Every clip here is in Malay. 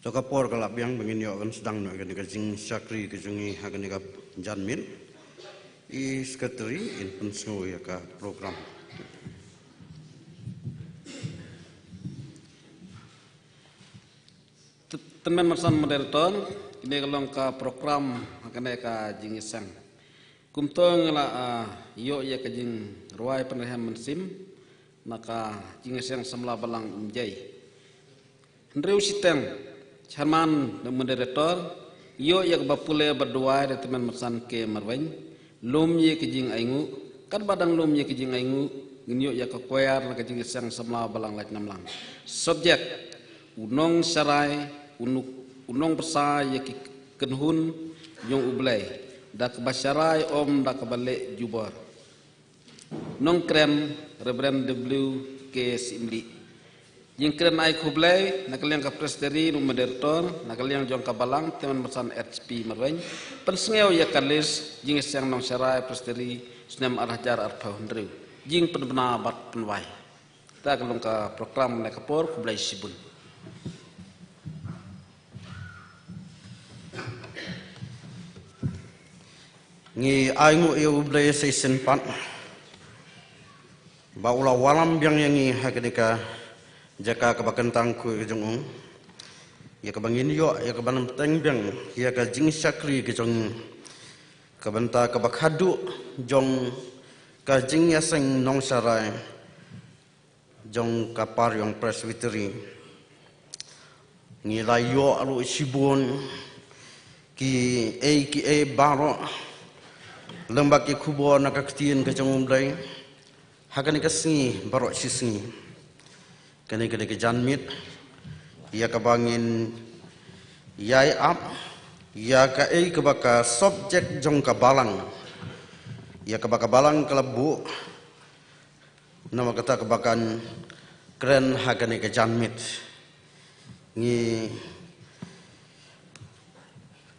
Sokapor kalap yang begini akan sedang nak kena kajing sakri kajungi akan nikap janmin I sekretari in pensu ya ka program teman marsan moderator ini kalau ka program akan ka jingisang kumtong la yo ya kajing ruai penrehan mensim maka jingisang semla balang umjai Andrew Siteng Chairman dan moderator, yo yak bapule berdua dari teman marsan ke marwain, lom ye kejing aingu, kan badang lom ye kejing aingu, nyo yak kekoyar nak kejing sang semla balang lait namlang. Subjek, unong sarai, unong persa ye kenhun, yong ublay, dak basyarai om dak balik jubar. Nong krem, Reverend W. K. Simli. Jing keren ai kublai nakaliang ka presderi nu moderator nakaliang jong ka balang teman bersan RCP marweng pensengeu ya kalis jing siang nong syarai presderi senam arah jar arpa hundru jing penbena bat penwai ta kalong ka program na kapor kublai sibun ngi aingu eu blai season pat ba ula walam biang yang ngi hakadika jaka kabakentang ku jong ya kabangin yo ya kabanam tengbeng ya ka jing syakri ke jong kabanta kabakhadu jong ka jing ya seng nong sarai jong kapar yang presbytery ni layo alu sibun ki baro lembak ki kubo nakaktiin ke jong umdai hakani kasni baro sisni kene ke janmit ya kabangin yai up ya ka kebaka subjek jong kabalang ya kebaka balang kelebu nama kata kebakan keren hakane ke janmit ni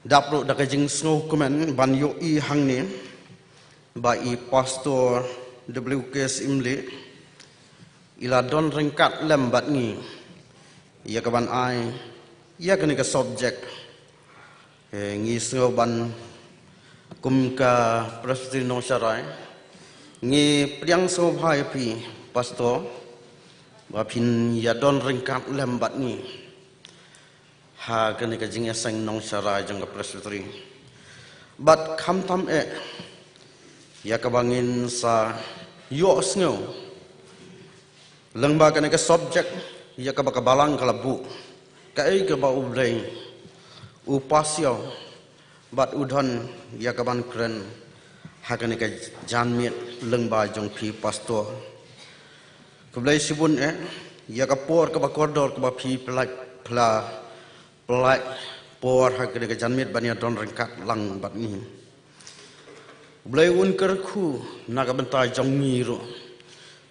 dapro da kajing snow kumen ban yo I hang ni ba I pastor WKS Imli ila don ringkat lembat ni ia kaban ai ia kene ke subjek ngi snow ban kum ka presbytery no sarai ngi priang so bhai pi pastor ba pin ya don ringkat lembat ni ha kene ke jing sang nong sarai jang ka presbytery but kham tham ya kabangin sa yo snow lengba kene ke subjek ya ka bakabalang kalabu ka ke ba ublai upasyo bat udhan ya ka ban kren hakane ke janmit lengba jong pi pastor kublai sibun ya ka por ka ba koridor ka ba pi pelai por hakane ke janmit bania don rengkat lang bat ni ublai un kerku na ka bentai jong miru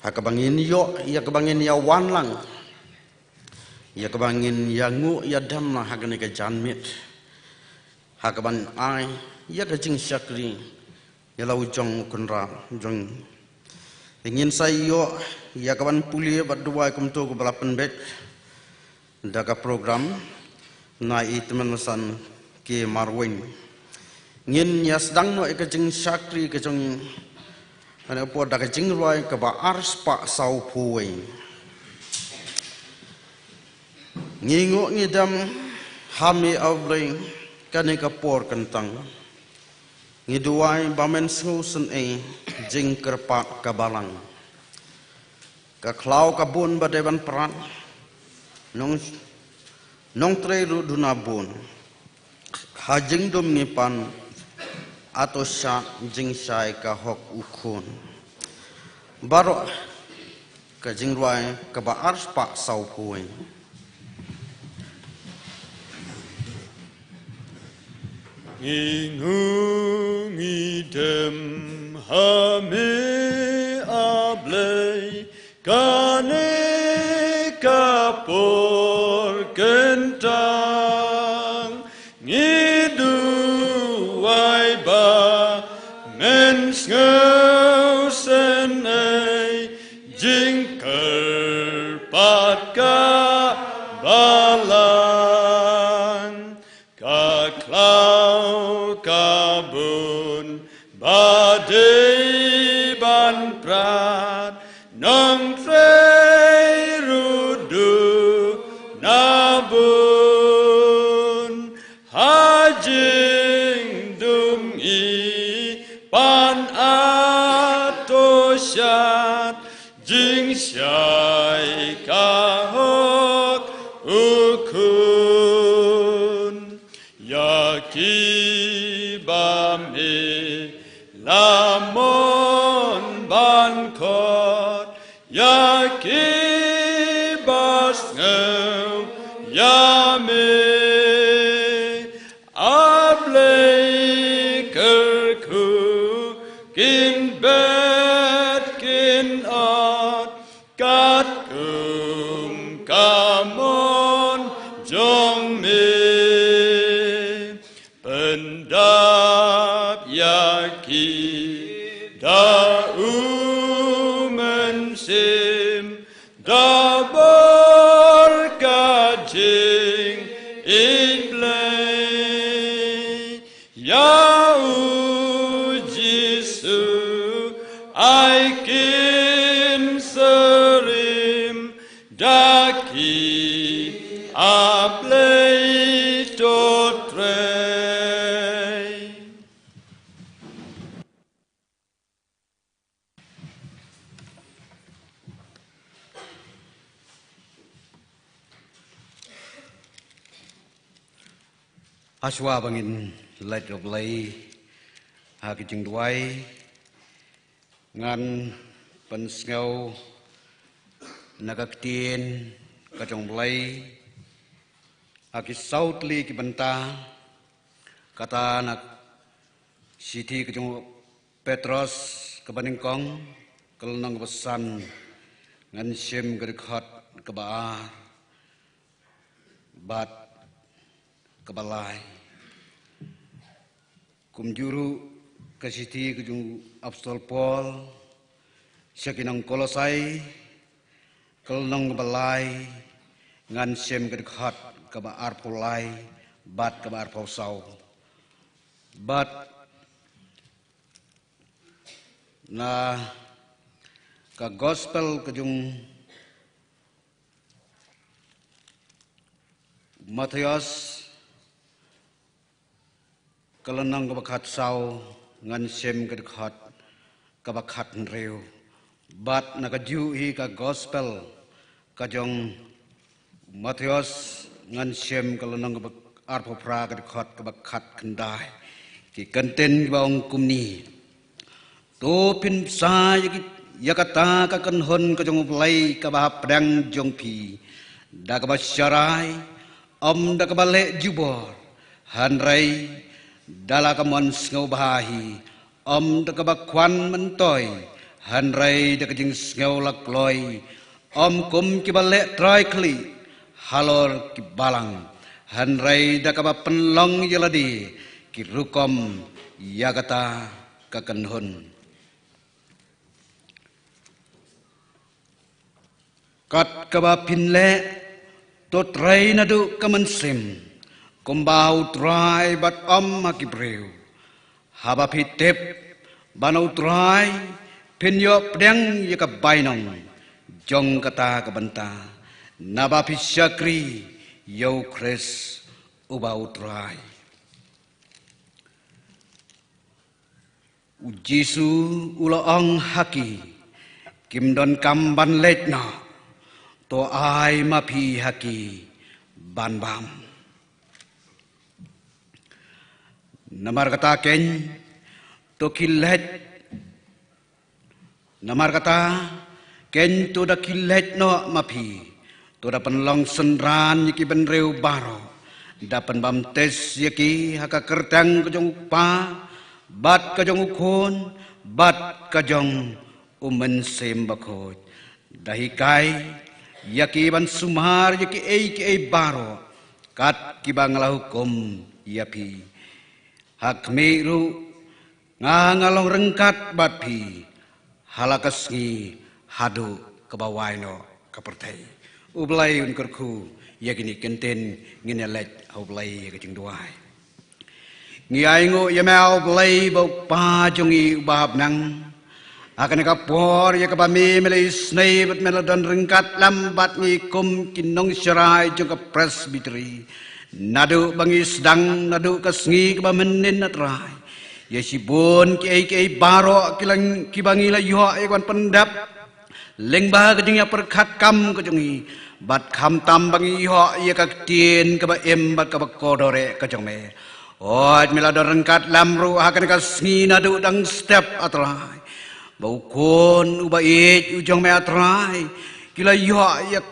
hakabangin yo ya kabangin ya wan lang ya kabangin ya ngu ya dam na hakane ke janmit hakaban ai ya ka jing syakri ya lau jong kunra jong ingin sayo ya kaban puli badua kumtu ku balapan bet daga program na I teman san ke marwing ngin ya sedang no ke jing syakri ke jong ana po daga jing roi ka ba ars pa sau puwing ngingo ngidam hami awbling kane ka por kentang ngiduai bamen susun jing kerpa kabalang ka klau kabun badeban peran nong tre dunabun hajing dum ngipan atau syak jing syai ka hok ukun baro ka jing ruai ka ba ars pa sau puing Ingung idem hame ablay kane kapor kentang ngidu wai ba mens ngau senai jingker pat ka balang ka klau kabun badai ban prat nong trei rudu nabun hajing dum I pan atosyat jing syai kahok ukun yaki bame lamon bankot yaki basngau yame ablay kerku kin bet kin ot kat kum ka da umensim da berkajing iblay ya ujisu aikin serim daki ablay totre. Aswa bangin let of lay hakijing duai ngan pensngau nagaktien kajong lay aki sautli ki benta kata nak siti kajong Petros kebaningkong kelnang pesan ngan sim gerikhat kebaar bat kebalai kumjuru kasiti kujung Apostol Paul syakinang Kolosai kelnong kebalai ngan sem kedekhat kebaar pulai bat kebaar pausau bat na ka gospel kujung Matius kelenang kebakat sau ngan sem kedekhat kebakat reu bat nakaju hi ka gospel kajong Matius ngan sem kelenang kebakat pra kedekhat kebakat kendai ki kenten baong kumni to pin sa yakata ka kanhon kajong play kabah pedang jongpi da kabasyarai da kabale jubor hanrai dala kamon ngau bahi da kabakwan mentoy hanrai da kajing ngau lakloy kum kibale try kli halor kibalang hanrai da kabapenlong yeladi kirukom yakata kakanhon kat kabapinle to try nadu kamansim kumbau try bat makibreu haba pitep banau try pinyo pedang yaka bainong jong kata kabanta naba pisyakri yo kres ubau try ujisu uloong haki kimdon kamban letna to ai mapi haki banbam namar kata ken to killet namar kata ken to da killet no mapi to da penlong senran yaki benreu baro da penbamtes yaki haka kertang kajong pa bat kajong ukon bat kajong umen sembakot dahikai yaki ban sumar yaki ei baro kat kibangala hukum yapi hak miru ngalong rengkat batpi halakasngi hadu kebawaino kepertai ublai unkerku yakini kenten nginelet ublai kecing duai ngiaingo yamau ublai bau pajongi ubahab nang akan kapor ya kapami melis nei bat meladan rengkat lambat ngikum kinong syarai juga presbiteri nadu bangi sedang nadu kasngi kebamenin natrai ya sibun kiai baro kilang kibangi la yo ekwan pendap lengba kejingnya perkat kam kejongi bat kam tam bangi yo ya kaktien keba bat keba kodore kejongme ot meladan rengkat lamru akan kasngi nadu dang step atrai baukon ubait ujong me atrai kila yo ya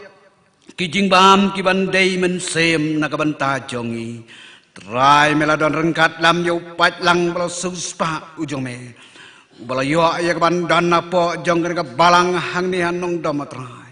kijing bam kibandai mensem nakabanta jongi trai meladon rengkat lam yo pat lang bala suspa ujong me bala yo ya kabandan napo jong ka balang hang ni hanong dom trai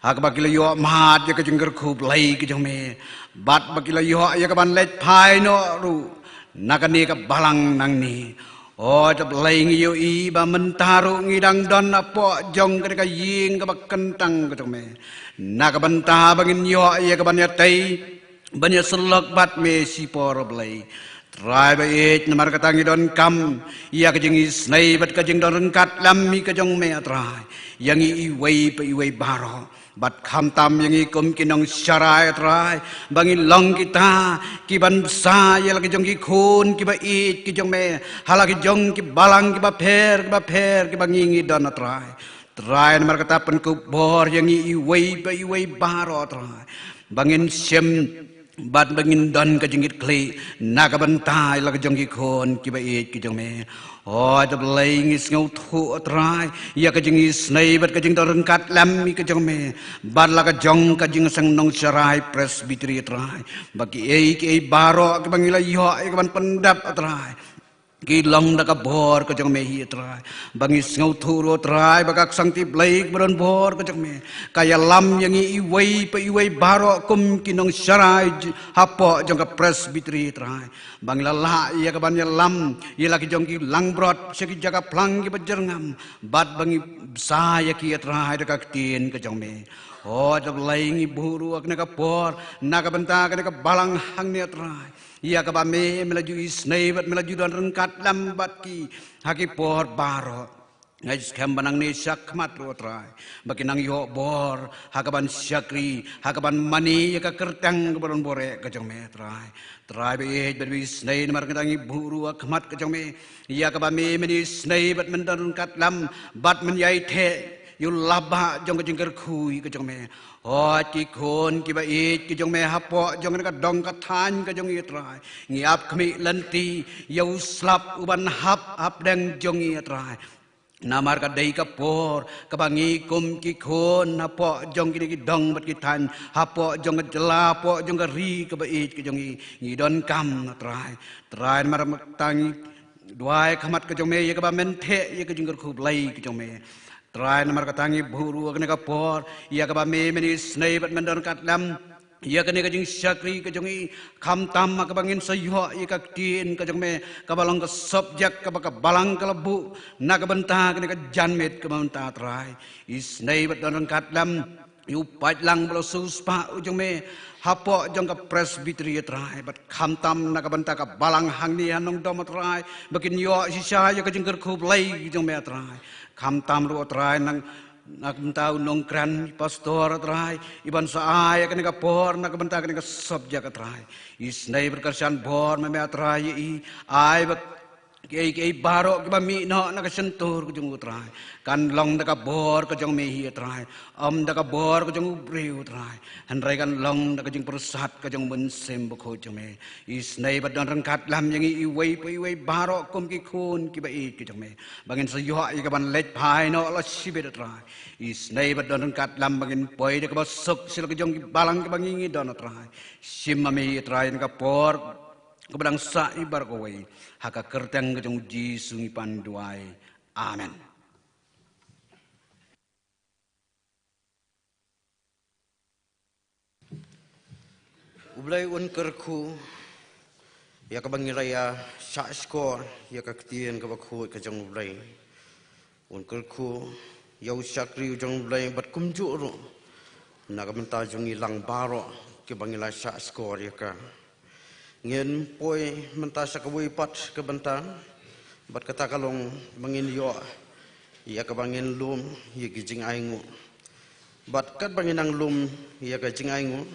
hak bakila yo mat ya kejengger khub lai kijong me bat bakila yo ya kaban let phai no ru nakani ka balang nang ni Oh tebleng yo I ba mentaru ngidang don apo jong ka ying ka kentang ka me na ka banta bangin yo ya ka banya tai banya selok bat me si por blai trai ba it namar ka tangi don kam ya ka jing isnai bat ka jing don rengkat lam mi ka jong me atrai yang I wei pa I wei baro bat kham tam yang I kum kinong syarai atrai bangin long kita ki ban sa ya lagi jong ki khun ki ba it ki jong me halaki jong ki balang ki ba pher ki bangingi don atrai trai namar kata pen ku bor yang I wei baro atrai bangin sem bat bangin don ka jingit kli na ka bantai la ka jong ki khon ki ba it ki jong me oh the playing is ngau thu atrai ya ka jing is nei bat ka jing don rengkat lam mi ka jong me bat la ka jong ka jing sang nong sarai presbytery atrai bagi ki baro ka bangila yo ka ban pendap atrai ki long da ka bor ka jong me hi atrai bangis ngau thu ro atrai bagak sang ti blaik baron bor ka jong me kaya lam yang I wei baro kum kinong sarai hapo jong ka presbytery atrai bangila la ya ka ban lam ya laki jong ki lang brot seki jaga plang ki bajerngam bat bangi sa ya ki atrai da ka tin ka jong me oh da laing buru ak na ka por na ka banta ka balang hang ni atrai ia ka ba me melaju isnei bat melaju don rengkat lambat ki haki por baro ngais kam banang ne sakmat ro trai baki nang yo bor hakaban syakri hakaban mani ka kertang ka baron bore ka jong me trai be bet isnei mar ka tangi buru akmat ka jong me ia ka ba me meni isnei bat mendon rengkat lam bat men yai the yu laba jong ka jingker kui ka jong me oh ki khon ki ba it ki jong me hapo jong ka dong ka than ka jong I trai ngiap khmi lanti yau slap uban hap deng jong I trai namar ka dei ka por ka bangi kum ki khon hapo jong ki dong bat ki than hapo jong ka jela po jong ka ri ka ba it ki jong I ngi don kam trai mar tangi duai khamat ka jong me ye ka ba men the ye ka jing ka khub lai ki jong me trai namar katangi buru akne ka por ia ka ba me meni snei bat mendon kat lam ia kene ka jing syakri ka jong I kham tam ka bangin sayho ia ka tin ka jong me ka balong ka subjek ka ba ka balang ka lebu na ka benta kene ka janmet ka benta trai isnei bat don kat lam yu pat lang blo suspa ujong me hapo jong ka presbytery trai bat kham tam na ka benta ka balang hang ni anong dom trai bakin yo sisa ya ka jing khub lai jong me trai kham tam ro trai nang nak tau nong kran pastor trai iban sa ay kan ka por nak benta kan ka subjek trai isnei berkarsan bor me trai I ay bak ke baro ke mi no nak sentur ku jung trai kan long da ka bor ka jong me hi trai da ka bor ka jong breu trai han rai kan long da ka jing persat ka jong mun sem bu kho jong me isnei bad don rangkat lam yang I wei baro kum ki khun ki ba I ki jong me bangin sa yo I ka ban let phai no la sibet trai isnei bad don rangkat lam bangin poi da ka ba sok sil ka jong ki balang ka bangingi don trai sim me trai ka por kepadang sa ibar kawai haka kertang kejong jisungi panduai amen. Ublay un kerku ya kabangi raya sa skor ya kaktian kabakhu kejong ublay un kerku ya usakri ujong ublay bat kumjuro nagamenta jungi lang baro kebangi la sa skor ya ka ngin poi menta sakawai pat ke bentang bat kata kalong bangin yo ya ka bangin lum ya gijing aingu bat kat bangin ang lum ya ka jing aingu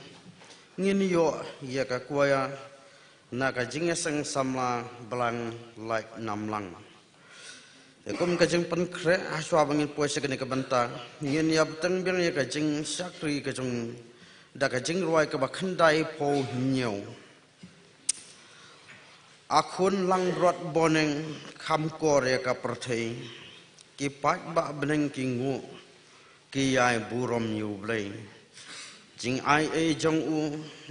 ngin yo ya ka kuaya na ka jing sang samla belang like namlang kum ka jing pen kre aswa bangin poi sakene ke bentang ngin ya beteng bang ya ka jing sakri ka jong da ka jing roi ka ba khandai po nyau akun lang rot boneng kham kor ya ka perthei ki pat ba beneng ki ngu ki yai burom yu blai jing ai e jong u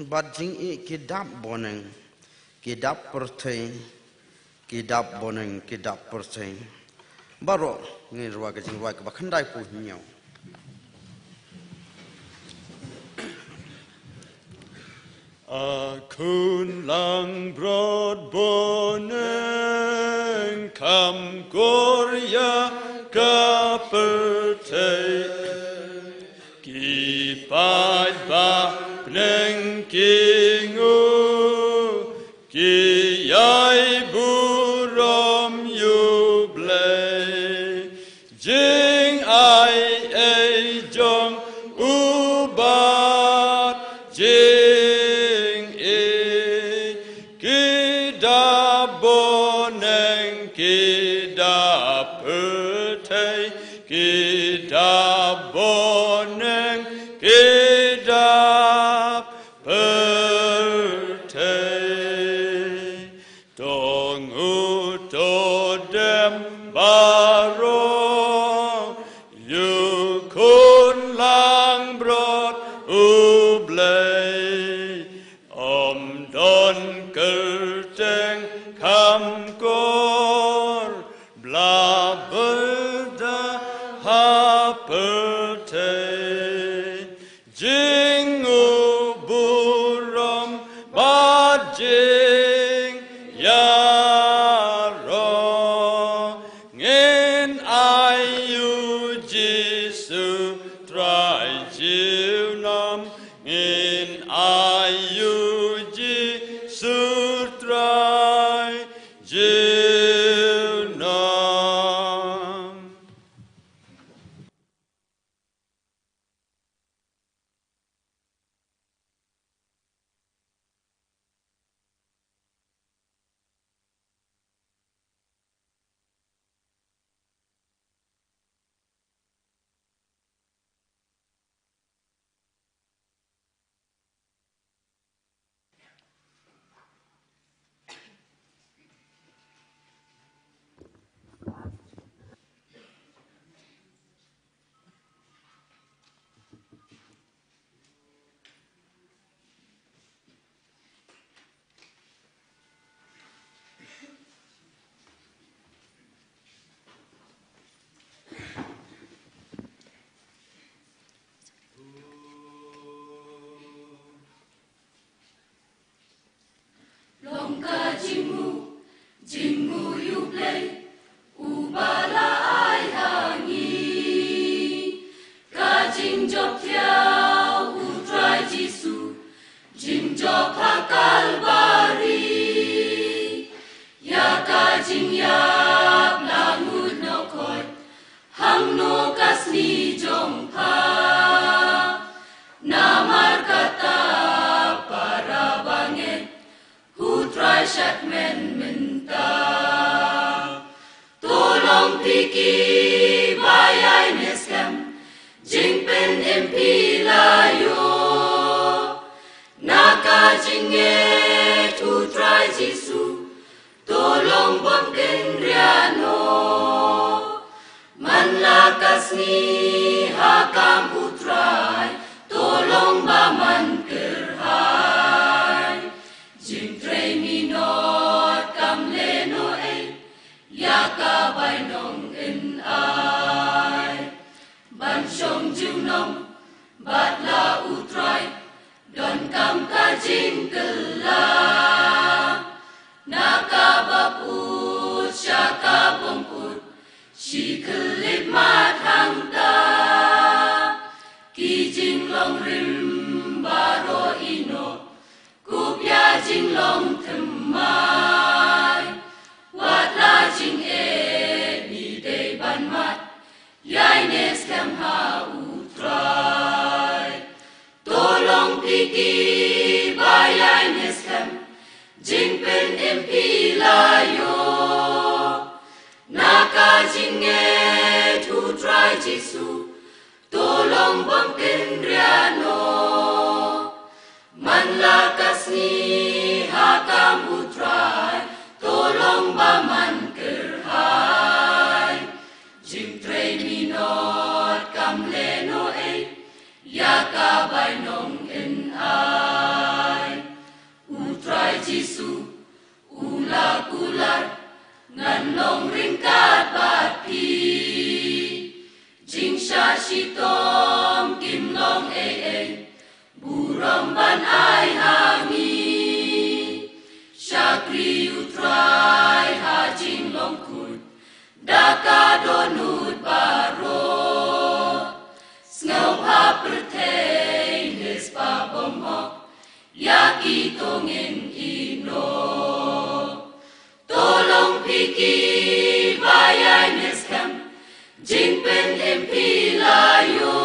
bat jing e ki dap boneng ki dap perthei ki dap boneng ki dap perthei baro ngi rwa ka jing rwa ka ba khandai pu nyau Kun lang brod bonen kam gorja kaperte Gipad ba blenkingu Giyai burom juble Jing ai e jong ubat Jing e Gida boneng Gida perte Gida boneng Gida perte Dong u do dem baro Yu kun lang brod u blei Om don kerteng kam kor Bla berda ha perte Jing u burom ba jing yaro Ngin ayu Jisu trai jiu nam Ngin ayu Jisu trai jiu nam Longka jimu you play, ubala ai hangi, ka jing job tiao utrai Jisu, jing job ha Kalvari, ya ka jing yap langut no koi, hang no kasni jong pa, namar kata para banget. Try shot men minta Tolong piki bayai neskem Jingpen empi layo Naka jinge tu try Jisu Tolong bomken riano Man lakas ni hakam utrai Tolong baman kerhai Jing tray mi not kam le no e ya ka bai nong in ai ban shong jiu nong bat la utrai don kam ka jing kala na ka baput sha ka bomput shi klip mat hang ta ki jing long rim baro ino Kupya jing long themai Wat la jing e ni day ban mat Yai nes kem ha utrai Tolong piki ba yai nes kem Jing pen empi layo Naka jing e tu trai Jisu Tolong bomken riano Man lakas ni hakam utrai Tolong baman kerhai Jing tray minot kam leno e Ya ka bai nong en ai Utrai Jisu Ula kulat Ngan long ringkat bat pi Jing sha shitom kim long e Buram ban ai hangi Yakadonut baro Ngau pa pertain Nis pa bomok Yakitongin ino Tolong piki Bayay niskam Jingpen impilayo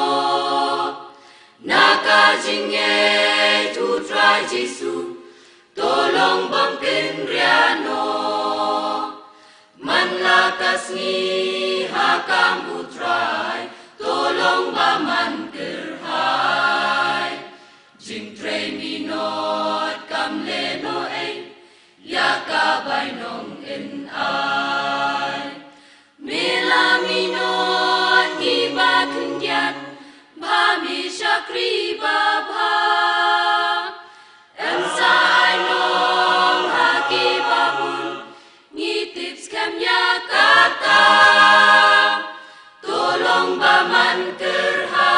Naka jingye Tu try Jisu Tolong bangkin riano Manlakas ni hakam putrai Tolong baman kerhai Jing tray minot kam leno ay Yaka bainong in ay Mila minot iba kunyan Bami syakri babha Emsa ainong haki babun Ngitips kam yakata Tolong baman kerhai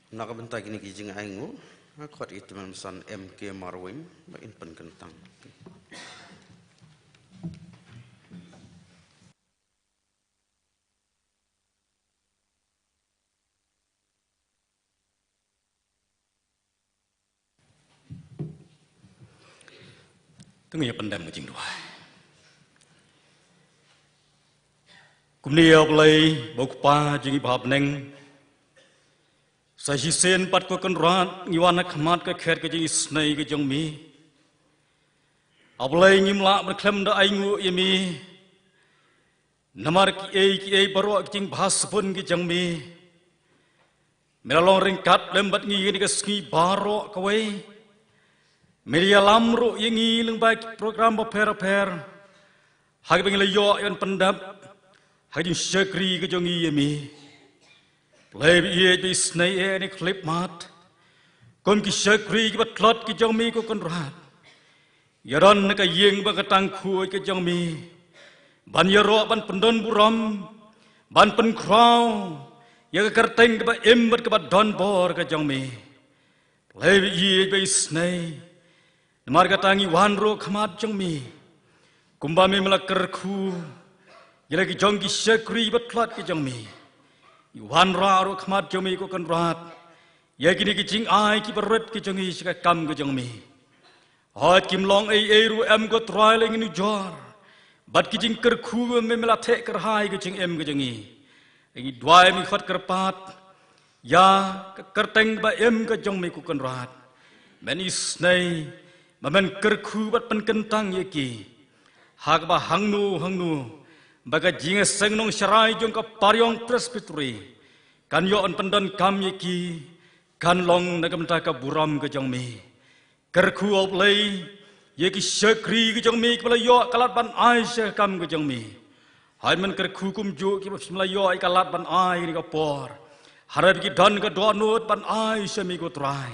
Nakabentai kini kijing aingu, akot itu memesan MK Marwin, bain pen kentang. Tengah pendam kijing dua. Kumnia belai bau kupa jingi bahap neng. Sahisen pat ko kenrat ngiwana khamat ka kher ka jing isnai ka jong mi ablai ngimla berklem da aingu yemi namar ki ei baro jing bahas pun ki jong mi melalong ringkat lembat ngi ni ka ski baro ka wei media lamro yengi leng baik program per hagi beng leyo yon pendap hagi syakri ka jong yemi Play ye bis nay ni clip mat kon ki syakri ki batlot ki jong mi ko kon rat yaron na ka yeng ba katang khu ki jong mi ban yaro ban pendon buram ban pen kraw ya ka kerteng ka ba embat ka ba don bor ka jong mi play ye bis nay namar ka tangi wan ro khamat jong mi kumba mi melakar khu ya ki jong ki syakri batlot ki jong mi Wan ra ro khamat jong mi ko kan rat ya kini ki jing ai ki barat ki jong i sika kam ki jong mi hat kim long ai ru em ko try leng ni jor bat ki jing ker khu me mela the ker hai ki jing em ki jong i dwai mi khat ker pat ya ker teng ba em ka jong mi ko kan rat men is nei ma men ker khu bat pen kentang ye ki hak ba hang nu baga jinga sengnong syarai jong ka paryong presbytery kan yo on pendan kam yeki kan long nagamta ka buram ka jong mi kerku oplay yeki syakri ka jong mi kala yo kalat ban ai se kam ka jong mi hai men kerku kum ju ki bismillah yo ai kalat ban ai ni ka por harap ki dan ka do nut ban ai se mi ko trai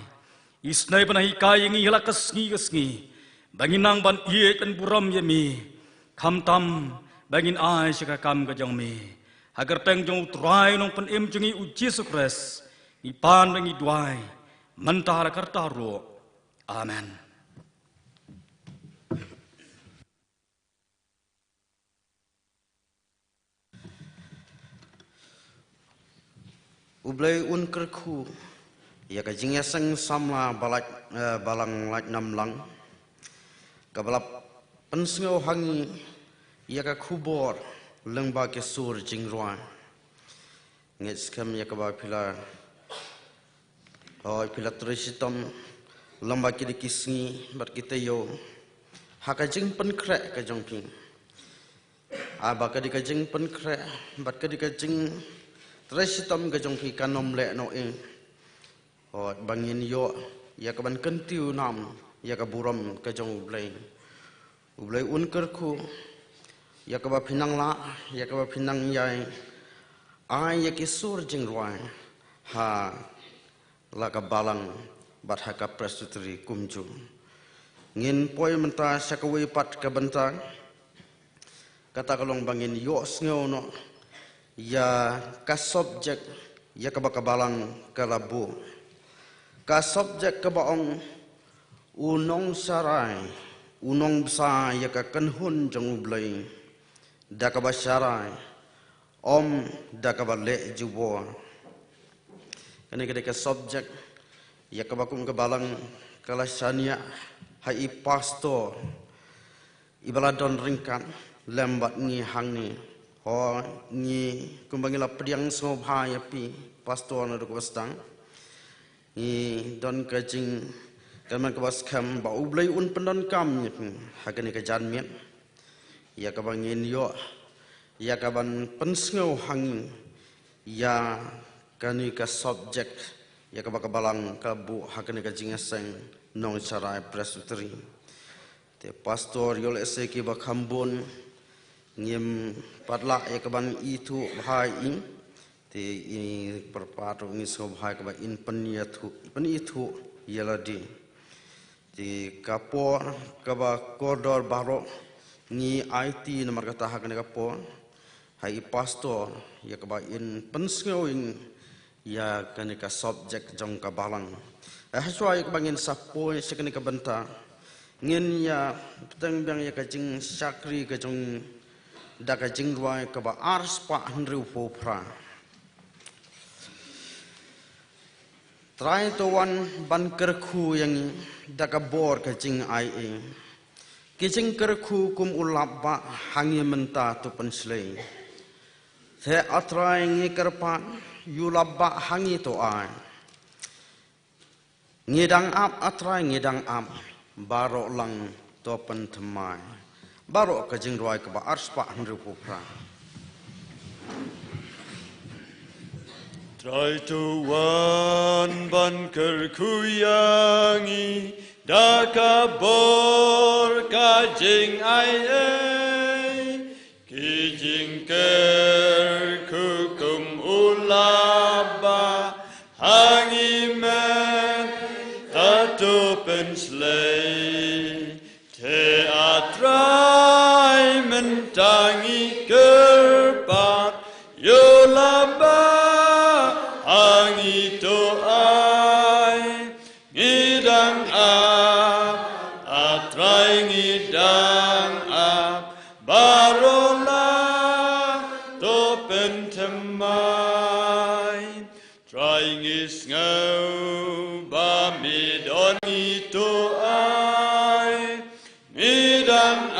isnai ban hi kai ngi hela kasngi banginang ban ye kan buram ye mi kham tam bangin ai sika kam ka jong mi agar teng jong trai nong pen em jungi uji sukres i pan bangi duai mentara karta ro Amen. Ublay un kerku ya ka jingeseng samla balang laj namlang ka balap pensngau hangi ya ka khubor lengba ke sur jingrwa nget skam ya ka ba pila oi pila trisitom lamba ki dikisngi bat kita yo haka jing pen krek ka jongping aba ka dikajing pen krek bat ka dikajing trisitom ka jongpi kanom le no ing o bangin yo ya ka ban kentiu nam ya ka buram ka jong ublay un kerku ya ka ba pinang la ya ka ba pinang yai ai ya ki sur jing rwai ha la ka balang bat ha ka presutri kumju ngin poi menta sakawi pat ka bentang kata kalong bangin yo sngo no ya ka subjek ya ka balang ka labu ka subjek ka baong unong sarai unong bsa ya ka kanhun jong ublay da ka ba sarai om da ka ba le jubo kani ka subjek ya ka bakum ka balang kala sania hai pastor ibaladon ringkan lembat ni hangni ho ni kumbangila priang so bhai api pastor na ko stang ni don ka jing kaman ka bas kham ba ublay un pendon kam ni hakani ka jan miet ya ka bangin yo ya ka ban pensngau hang ya kani ka subject ya ka balang ka bu hakani ka jingaseng nong sarai presbytery te pastor yol ese ki ba khambon ngim padla ya ka ban itu bhai ing te ini perpatu ngi so bhai ka ba in penithu yeladi te kapo ka ba kodor baro ni IT nomor kata hakani ka po hai pastor ya ka ba in pensngowing ya kani ka subject jong ka balang haswa ya ka bangin sapo sekani ka benta ngin ya petang bang ya ka jing sakri ka jong da ka jing ruai ka ba ars pa hnru po pra trai to wan ban kerku yang da ka bor ka jing ai ki jing kerku kum ulap ba hangi menta tu penslei the atrai ngi kerpan yulabba hangi to ai ngidang ap atrai ngidang ap baro lang to pen thmai baro ka jing roi ka ba arspa hanru pupra trai to wan ban ker kuyangi da ka bor ka jing ai ki jing ker kukum ulaba hangi men tatu penslei te atrai mentangi kerpat yolaba hangi to ai ngidang atrai ngidang barola to pentemai trying is ngau ba midon itu ai ngidang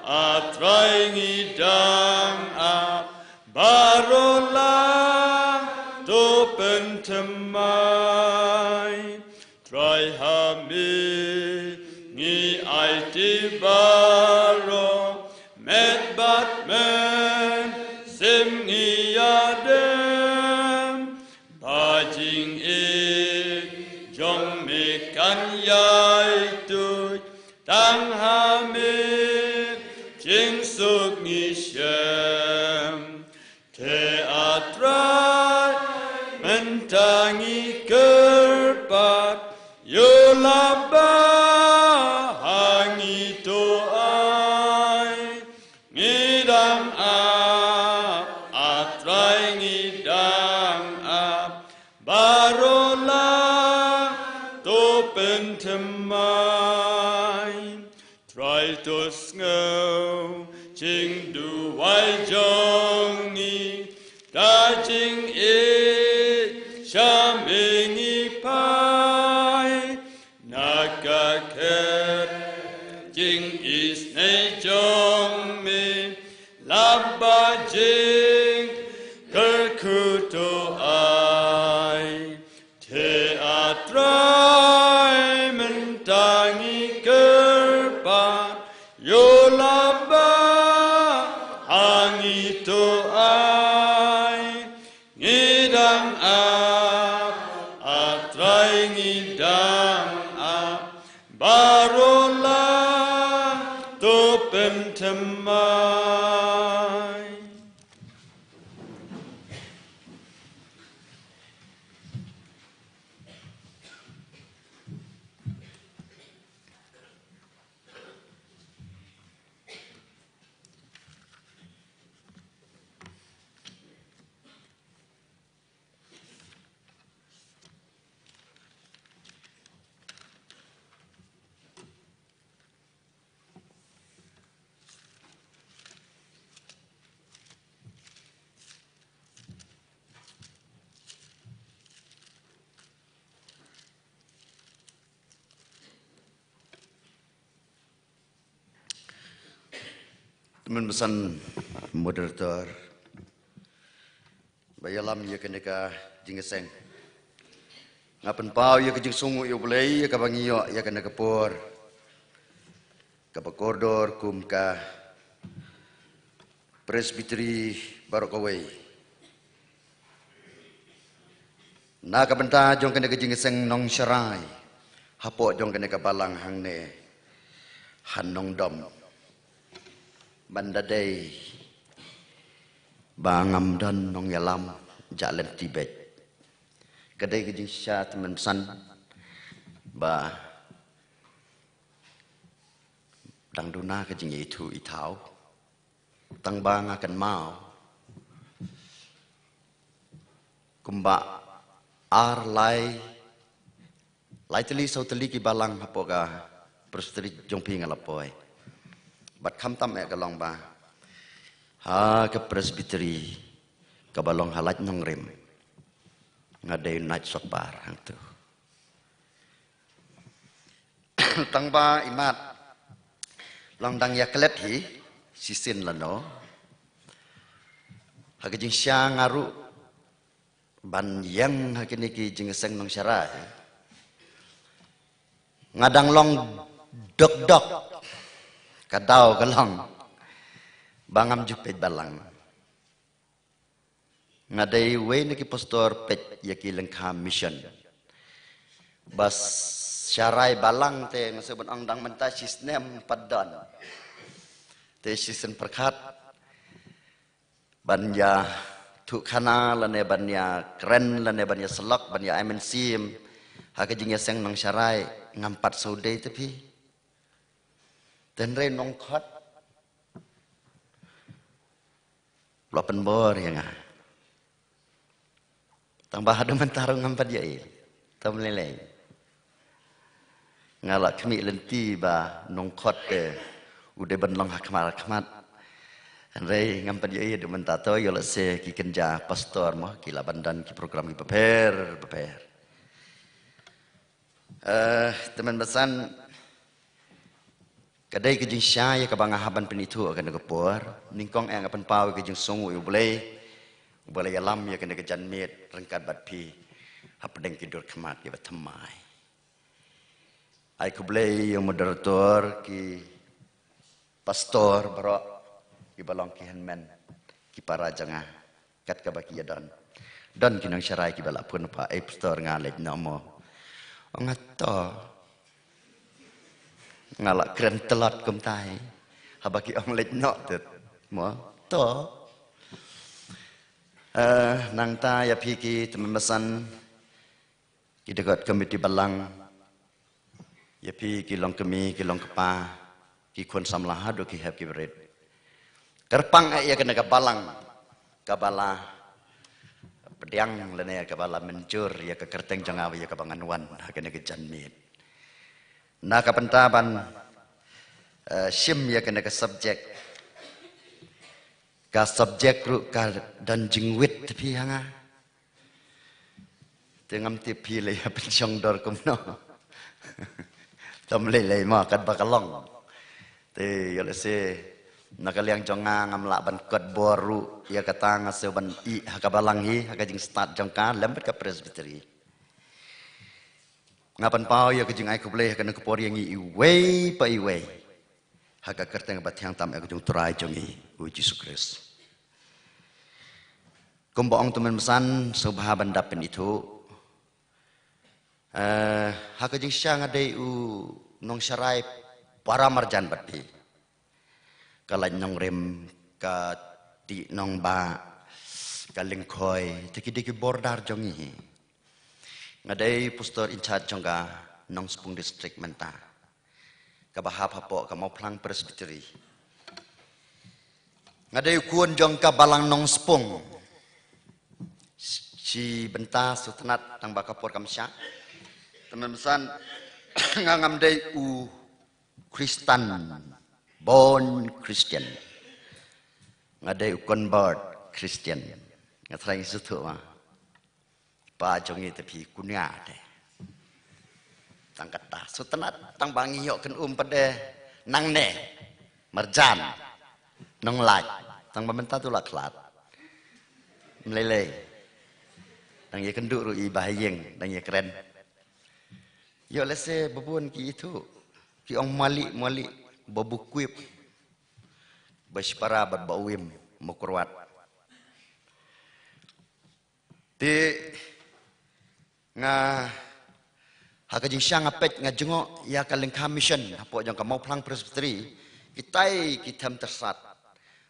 atrai ngidang barola to pentemai try hami ngi IT baro met batman sim ngi yadem bajing jong me kan yai tu tang hami jing suk ngi shem te atrai mentangi kerpat yolaba hangi to ai ngidang atrai ngidang barola to pen try to ngâu chính đủ vai trong ni đã chính ý cha mình ý pai na cả kết chính ý này trong mình làm ba chính cơ khu to ai thế atrai mình tangi cơ ba yo làm ba hangi to ai nghi đăng áp atrai nghi đăng áp barola to pem themai. Teman pesan moderator, bayalam ya keneka jingeseng. Ngapen pau ya kejing sungu ya boleh ya kabangiyo ya kena kepor. Kapakordor kum ka presbiteri Barokawai. Na kabenta jong kena kejingeseng nong syarai. Hapok jong kena kabalang hangne hanong dom. Bandadai bangam dan nong yalam jalan Tibet. Kedai kejing sya teman pesan ba dang duna kejing itu itau tang bang akan mau kumba ar lai teli sau teli ki balang hapoka prostri jongpi ngalapoi. Bat kham tam e kalong ba ha ke presbiteri ka balong halat nong rem ngadai nat sokbar hang tu tang ba imat long dang ya klet hi sisin lano ha ke jing sya ngaru ban yang ha kini ki jing seng nong syara ngadang long dok dok kadau kalong bangam jupet balang ngadai we niki pastor pet yaki lengkam mission bas syarai balang te ngasebut angdang menta sistem padan te sistem perkat banya tukhana lane banya keren lane banya selok banya MNC hakajingnya seng nang syarai ngampat saudai tepi dan re nong khot lapan bor ya nga tambah ada mentarung ngampat ya il tam leleng ngalak kami lenti ba nong khot te udah benlong hakmal khmat dan re ngampat ya il de mentato yo se ki kenja pastor mo ki labandan ki program ki beber teman pesan kadai kejing syaya kabangahaban penitu akan negepor ningkong yang akan pau kejing songu yu boleh alam ya kena kejan met rengkat bat pi hapdeng kidur kemat ya batamai ai ku boleh yang moderator ki pastor barok ki balong ki henmen ki para jangah kat ka baki ya don kinang syarai ki balak pun pa pastor ngalej nomo ngato ngalak keren telat kumtai habaki ong lej nok tet mo to nang ta ya piki temesan ki dekat komiti balang ya piki long kemi ki long kepa ki kon samlah do ki have ki bered kerpang ya kena ka balang kabala pediang lene kabala mencur ya ke kerteng jangawi ya kabangan wan kena ke janmit nak pentaban sim ya kena ke subjek ka subjek ru ka dan jingwit tapi hanga tengam tipi le ya pensiong dor kumno tam le ma kat bakalong te yo le se nakaliang jonga ngamla ban kot boru ya kata ngase ban I hakabalang hi hakajing start jongka lembet ka presbytery ngapan pau ya kejing ai kubleh kana kupori yang iwei pa iwei haga kerteng batyang tam aku jung turai jongi u Yesus Kristus kumbaong teman pesan subha bandapin itu haga jing syang adai u nong syarai para marjan bati kalan nong rem ka ti nong ba kalingkoi tiki bordar jongi ngadai pustor in charge jongga nong Sepung district menta kabahap hapo ka mau plang presbytery ngadai kuon jong ka balang nong Sepung si benta sutenat tang bakapor kamsya teman pesan ngangam dai u Kristen born Christian ngadai u convert Christian ngatrai sutu ma pa jongi tapi kunya de tang kata sutenat tang bangi yok ken pade nang ne marjan nong lai tang pementa tu laklat melele tang ye kenduk ru I bahayeng tang ye keren yo lese bebun ki itu ki ong mali babukuip baspara babawim mukurwat ti nga hakajing syang apet nga jengo ya kalengka mission hapo jang ka mau plang presbytery kitai kitam tersat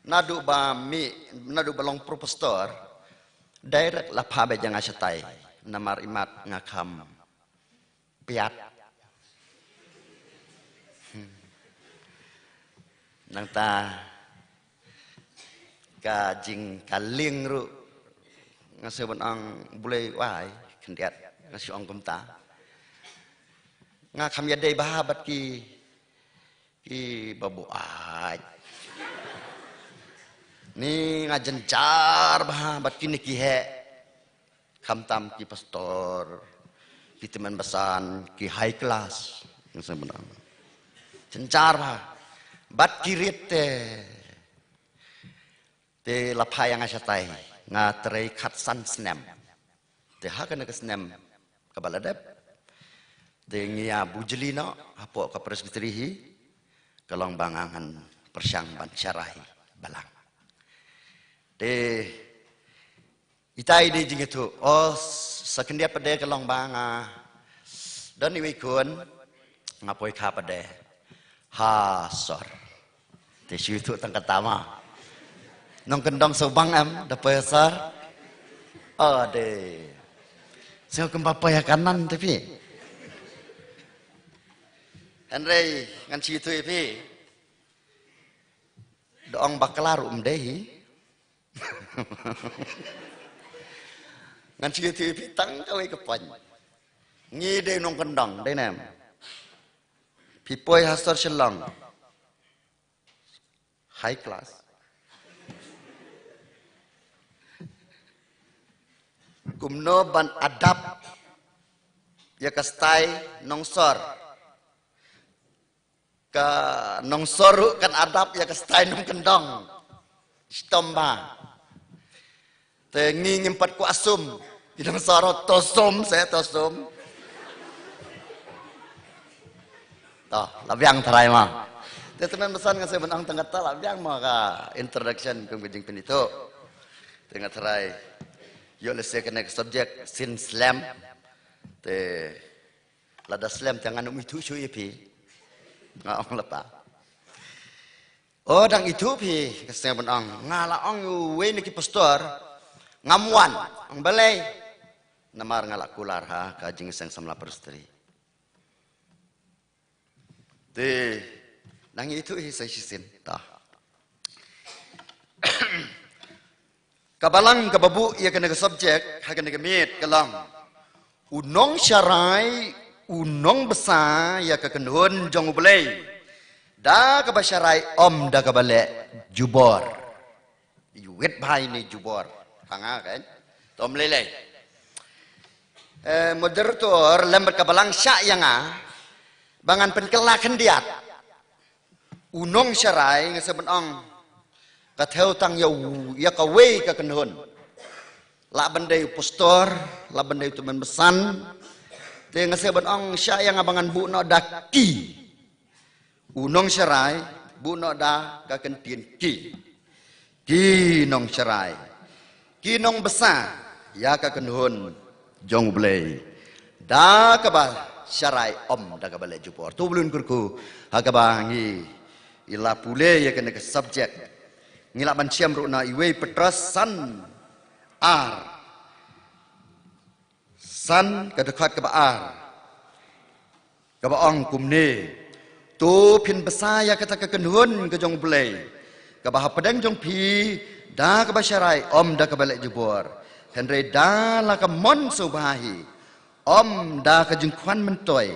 nadu balong profesor direct la pha be jang asatai namar imat ngakam piat nang ta ka jing kaling ru ngase ang bulai wai kendiat ngasi ong kumta nga kam yadai bahabat ki babu ai ni nga jencar bahabat ki niki he kam tam ki pastor ki teman besan ki high class ngase benang jencar bat kirit te lapai yang asatai nga terei kat san snem te hakan ke snem kabaladep te ngia bujlina apo ka presbytery hi kalong bangangan persyang ban syarahi balang te itai di jing itu oh sakendia pade kalong banga dan iwi kun ngapoi ka pade ha sor te syutu tang katama nong kendong sobang am dapat sar ade saya kembapa ya kanan tapi Henry ngan situ ipi doang baklar dehi ngan situ ipi tang kawai kepan ngide nong kendong dai nam pipoi hasar selang high class kumno ban adab ya kastai nongsor ka nongsor kan adab ya kastai nong kendong stomba te ngimpat ku asum idang saro tosum saya tosum toh labiang tarai mah te teman pesan ngasih benang tengah ta labiang mah ka introduction kum kejing penito tengah tarai yo lese kena subjek sin slam te lada slam jangan itu cuy pi ngong lepa oh dang itu pi kesnya benang ngala ong we niki pastor ngamuan ang balai namar ngalak kular ha kajing sang samla perstri te dang itu saya sisin tah kabalang kababu ia kena ke subjek ha kena ke mit kalang unong syarai unong besar ya kekenhun jong belai da ke basyarai om da ke balik jubor yuwet bhai ni jubor hanga kan tom lele moderator lembar kabalang syak yang bangan penkelak hendiat unong syarai ngeseben ong katheu tang ya kawe kekenhun la bandai postor la bandai tuman besan dengan sebab ong syak yang abangan bu no daki unong syarai bu no da ka kentin ki nong syarai ki nong besar ya ka kenhun jong blei da ka ba syarai om da ka bale jupor tu belun kurku ha ka ba ngi ila pule ya kena ke subjek ngila ban siam ru na iwe petrasan san ke dekat ke baar ke baong kumne tu pin besar ya kata ke kenhun ke jong belai ke bah pedang jong pi da ke basyarai om da ke balik jubor henre da la ke mon subahi om da ke jing kwan mentoi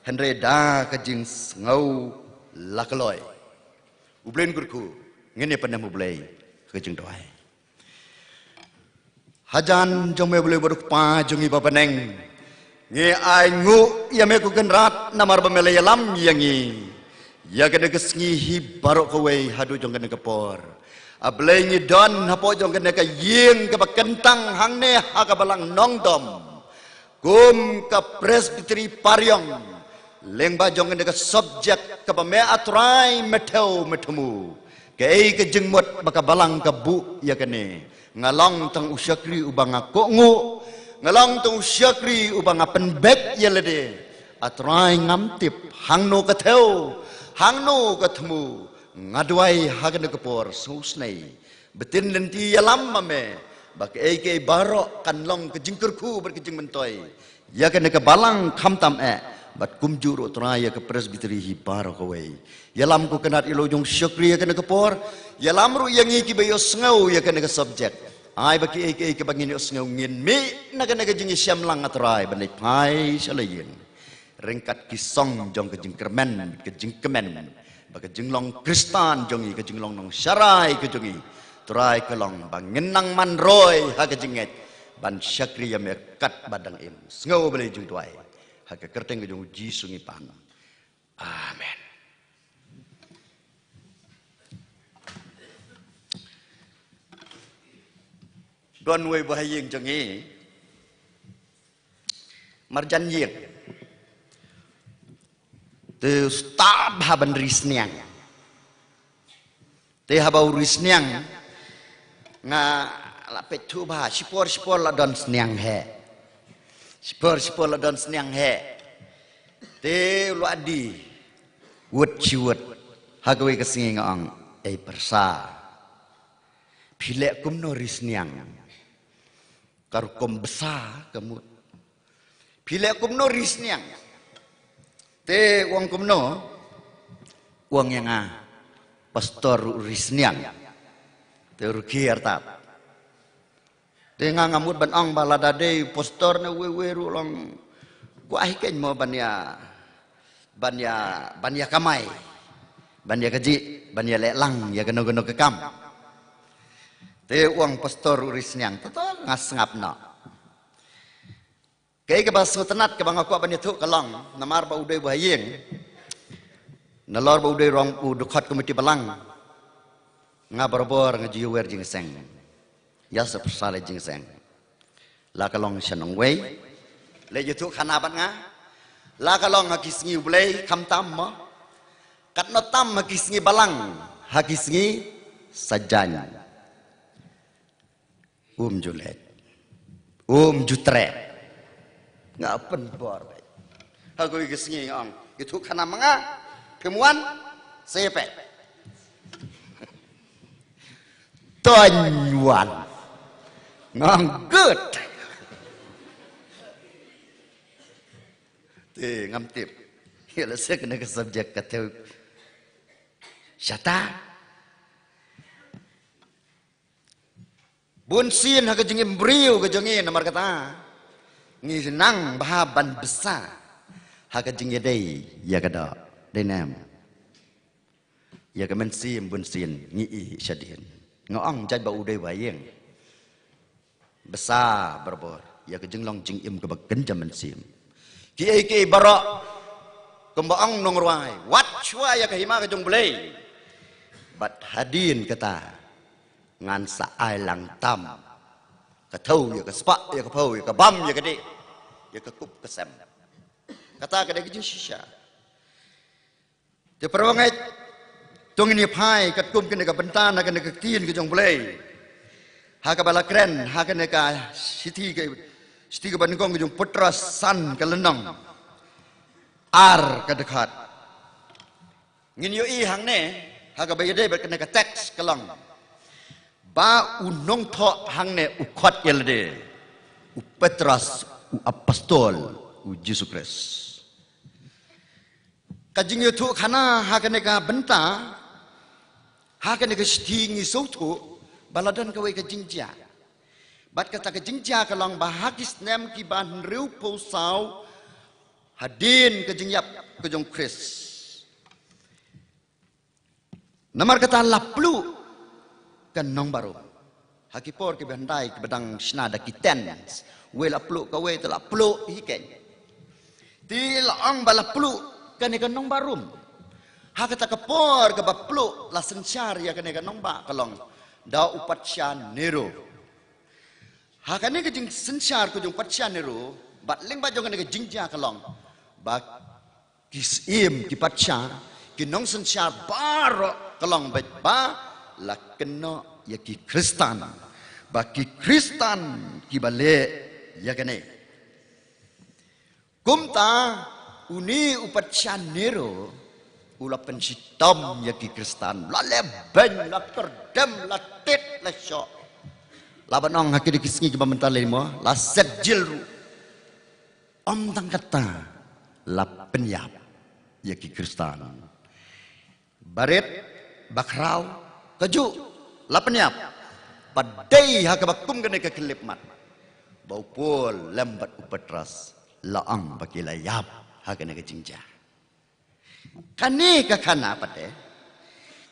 henre da ke jing ngau la ke loi ublen kurku ngene pandam belai ke jing doai hajan jong me boleh berpa jongi bapaneng nge ai ngu ya me ku genrat namar bamele yalam yangi ya kena kesngi hi barok kowe hadu jong kena kepor ablei ngi don hapo jong kena ka ying ke bakentang hangne ha ka balang nongdom kum ka presbytery paryong lengba jong kena ka subjek ka bame atrai meteu metemu ke ai ke jengmot baka balang ka bu ya kene ngalong tang usyakri ubang ako ngu ngalong tang usyakri ubang penbek yelede atrai ngamtip hangno katheu hangno kathmu ngadwai hagen kepor susnai betin lenti yalam mame bak eke barok kanlong kejingkurku berkejing mentoi ya kena ke balang khamtam bat kumjuru atrai ke presbytery hi barok away yalam ku kenat ilo jong syakri ya kena kepor yalam ru yang iki bayo sngau ya kena ke subjek ai baki ke bangin usngau ngin mi naga jing syam lang atrai bandai pai salayin ringkat kisong jong kejing kemen baka jinglong kristan jongi kejinglong nong syarai kejongi trai kelong bangin nang manroy ha kejinget ban syakri ya merkat badang im sngau beli jung tuai ha ke kerteng kejong jisungi pan amen. Don wei bahayeng jongi marjan yeng te stab haban risniang te habau risniang nga la petu ba sipor la don sniang he sipor la don sniang he te lu adi wut ciwut hagawe kesingi ngong persa pilek kumno risniang karukom besar kamu pilek kumno risniang te uang kumno uang yang pastor risniang te ruki artap te ngamut ban ong baladade pastor na we long gua hiken mo banya kamai banya kaji banya lelang ya geno kekam te uang pastor risniang to ngas ngapna kay ke basu tenat ke bang aku banya tu kalong namar ba udai bahayeng nalor ba udai rong u dekat komiti balang ngabar ngajiwer jing seng ya sepsale jing seng la kalong shanong wei le tu khana bat nga la kalong hakisngi ulei kam tam mo kat no tam hakisngi balang hakisngi sajanya julet jutre ngapen bor baik aku ikisngi ong itu kana manga kemuan sepe tonyuan nganggut te ngamtip ya lesek kena ke subjek kata syata bunsin ha kejengin beriu kejengin namar kata ngi senang bahaban besar hak jing ya dei ya kada denam ya ka men sim bun sin ngi syadin ngong jaj ba udai wayeng besar berbor ya ka jing long jing im ka baken jaman sim ki bara kembang nong ruai wat chua ya ka hima ka jong blei bat hadin kata ngan sa ai lang tam ka thau ya ka spa ya ka phau ya ka bam ya ka de ya ka kup ka sem kata ka de ka shisha te perwangai tong ni phai ka kum ka ne ka bentana ka ne ka tin ka jong blei ha ka bala kren ha ka ne ka siti ka ban kong ka jong putra san ka lenong ar ka dekat ngin yo i hang ne ha ka bayade ba ka ne ka teks kalang ba unong tho hang ne u khot yelde u Petras u apostol u Jesus Christ ka jing yo thu khana ha ka ne ka benta ha ka ne ka sting i so thu baladan ka we ka jingja bat kata ka jingja kalang ba hakis nem ki ban riu po sau hadin ke jingyap ke jong Chris namar kata laplu kan nong baru hakipor ke bandai ke badang snada kiten we laplu ka we te laplu hiken ti laang balaplu kan ke nong barum hakata ke por ke baplu la senchar ya kan ke nong ba kalong da upatchan nero hakane ke jing senchar ke jong patchan nero bat ling ba jong ke jingja kalong ba kisim ki patcha ki nong senchar bar kalong bet ba la keno ya ki kristan ba ki kristan ki bale ya kene kumta uni upatcha nero ula pensitam ya ki kristan la leben la terdem la tit la syo la banong hakidi kisngi ki bamentale mo la sejil om tang kata la penyap ya ki kristan baret bakrau keju la penyap padai ha ka bakum kene ke kelip mat bau pol lambat upatras laang baki layap ha kene ke jingja kane ka kana pate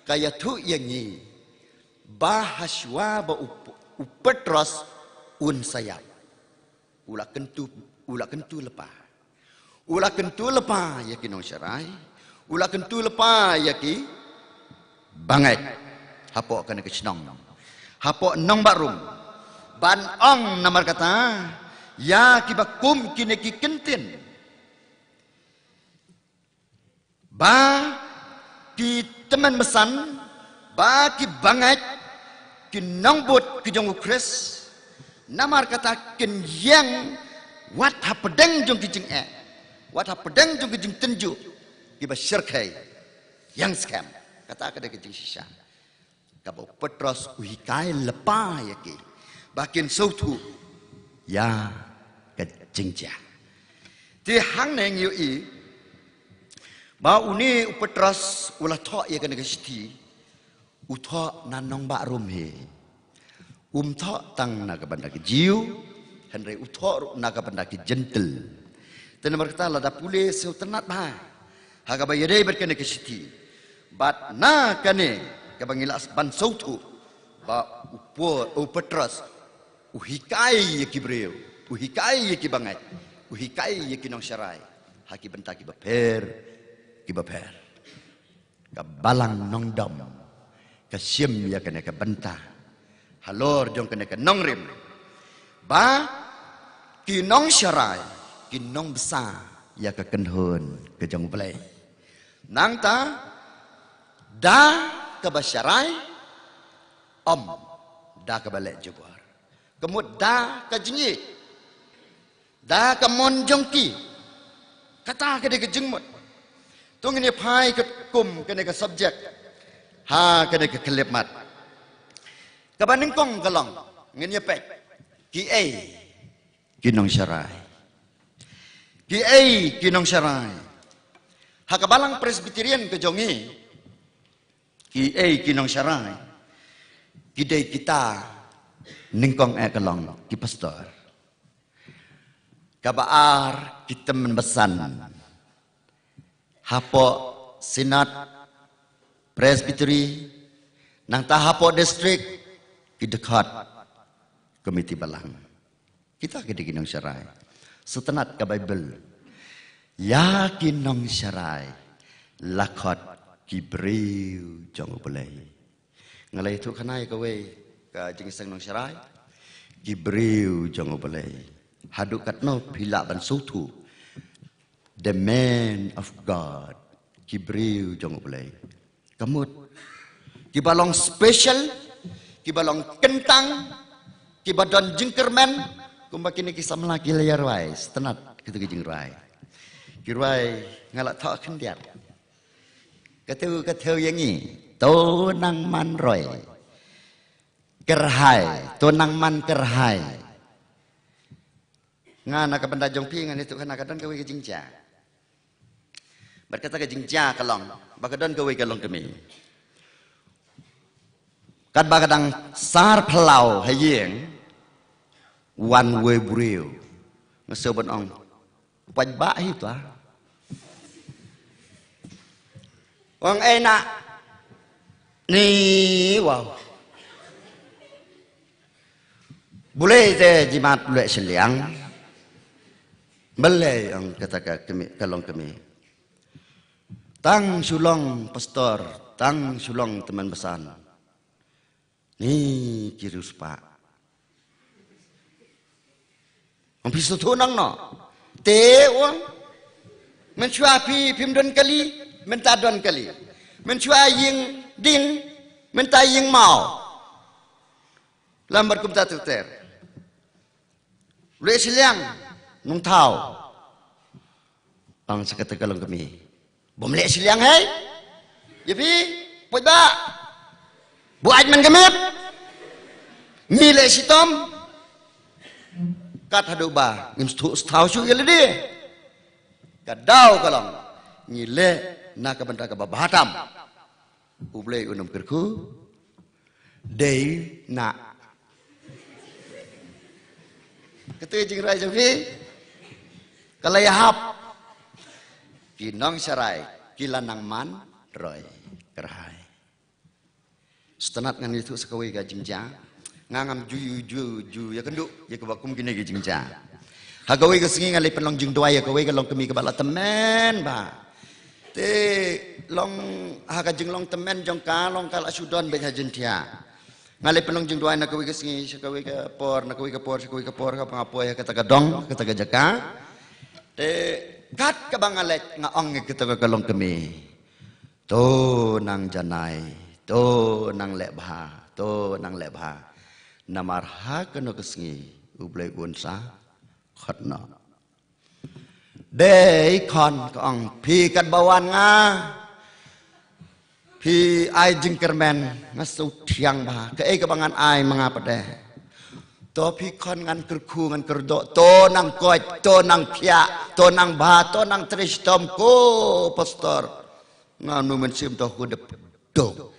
kaya thu yang ni bahaswa ba upatras un sayap ula kentu lepas ula kentu lepa ya ki nong syarai ula kentu lepa ya ki bangai hapok kana ke senong hapok nong barum ban ong namar kata ya ki bakum kine ki kentin ba ki teman mesan ba ki bangai ki nong bot ki jong Kris namar kata ken yang wat hapedeng jong ki jing wat pedang jung jing tenju kiba syirkai yang scam kata kada ke jing shisha kabo Petros uhikai lepa yake bakin sautu ya ke jingja ti hang neng yu i ba uni Petros ulah tho ya kana ke sti utho nanong ba rum he tho tang na ka banda ke jiu henry utho na ka banda ke gentle dan berkata lah dah pulih seuternat bah. Haga bayadai berkene ke siti. Bat na kane ke bangilas ban sautu. Ba upor Petras uhikai ye ki breu, uhikai ye ki bangai, uhikai ye ki nong syarai. Haki benta ki baper. Ka balang nong dam. Ka sim ya kene ke benta. Halor jong kene ke nong rim. Ba ki nong syarai. Kinong besar ya ke kenhun ke jong belai nang ta da ke basyarai da ke balai jubar kemud da ke jingi da ke mon jongki kata ke de ke jengmut tung ni phai ke kum ke ne ke subjek ha ke de ke kelip mat ke baning kong kalong ngin ye pek ki kinong syarai kinong syarai hakabalang presbyterian ke jongi kinong syarai kidai kita ningkong kelong ki pastor kabaar kita menbesan hapo Senat Presbytery nang ta hapo district kidekat komiti balang. Kita kidiginong syarai. Setenat ke Bible. Yakin nong syarai. Lakot kibriu jong boleh. Ngalai tu kanai kawe ka jingsang nong syarai. Kibriu jong boleh. Haduk katno pila ban sutu. The man of God. Kibriu jong boleh. Kamut. Kibalong special. Kibalong kentang. Kibadon jingkermen. Kumbakini kisah melaki layar wai. Setenat kita kejing rai. Kirwai ngalak tak kendiat. Kata yang ini. Tonang man roy. Kerhai. Tonang man kerhai. Ngana ke benda jongpi ngan itu kana kadang kawe kejing cia. Berkata kejing cia kalong. Bakadon kawe kalong kami. Kad bakadang sar pelau hayeng. One way brio. Ngesobat ong. Pajbak itu ah. Wang enak. Ni wow. Boleh je jimat boleh seliang. Boleh ang kata kami kalong kami. Tang sulong pastor, tang sulong teman besan. Ni kirus pak. Ang piso tunang no. Te wang. Mencua pi pimdon kali, mentadon kali. Mencua ying ding, mentay ying mau. Lambar kumta ter. Lue siliang, nung tau. Ang sakata kalong kami. Bumle siliang hai. Yapi, poy ba? Buat man gamit. Mile sitom. Kat hadu ba, ngimstu stau syu yele di. Kadau kalong. Ngile na ka benda ka babahatam. Ublei unum kerku. Dei na. Ketu jing rai jafi. Kalayahap. Kinong syarai. Kilanang man roy. Kerhai. Setenat ngan itu sekawai ka jingjang. Ngangam ju ya kenduk ya kebakum gini ke jingja. Hagawi ke sengi ngalai penlong jing doa ya kawai ke long kemi ke bala temen ba. Te long haga jing long temen jong ka long kala sudon be jentia. Ngalai penlong jing doa na kawai ke sengi sekawai ke por sekawai ke por ka pangapo ya kata kadong kata jaka. Te kat ke bangalet ngaong kita ke long kemi. To nang janai, to nang lebha, to nang lebha. Namar ha kena kesengi ublai unsa khotna dei kon kong pi kat bawan nga pi ai jingkermen ngasu tiang ba ke ai kebangan ai mangapa deh to pi kon ngan kerku ngan kerdo to nang koi to nang pia to nang ba to nang tristom ko pastor nganu mensim to ku dep do.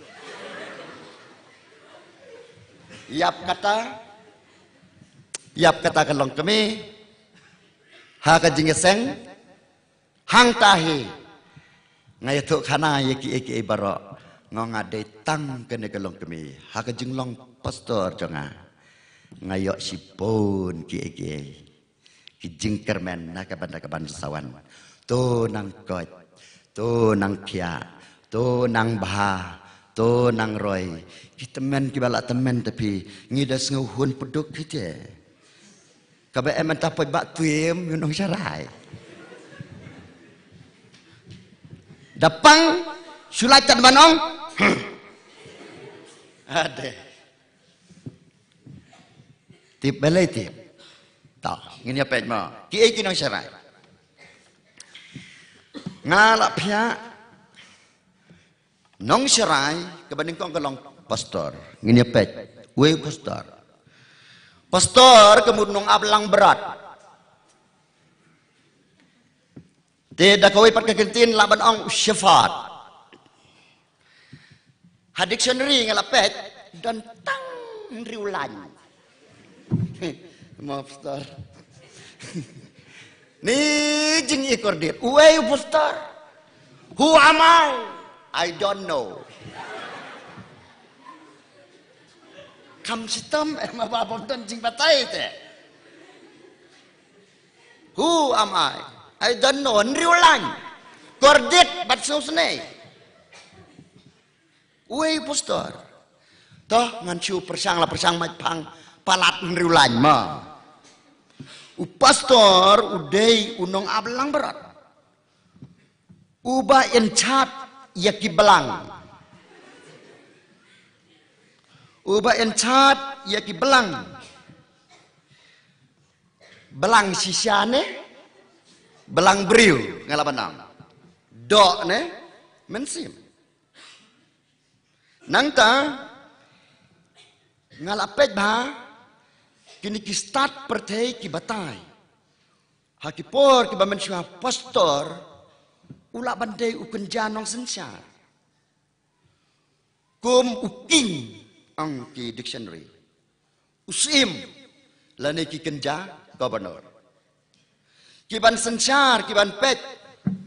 Yap kata kalong kami haka jingeseng hang tahi ngayatuk kana yeki baro ngade tang kene kalong kami haka jinglong pastor jonga ngayok sipun ki jingkermen na kaban sawan to nang kot to nang kia to nang bah to nang roy kita men kibala temen tapi ngidas nguhun peduk kita kabe emen tapoy bak tuim yunong syarai dapang sulatan manong ade tip balai tip tak ngini apa ma ki nong syarai ngalak pihak nong syarai kebanding kong kelong pastor ngini pet we pastor kemudian nong ablang berat tidak kawai pat kekentin laban ong syafat hadiksioneri ngalapet dan tang riulan maaf pastor ni jeng ikor dia we pastor Who am I don't know. Cam sitam mà bà bom tân chinh patay te. Who am I don't know. Riu lang. Kordet bat susne. Ui pastor. Toh ngan siu persang mat pang palat riu lang ma. Pastor udai unong ablang berat. Uba enchat yaki belang. Uba enchat yaki belang. Belang sisiane, belang beriu ngalabanang. Dok ne mensim. Nangta ngalapet bah kini ki start pertei ki batai. Hakipor ki bamensyua pastor ulak bandai ukun janong sensar. Kum uking ang ki dictionary. Usim lane ki kenja gubernur. Kiban sensar, kiban pet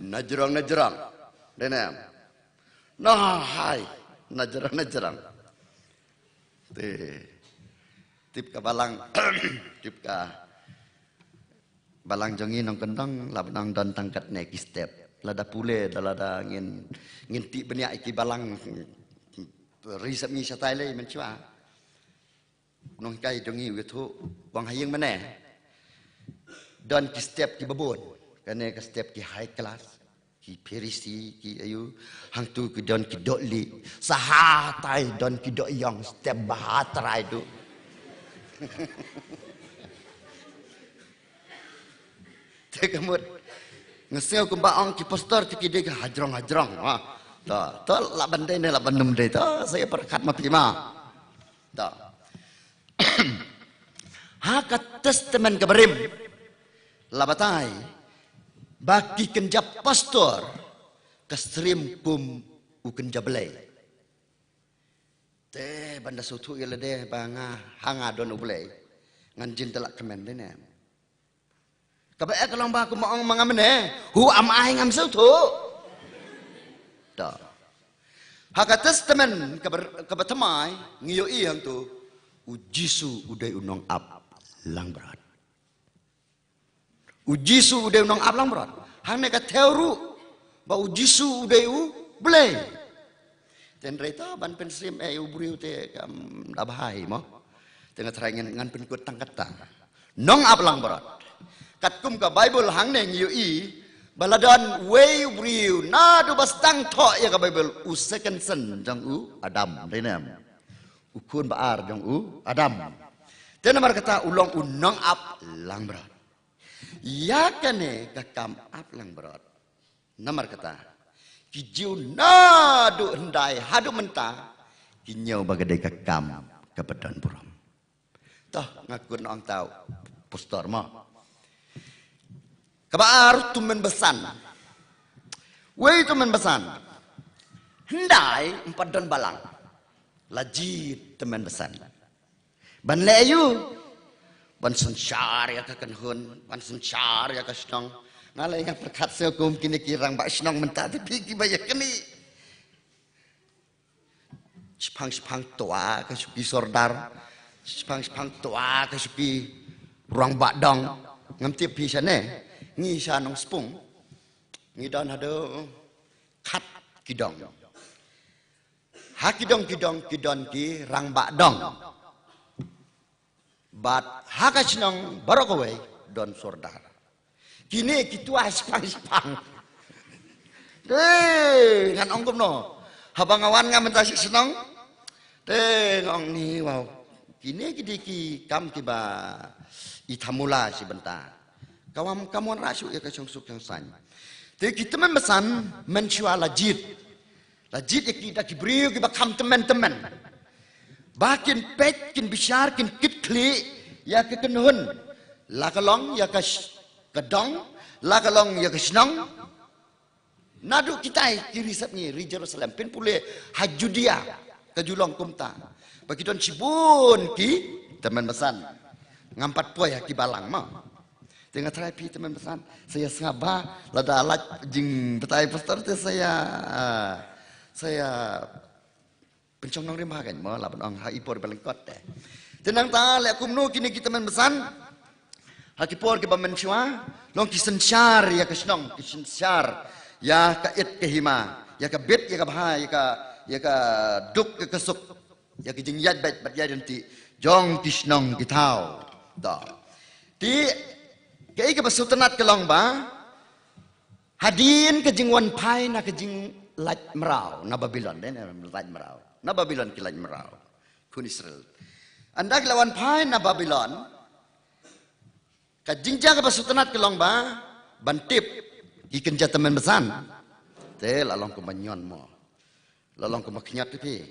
najrang. Denam. Nah hai najrang. Tip ka balang tip ka balang jongi nong kendang labnang don tangkat neki step. Lada pule dalada ngin ti benya iki balang risap mi satai mencua nong kai dongi wetu wang hayeng mane don ki step ki babon kane ka step ki high class ki perisi ki ayu hang tu ki don ki doli sahatai don ki do yang step bahatrai tu tekamut ngesel kumbaong ki poster ki de hajrong to la bandai ne la bandum de to saya perkat ma pima to hakat testament keberim labatai bagi kenjap pastor kestrim kum u kenjap belai te banda sutu ile de banga hanga don ubelai ngan jin telak kemen de ne kabe kalong ba ku maong mangamene hu am ai ngam sutu to hakat testament kebetamai ngiyo iyang tu ujisu udai unong ap lang berat. Ujisu udai unong ap lang berat. Hang neka teoru ba ujisu udai u belai. Dan reta ban pensim uburiu te kam dabahai mo. Tengah terangan ngan penkut tangkatang. Nong ap lang berat. Katkum ka Bible hang neng yu i baladan way uburiu na do bastang tho ya ka Bible u second son jang u Adam denam. Ukun baar jang u Adam. Dan nomor kata ulong unong ap lang berat. Ya kane kakam ap lang berat. Nomor kata kijiu nadu hendai hadu mentah kinyau bagadai kakam kepedan buram. Toh ngakun orang tahu postor mo. Kabar tumen besan. Wei tumen besan. Hendai empat don balang. Lajit teman besan. Ban leyu. Ban sensar ya kakan hun. Ban sensar ya kasnong. Ngalai yang perkat sehukum kini kirang bak senong mentah. Tapi kibaya kini. Sepang tua kasuki sordar. Sepang tua kasuki ruang bakdong. Ngamtip bisa ne. Ngisa nong sepung. Ngidon ada kat kidong. Hakidong kidong ki rang bak dong. Bat hakasnong barokawai don sordar. Kini kitua sepang. Ngan ongkom no. Habang awan nga mentasi senong. Ngong ni wow. Kini ki kam tiba itamula si bentar. Kawan rasuk ya kasong suk yang san. Tapi kita memesan mencua lajit. Lajit ya kita kiberiu kita kam teman-teman. Bakin pet, kin bisyar, kin kit kli ya kekenhun. Lakalong ya kedong, lakalong ya kesnong. Nadu kita kiri sapni di Jerusalem pin pule hajudia kejulong kumta. Bagi don cibun ki teman mesan. Ngampat poy ki balang mah. Tengah terapi teman pesan, saya sengaba, lada alat jing betai pastor tu saya pencong nong rimah kan, mau lapan orang haipor balengkot deh. Tenang tak, lek kumno kini kita teman pesan, hakipor ke bamencua, long kisensyar ya kesnong, kisensyar ya kait kehima, ya kabet ya kabha ya ka duk ya kesuk, ya kijing yad bat yad nanti, jong kisnong kitau, dah. Di kaya ka sultanat kelong ba hadin ke jing wan pai na ke jing laj merau na Babylon den laj merau na Babylon ki laj merau kun Israel anda lawan pai na Babylon ka jing jaga sultanat kelong ba bantip ikan jataman besan te lalong ko manyon mo lalong ko maknyat pi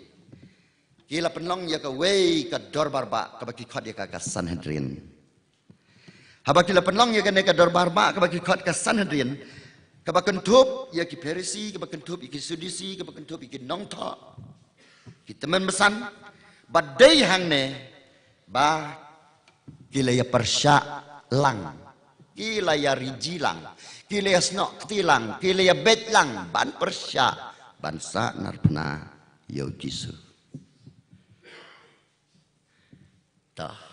kila penlong ya ka wei ka dorbar ba ka baki khod ya ka Sanhedrin habak kila penlong ya kene ka dorbar ba ka bagi khot ka Sanhedrin ka bakan tup ya ki Farisi ka bakan tup ki Sadusi ka bakan tup ki nongtha ki teman besan badai hang ne ba kila ya persya lang kila ya rijilang kila ya snok tilang kila ya betlang ban persya bansa narpna yo Jisu dah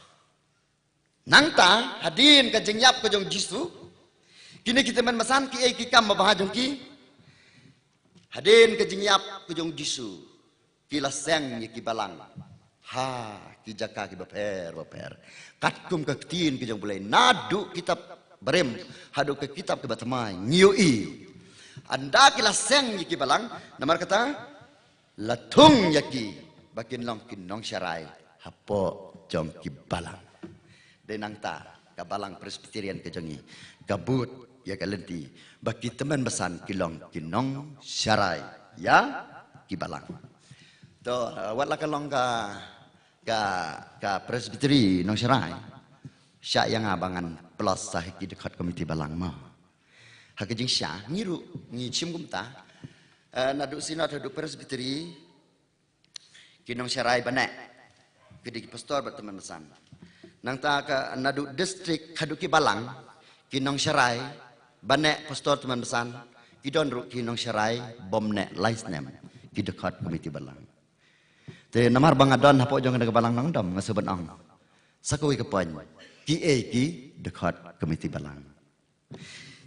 nangta hadin ka jengyap ka jong Jisu kini kita men masan ki ki kam bahajong ki hadin ka jengyap ka jong Jisu kila seng ki balang ha ki jaka ki baper katkum ka tin ki jong bulai nadu kitab berem hadu ke kitab ke batamai ngiui anda kila seng ki balang namar kata latung yaki bakin long kin nong syarai hapo jong ki balang denang ta kabalang Presbyterian kejongi gabut ya kalenti bagi teman besan kilong kinong syarai ya kibalang to watla kalong ka Presbyteri nong syarai sya yang abangan plus sahiki dekat komiti balang ma hakijing sya ngiru ngi chim gumta naduk sinat haduk Presbyteri kinong syarai banek kedi pastor berteman besan nang ta ka nadu distrik kaduki balang kinong syarai banek pastor teman besan kidon ru kinong syarai bomne laisnem ki dekat komiti balang te namar bangadon hapo jong ke balang nang dom ngaseban ong sakoi ke pon ki dekat komiti balang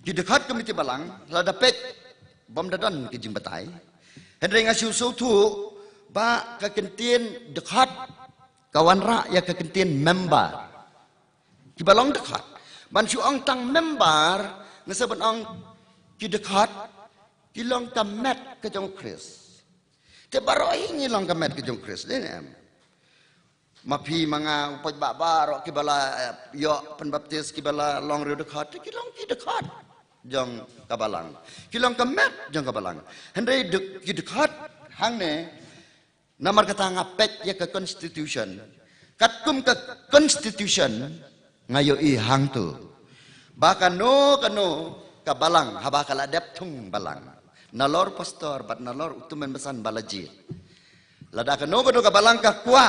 ki dekat komiti balang la dapet bom dadon ki jing batai hendre ngasiu su tu ba ka kentien dekat kawan ra ya ka kentien member ki balong dekat ban su ong tang member ngasaban ong ki dekat ki long kamet ke jong Kris te baroi ni long kamet ke jong Kris le em mapi manga upaj baro ki bala yo penbaptis ki bala long ru dekat ki long ki dekat jong kabalang ki long kamet jong kabalang hendre ki dekat hang ne namar kata ngapet ya ke constitution katkum ke constitution ngayo i hang tu bahkan no kabalang habakala deptung balang nalor pastor bat nalor utumen besan balajir lada kano kabalang ka kwa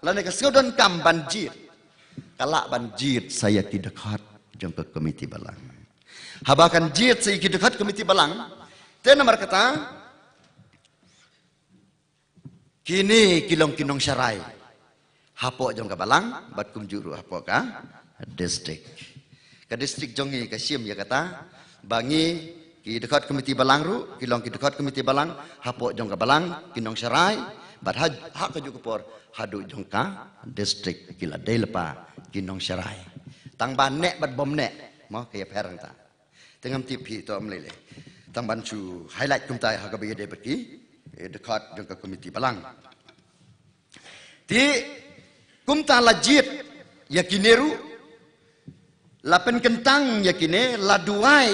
lane ka sudon kam banjir kala banjir saya ki dekat jong ke komiti balang habakan jir saya ki dekat komiti balang te namar kata kini kilong kinong syarai hapo jong kabalang bat kum juru hapo ka distrik ka distrik jongi ka sim ya kata bangi ki dekat komiti balang ru kilong ki dekat komiti balang hapo jong kabalang kinong syarai bat hak ka juku por hadu jong ka distrik kila delepa kinong syarai tang ban nek bat bom nek mo kaya perang ta tengam tipi to amlele tang ban chu highlight kum tai ha ka be de baki dekat jong ka komiti balang ti kumta lajit yakineru lapen kentang yakine la duai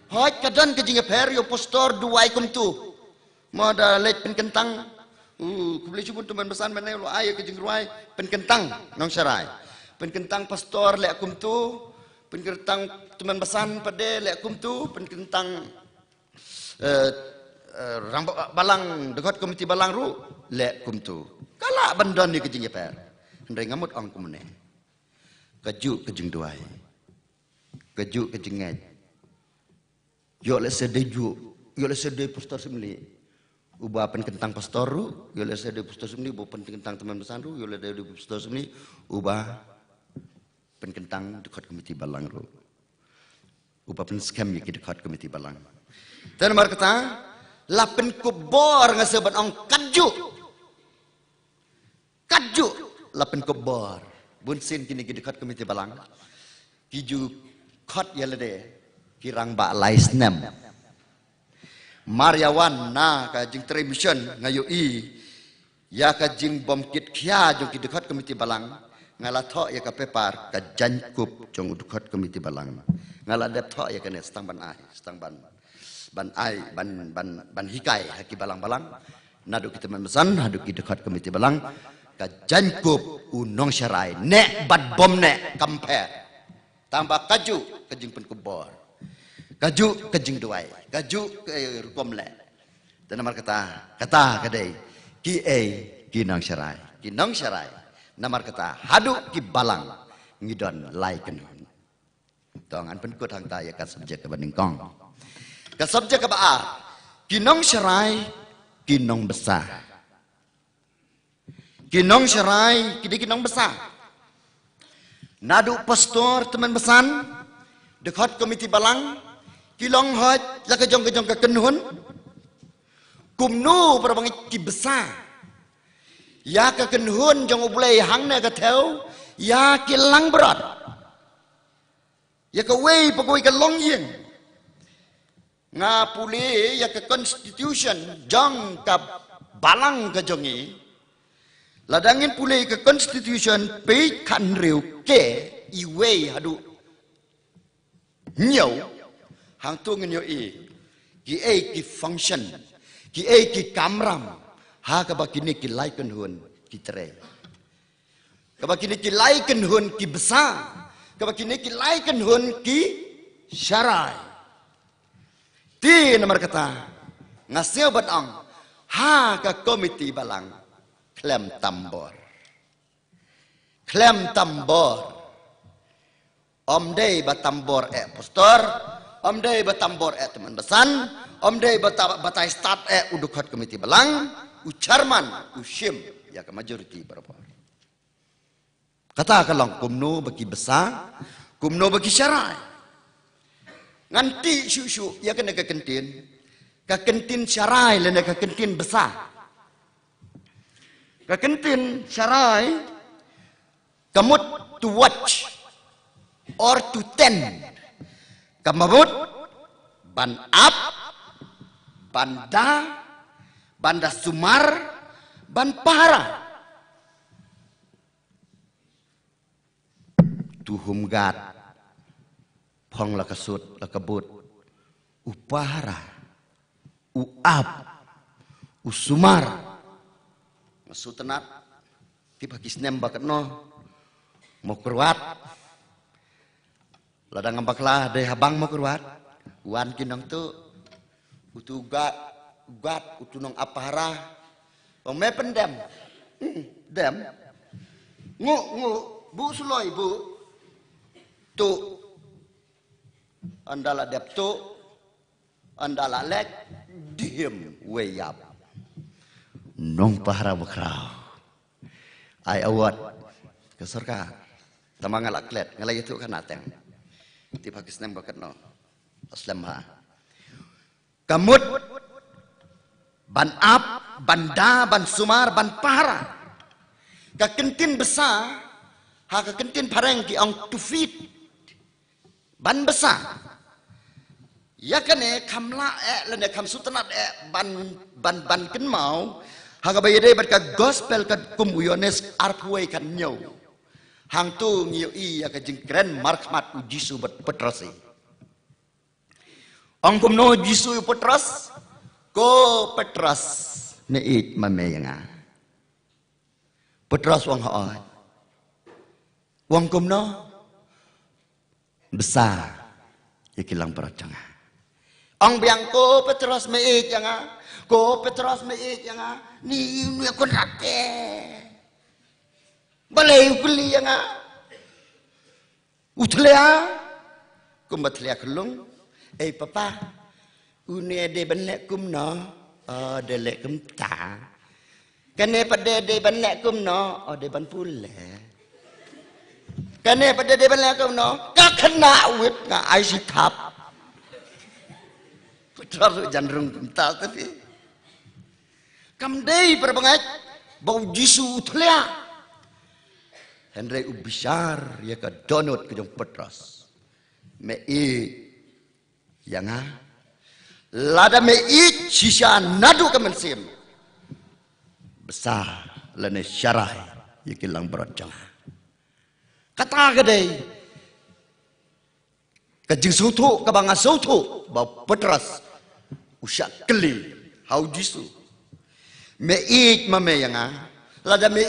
hoj kadan ke jinga perio postor duai kumtu moda let pen kentang kubli cubun teman besan mana lu ayo ke jingruai pen kentang nong syarai pen kentang pastor le kumtu pen kentang teman besan pade le kumtu pen kentang rambok balang dekat komiti balang ru le kumtu kala bandon ni ke jinga per ndai ngamut ong kumne kaju ke jing duai kejuk kejengat. Yo le sedeju, yo le sede pastor semli. Ubah pen kentang pastoru, yo le sede pastor semli, ubah pen kentang teman besanru, yo le sede pastor semli, ubah pen kentang dekat komiti balang ru. Ubah pen scam ye dekat komiti balang. Dan mar kata, lapen kubor ngaseban ong kajuk. Kajuk lapen kubor. Bunsin kini dekat komiti balang. Kiju kot yalade kirang ba lais nem. Maryawan na ka jing television ngayo ya ka jing bom kit khia jong ki dekat komiti balang ngala tho ya ka pepar ka jankup jong dekat komiti balang ngala dep tho ya kene stang ban ai stang ban hikai haki balang-balang nadu kita memesan nadu ki dekat komiti balang ka jankup unong syarai nek bad bom nek kamper tambah kaju kejing pen kubor kaju kejing duai kaju ke rukom le dan namar kata kadai ki nong syarai namar kata hadu ki balang ngidon lai kenun tong an pen kut hang ta ya ka subjek ka bandingkong ka subjek ka ba ki nong syarai ki nong besar ki nong syarai ki nong besar nadu pastor teman besan dekat komiti balang kilong hoj la kejong ka kenhun kumnu perbangi ki besar ya ka kenhun jong ublei hang na ka theo ya kilang berat ya ka wei pagoi ka long yin nga puli ya ka constitution jong ka balang ka jongi ladangin puli ka constitution pe kan riu ke i wei hadu nhiều hàng tu nhiều ki ki function ki kamram ha ka bakini ki lai kan hun ki tre ka bakini ki lai kan hun ki besar ka bakini ki lai kan hun ki syarai ti nomor kata ngasih batang ha ka komiti balang klem tambor Om day batambor pastor, om day batambor teman besan, om day batai start udukat komiti balang, ucarman, ushim, ya ke majoriti berapa. Kata kalau kumno bagi besar, kumno bagi syarai. Nganti syuk ya kena ke kentin syarai lena ke kentin besar. Ke kentin syarai, kamut to watch. Or to 10 kamabut ban up banda sumar ban para tuhum gat phong la kasut la kabut upara uap usumar masutenat tiba kisnem bakat no mau keruat ladang ambaklah deh habang mau keruat wan kinong tu utugat utunong apara bang me pendem dem ngu bu suloi bu tu andala dep tu andala lek diem weyap nong pahara bakrau ai awat keserka tamang ngalak klet ngalai itu kan ateng di Pakistan bakat no aslam ha kamut ban up banda ban sumar ban para ka kentin besar ha ka kentin pareng ki ong 2 feet ban besar ya kane kamla lene kam sutanat ban ken mau ha ka bayade bat ka gospel ka kumbuyones arpway kan nyo hang tu ngiu ya ka jengkren markmat Jisu bet Petrus ong kumno Jisu Petrus ko Petrus neit mameyanga Petrus wong hooi wong kumno besar ya kilang percanga ong biang ko Petrus meit yanga ko Petrus meit yanga ni kon rate balai ukuli yang utlea kum batlia kelung. Papa, une de benlek kum no. De lek kum ta. Kene pada de benlek kum no. De ban pule. Kene pada de benlek kum no. Ka kena wit nga ai si thap. Putra janrung kum ta tapi. Kam dei perbangat bau jisu tlia. Henry ubisar ya ka donut ke jong Petros. Me yang lada me sisa nadu ke mensim. Besar lene syarai ya kilang berojang. Kata kedai ke jing sutu ke banga sutu bau Petros usyak keli hau jisu. Me mame yang lada me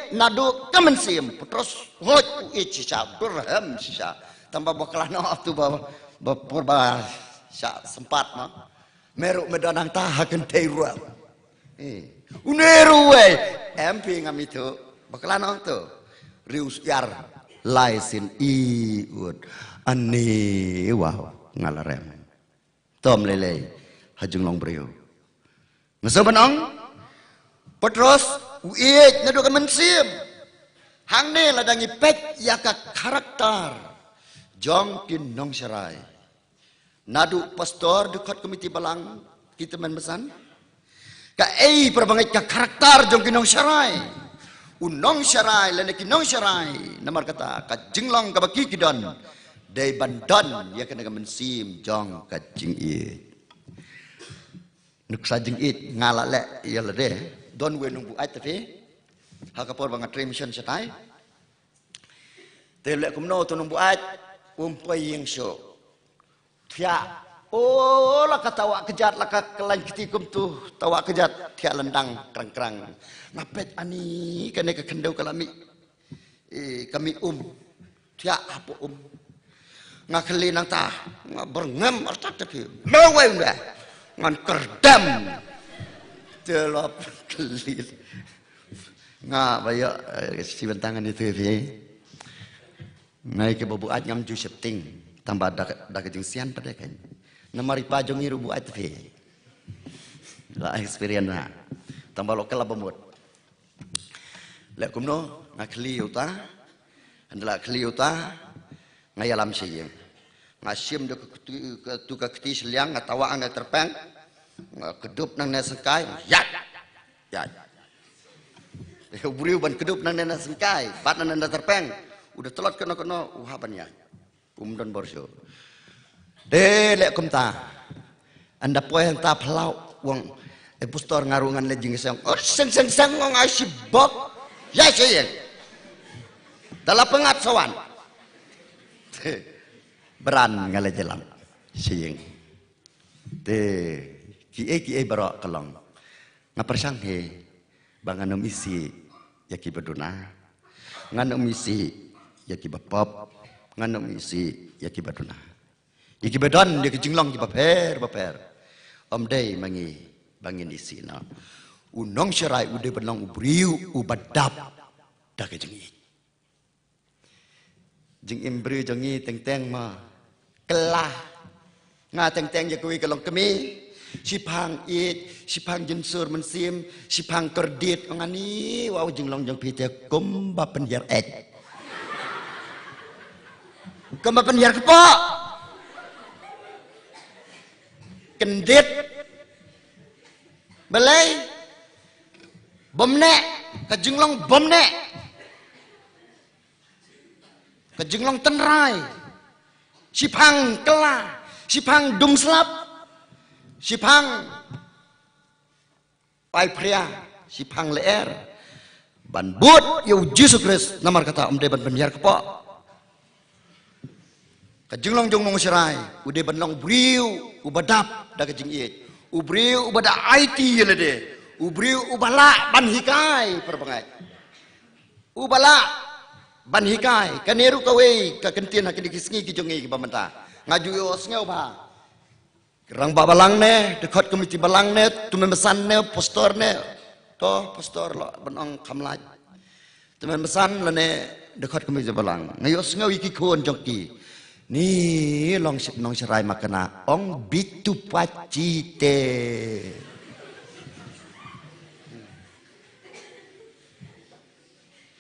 nadu ke mensim. Petros hot sisa berhem sisa. Tambah bakalah no tu bawa sempat mah meruk medanang tahaken teruang uneru MP ngam itu bakalah no tu rius yar laisin iud ani wow ngalarem tom lele hajung long brio ngasobanong Petros nadu ke mensim hang ne ladangi pet yaka karakter jong kin nong serai. Nadu pastor dekat komiti balang kita menbesan. Ka perbangai ka karakter jong kin nong serai. Unong serai lene kin nong serai. Namar kata ka jinglang ka baki kidon. Dai bandan ya kena mensim jong ka jingit. Nuk sa jingit ngala le ya lede. Don we nunggu ai tapi. Hakapor bangat remission setai. Telek kumno tu nunggu ai. Umpai yang syok. Tiak. Lah katawa kejat lah kelain ketikum tu. Tawa kejat. Tiak lendang kerang-kerang. Ngapet ani. Kena kekendau kalami. Kami Tiak apa Ngakeli nang tah. Berngam. Artat tapi. Mewai udah. Ngan kerdam. Telap kelil. Bayak. Si bentangan itu. Ngai ke buat ngam ju setting tambah dak kejeng sian pada kan namari pajong iru buat fe la experience na tambah lokal abamut lek kumno ngakli uta andala kli uta ngai alam siyeng ngasim de tu ka keti seliang ngatawa ang terpeng kedup nang nesengkai ya buriu ban kedup nang nesengkai bat nang terpeng udah telat kena uhabannya dan borsyo lek kumta anda poe ta plau wong pustor ngarungan lejing sang seng ngong ai sibok ya seyeng dalam pengat sawan beran ngale jelam seyeng kie barok kelong ngapersang he banganom isi yaki beduna nganom isi yaki bapap nganom isi yaki baduna yaki badan yaki jinglang ki baper om day mangi bangin isi na unong serai ude benang ubriu ubadap dak jengi jing imbri jengi teng ma kelah nga teng yakui kelong kemi sipang sipang jensur mensim sipang kerdit ngani wow jinglong jeng pite kumba penjar Kemapan biar kepok kendit belai bomnek kejinglong bomnek kejinglong tenrai sipang kelah sipang dumslap sipang pai pria sipang leer ban but yu Yesus Kristus namar kata deban biar kepok kajinglong jong nong serai ude banlong briu ubadap da kajing it ubriu ubada IT lede ubriu ubala ban hikai perbangai ubala ban hikai kaneru kawe ka kentin hakini kisngi ki jongi ki pamenta ngaju yo sngeu ba rang babalang ne dekat komiti balang ne tumen besan ne postor ne to postor lo banong kamlaj tumen besan lene dekat komiti balang ngayo sngeu iki kon jongki Ni long nong serai makana ong bitu pacite.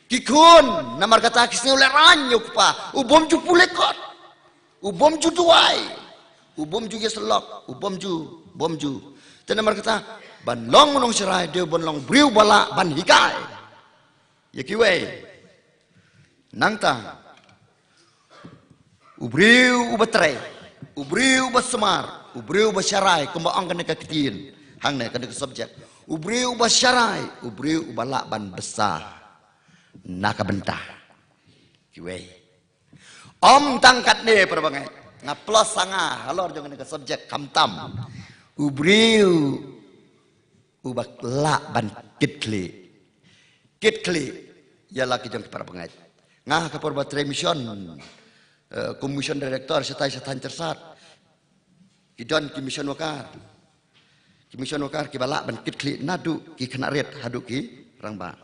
Kikun namar kata kisni oleh ranyuk pa ubom ju pulekot ubom ju duai ubom ju geselok ubom ju bom ju dan namar kata ban long nong serai dia ban long briu bala ban hikai ya kiwe nangta ubriu ubatre ubriu basemar ubriu basyarai kembang kena kekitin hang ne kena subjek ubriu basyarai ubriu bala ban besar nak bentah kiwe om tangkat ne perbangai ngaplos sanga halor jangan ke subjek kamtam ubriu ubak la ban kitli ya laki jang perbangai ngah ke perbat remission commission director setai setan cersat kidon commission wakar ki balak ban kitli nadu ki kena red hadu ki rangba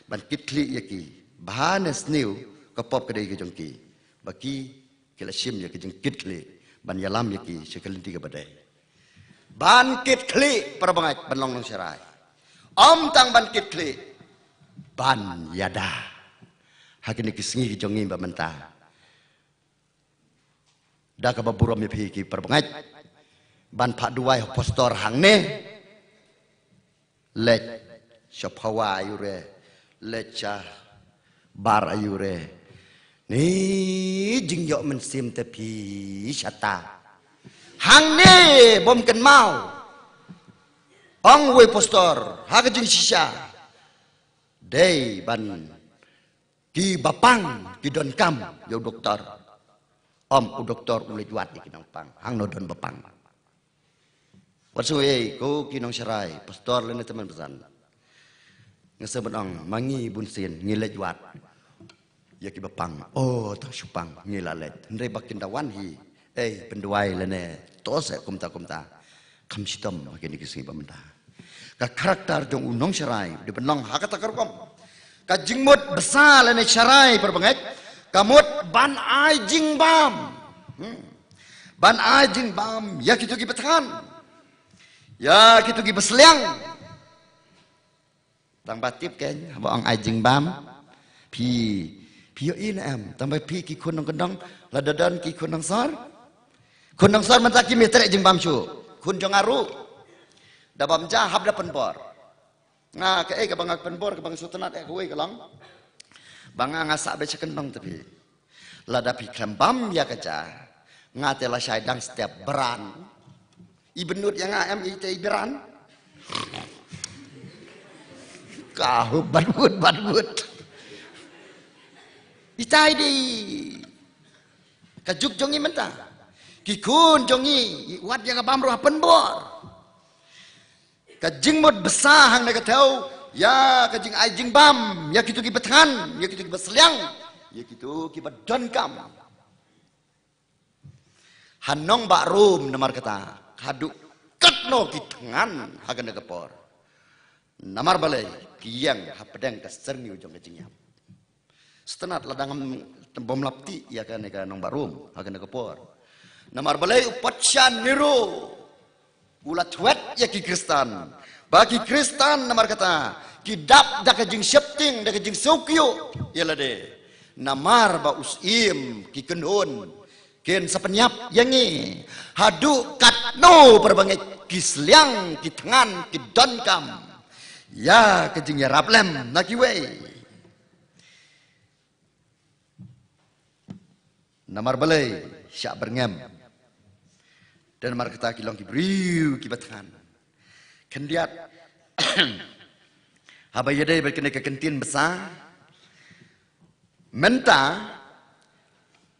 ban kitli yaki bahan snew kapop kedai ke jongki baki kelasim ya ke jeng kitli ban yalam yaki sekelin tiga badai ban kitli perbangat ban long serai om tang ban kitli ban yada hakini kisngi ke jongi ba mentah dah ka baburam ya ki perbangat ban pak duai postor hang ne let shapawa yure leca bar ayure ni jingyok mensim tepi syata hang ne bom ken mau ong we postor ha jing sisa dei ban ki bapang ki don kam yo doktor om u doktor ulej wat di kinong pang hang no don bapang wasuwe ko kinong serai postor lene teman pesan ngase benong mangi bunsin ngilej wat ya ki bapang oh tang supang ngilalet ndre bakin dawan hi penduai lene tose kumta kam sitom kini kisi pamenda ka karakter jong unong serai di benong hakata karkom ka jingmut besar lene serai perbanget kamut ban ai jing bam ya kitu ki betan ya kitu ki besliang tang batip ken abang ajing bam pi yo in am tambah pi ki kun nong kendong ladadan ki kun nong sar mentaki metrek jing bam su kun jong aru da bam ja hab da penbor nga ke ka bangak penbor ke bang sutenat kowe kelong banga ngasak be kendong tapi lada pi klembam ya kaca ngate la syaidang setiap beran ibenut yang am ite beran kau badut itai di kajuk jongi mentah kikun jongi wat yang abam roh penbor kajing mud besar hang nak tahu ya kajing ajing bam ya kitu ki betan ya kitu ki besliang ya kitu ki badon kam hanong bak rum namar kata kaduk katno ki tangan hagan kepor namar balai kiyang hapedang ka serni ujung kecingnya setenat ladang bom lapti ya kan ka nong barum hagan kepor namar balai upatsyan niru ulat wet ya ki Kristen bagi Kristen namar kata kidap da kajing septing da kajing sukyo ya lade namar ba usim ki kendon ken sapenyap yangi hadu katno perbangit kisliang ki tangan ki donkam ya kejing ya raplem nakiwe namar balai syak berngem dan namar kata kilong ki briu ki bathan kendiat habayadai berkena ke kentin besar menta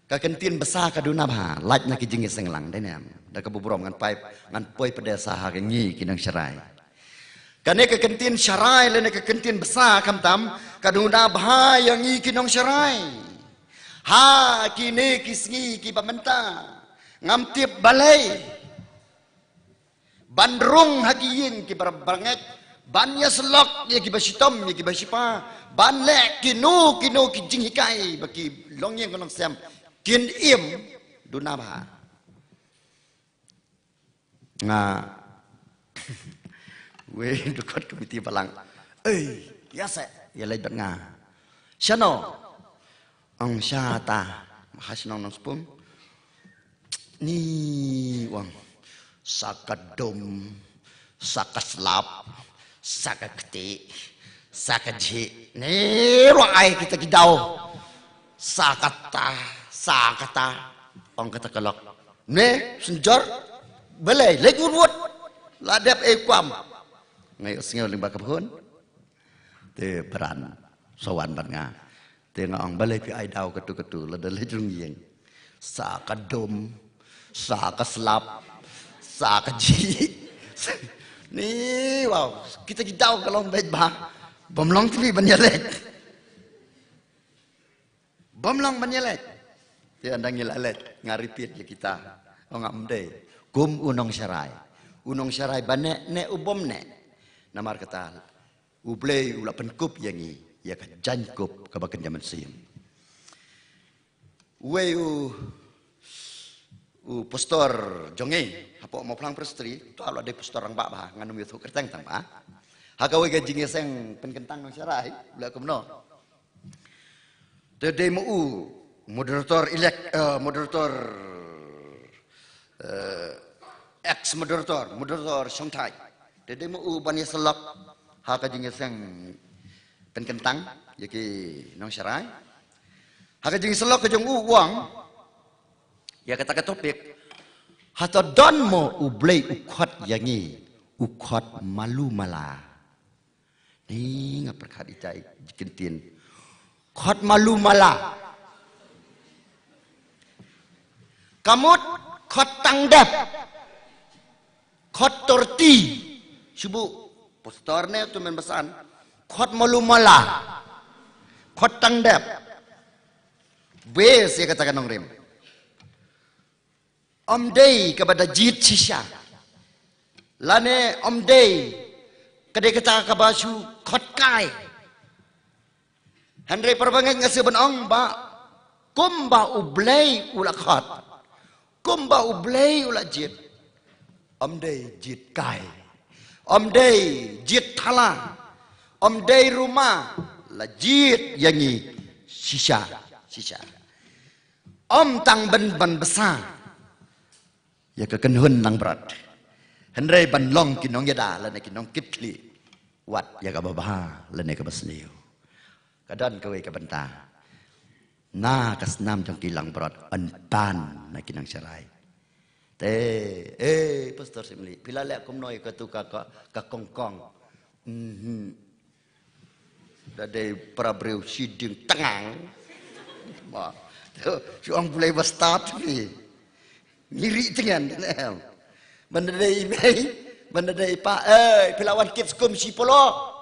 ke kentin besar kaduna bah lajna ki jingis senglang denam da ke buburom ngan pipe ngan poi pedesa ha ngi kinang serai kane ke kentin serai lene ke kentin besar kamtam kaduna bah yang ngi kinong serai ha kini kisngi ki pamenta ngamtip balai bandrung hakiyin ki barbanget bannya selok ya ki basitom ya ki basipa ban lek kinu ki jing hikai baki longyeng konong sem kin im Duna bah. Nga. Weh dekat komiti balang. Ya se, ya lej bat nga. Siano. Ang syata. Mahasnong nang sepung. Ni wang. Sakadom. Sakaslap. Sakakti. Sakadji. Ni ruai kita kidau. Sakata. Ang kata kalak. Ne, senjar. Balai, lej urut. Ladap kwam. Ngay singau ling bakapun. Te peran sawan bat nga. Te ngong balai pi ai dau ketu-ketu la dalai jungieng. Sa kadom, sa kaslap, sa kaji. Ni wow, kita dau kalong baik bah. Bomlong tvi banyalek. Bomlong banyalek. Te andang ngilalet ngaripit ya kita. Ongam dei. Kum unong syarai. Unong syarai bane ne ubom ne. Namar kata ublei ula penkup yangi ya ka jankup ka bakan jaman sim. Wei pastor jonge hapo mo plang prestri to alo de pastor ang ba nganum yu kerteng tang ba. Haka wei gajing seng penkentang nang syarai ula kumno. De demo moderator moderator Songthai. Dede mu bani selap haka jinge sang penkentang yaki nong syarai. Haka jinge selap ke jong uang ya kata topik hato don mo ublei ukhat yangi ukhat malu mala. Ni ngap perkat icai jikentin. Ukhat malu mala. Kamut ukhat tangdap. Ukhat torti. Subu postornya tu main besan khot malu mala khot tangdap bes ya katakan orang rem omdei kepada jit sisa lane omdei kedai kata kabasu khot kai handre perbangan ngase benong ba kumba ublei ula khot kumba ublei ula jit omdei jit kai Om day jit thala, om day rumah la jit yangi sisa. Om tang ban besar, ya kekenhun nang berat. Henry ban long kinong yada la ne kinong kitli, wat ya kababah la ne kabasniu. Kadan kawe kabenta, na kasnam jong kilang berat anpan na kinang syarai. Pastor Simli, pila lek kumnoi ke tu ka kongkong. Dari prabreu siding tengang. Wah, si orang boleh start ni. Ngiri dengan. Mendadai mai, mendadai pa, pilawan kids kum si polo.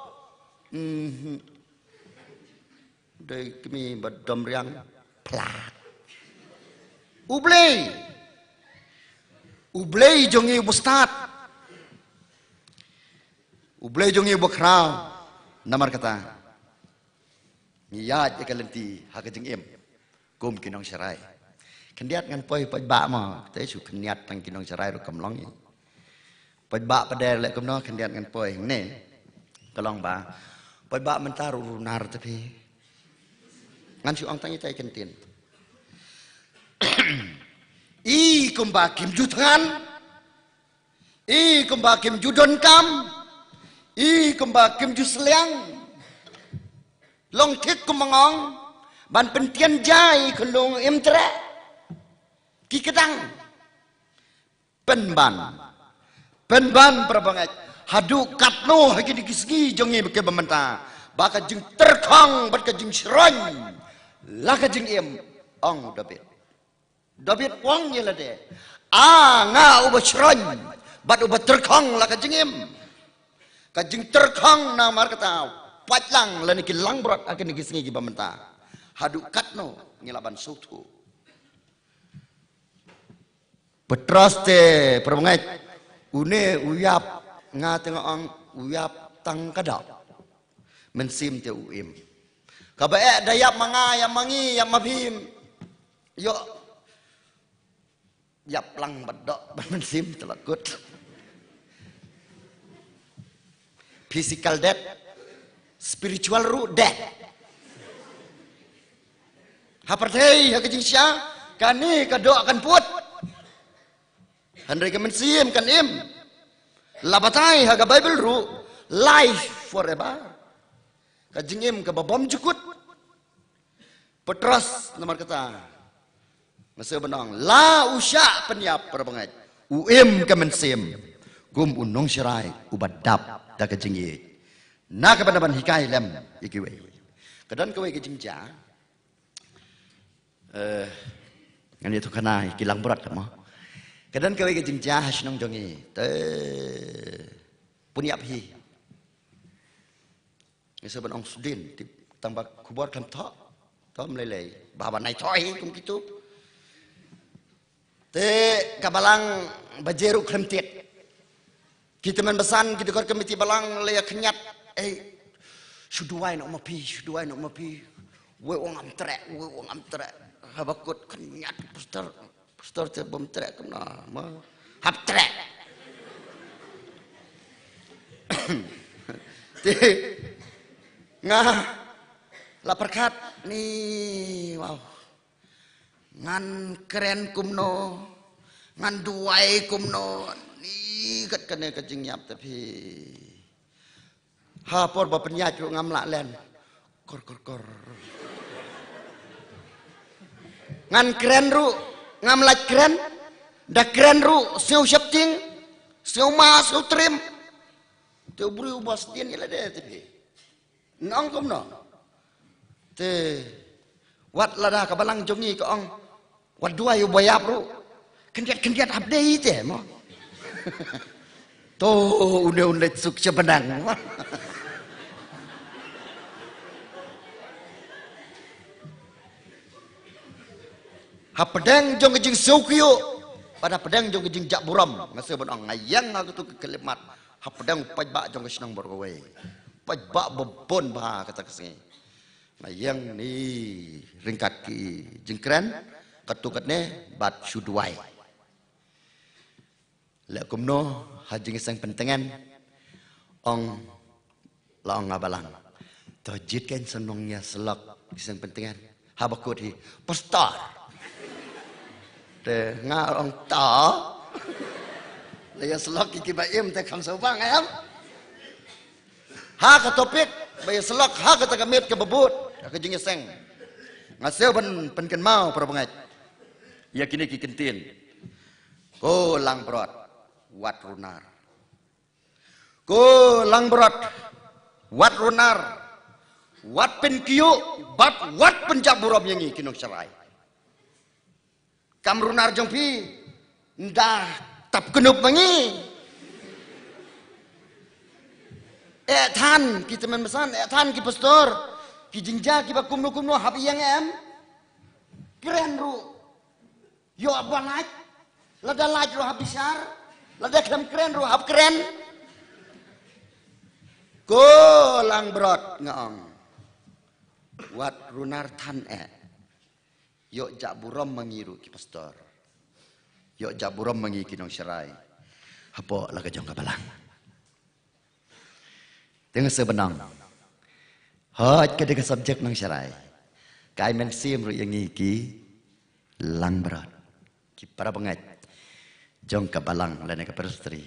Dari kami badam riang plak. Ublei jongi bustad. Ublei jongi bakrau. Namar kata. Niyat ya kalenti haka jeng em. Kum kinong syarai. Kendiat ngan poi ba ma. Tapi su kendiat pang kinong syarai ru kamlong ni. Poi ba pader lek kumno kendiat ngan poi ne. Kalong ba. Poi ba mentaru runar tapi. Ngan su ong tangi tai kentin. I kumbakim jutangan, i kumbakim judon kam, i kumbakim jusliang, long tik kumangong, ban pentian jai kulung imtre, kiketang, penban perbangat, hadu katno hagi dikisgi jongi beke bementa, baka jeng terkang, baka jeng seron, laka jeng im, ong David wang ye lade. Nga uba shron. Bat uba terkang la kajingim. Kajing terkang na mar kata. Patlang la niki langbrot akan niki singi giba menta. Hadu katno ngilaban sautu. Petras te perbangat. Une uyap nga tengah ang uyap tang kadap. Mensim te uim. Kabae dayap manga yang mangi yang mabhim. Yo Yap lang badok mensim telakut. Physical death, spiritual root death. Hapertei hakajing sia kani kadok akan put. Handai kemensim kan im. Labatai haga Bible ru life forever. Kajing im ke babom jukut. Petras nomor kata. Masa benang la usya penyap perbangai. Uim kemensim. Gum unong syarai ubadap da kajingi. Na kebenaran hikai lem ikiwe. Kedan kowe kajingja. Ngani tu kana kilang berat kamu. Kedan kowe kajingja hasinong jongi. Te punyap hi. Masa benang sudin tambah kubuat kam tok. Tok melelei. Bahawa naik coy kum gitu. Te kabalang bajeru kremtit. Kita menbesan kita kor komiti balang leya kenyat. Suduai nak mapi, suduai nak mapi. We wong am trek, we wong am trek. Habakut kenyat pastor te bom trek kena. Hab trek. Te ngah laperkat ni wow. Ngan keren kumno, ngan duai kumno. Ni kat kena kajing nyap tapi ha por ba penyat ru ngam lak len kor ngan keren ru ngam lak keren da keren ru seu shapting seu ma seu trim te buri ubas tien ila de tapi nong kom no te wat lada ka balang jongi ka ong wat dua yu bayap ru kendiat abdei te mo Tuh udah suk sebenang. Hapedeng jong kejing sukyo. Pada pedeng jong kejing jak buram. Masa benang ngayang aku tu kekelimat. Hapedeng pajbak jong kesenang bergawe. Pajbak bebon bah kata kesini. Ngayang ni ringkat ki jengkren. Ketukatnya bat suduai. Lek kumno hajing sang pentengan ong laong ngabalang tojit kan senongnya selok sang pentengan habakut hi pastor te ngarong ta le selok ki baim te kham sobang ayam ha ka topik bay selok ha ka tagamit ke bebut ka jing sang ngaseu pen mau perbangat ya kini ki kentin ko lang prot wat runar. Ko lang berat. Wat runar. Wat pen kiyo. Bat wat penjak buram yang ini kinong serai. Kam runar jongpi. Ndah tap kenup mangi. Tan kita menmesan. Tan ki pastor. Ki jingja ki bakumno habi yang em. Keren ru. Yo abanaj. Lada laj ru habisar. Lada keren keren ru hab keren. Ko lang brot ngaong. Wat runar tan Yok jak buram mengiru ki pastor. Yok jak buram mengi kinong serai. Hapo laga jong kabalang. Tengah sebenang. Hot ke deka subjek nang serai. Kai men sim ru yang ki lang brot. Ki para bangat. Jong kabalang lana ka perstri.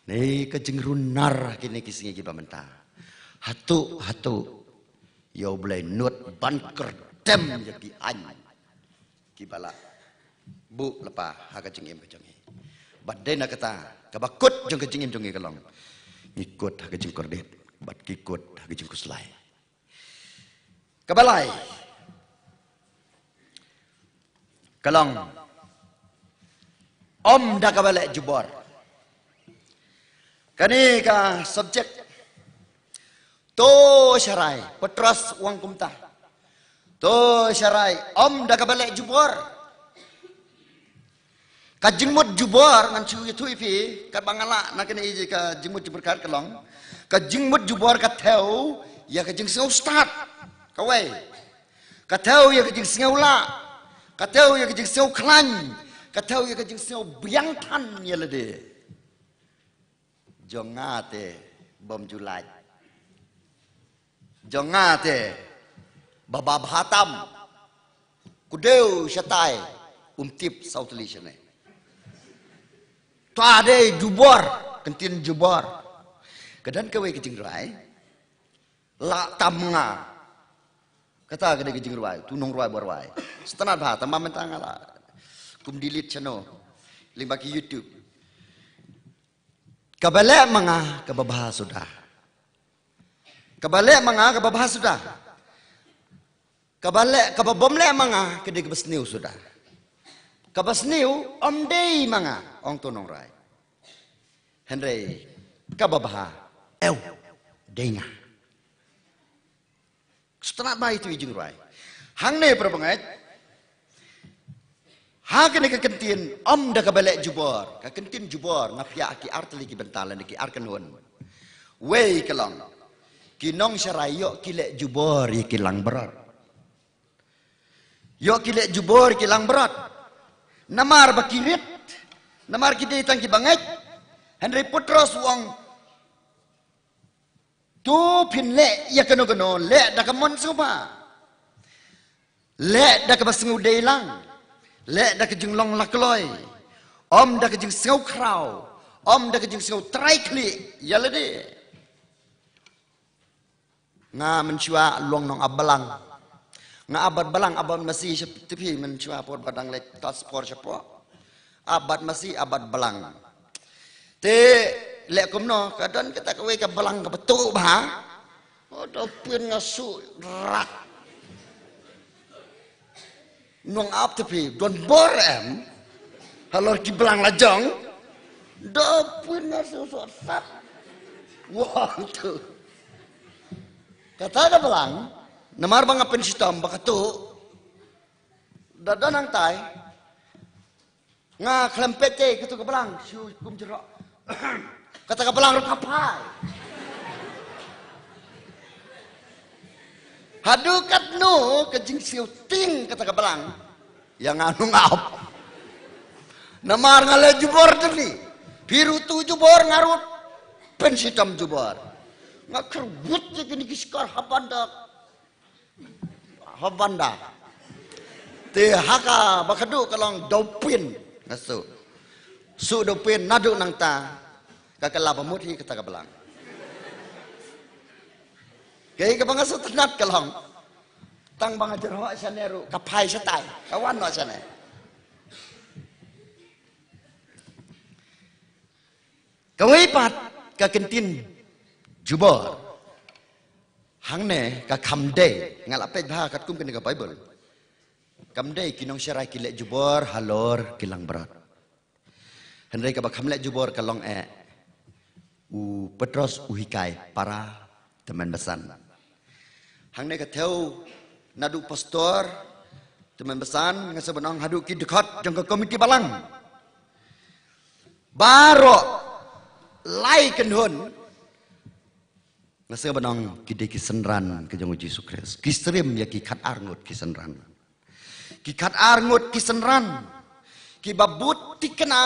Ni kajeng runar kini kisingi ki pamenta. Hatu yo boleh nut ban kerdem ya ki an. Ki bala. Bu lepa ha kajeng im kajeng. Badai nak kata kabakut jong kajeng im jong kalong. Ngikut ha kajeng kordet. Bad kikut ha kajeng kuslai. Kabalai. Kalong Om dah kabalik jubor. Kani ka subjek. To syarai. Petras uang kumta. To syarai. Om dah kabalik jubor. Ka jengmut jubor. Ngan cu itu ipi. Ka bangala. Nak kena iji ka jengmut jubor kat kelong. Ka jengmut jubor ka teu. Ya ka jeng sengau start. Kawai. Ka teu ya ka jeng sengau la. Ka teu ya ka jeng sengau klan. Katau ya kajing seo biang tan ya lede. Jongate bom Julai. Jongate babab hatam. Kudeu syatai umtip South ne. Tuade jubor kentin jubor. Kedan kewe kajing rai. La tamnga. Kata kena kajing rai, tunong rai borwai. Setenat bah tambah mentang ala. Kum delete channel link bagi YouTube. Kabalik manga kababah sudah. Kabalik manga kababah sudah. Kabalik kababom le manga kedai kebasniu sudah. Kabasniu omdei manga ong tunong rai. Henry kababah denga. Setelah bah itu ijing rai. Hang ne perbangai. Ha kena kekentin om dah kabalik jubor. Kekentin jubor ngapia aki artli ki bentalan ki arkanun. Wei kelong. Kinong syarayo kilek jubor ki kilang berat. Yo kilek jubor kilang berat. Namar bakirit. Namar ki ditang ki banget. Henry Putros wong tu pin le ya keno le dah kemon semua. Le dah kebasengu deilang. Lek dah kejeng long lakloi. Om dah kejeng sengau krau. Om dah kejeng sengau traikli. Ya lede. Nga mencua luang nong abalang. Nga abad balang abad masih tepi mencua por badang lek tas por cepo. Abad masih abad balang. Te lek kumno kadang kita kawai ke balang ke betul bah. Oh dapin ngasu rak. Nong ap tepi don borem halor ki belang lajong dapun susut sat wah tu kata ada belang namar bang apen sistem bakatu dadanang tai nga klempete gitu ke belang siu kum jerok kata ke belang kapai hadukat no kejing siu ting kata ke belang yang anu ngap namar ngale jubor tadi biru tu jubor ngarut pensitam jubor ngakerbut je kini kiskar habanda te haka bakadu kalong dopin ngasu su dopin nadu nang ta kakala pamuthi kata ke belang kaya ka banga sutenat kalong tang banga jero saneru kapai setai kawan no sana kawai pat ka kentin jubor hang ne ka kamde ngalape bha kat kum kene ka bible kamde kinong syarai kilek jubor halor kilang berat henry ka ba kamlek jubor kalong u petros uhikai para teman besan hang ne ka theu nadu pastor teman besan ngasa benang hadu ki dekat jang ke komiti balang baro lai kenhun ngasa benang ki de ki senran ke jang Yesus Kristus ki stream ya ki khat arngut ki senran ki khat arngut ki senran ki babut ti kena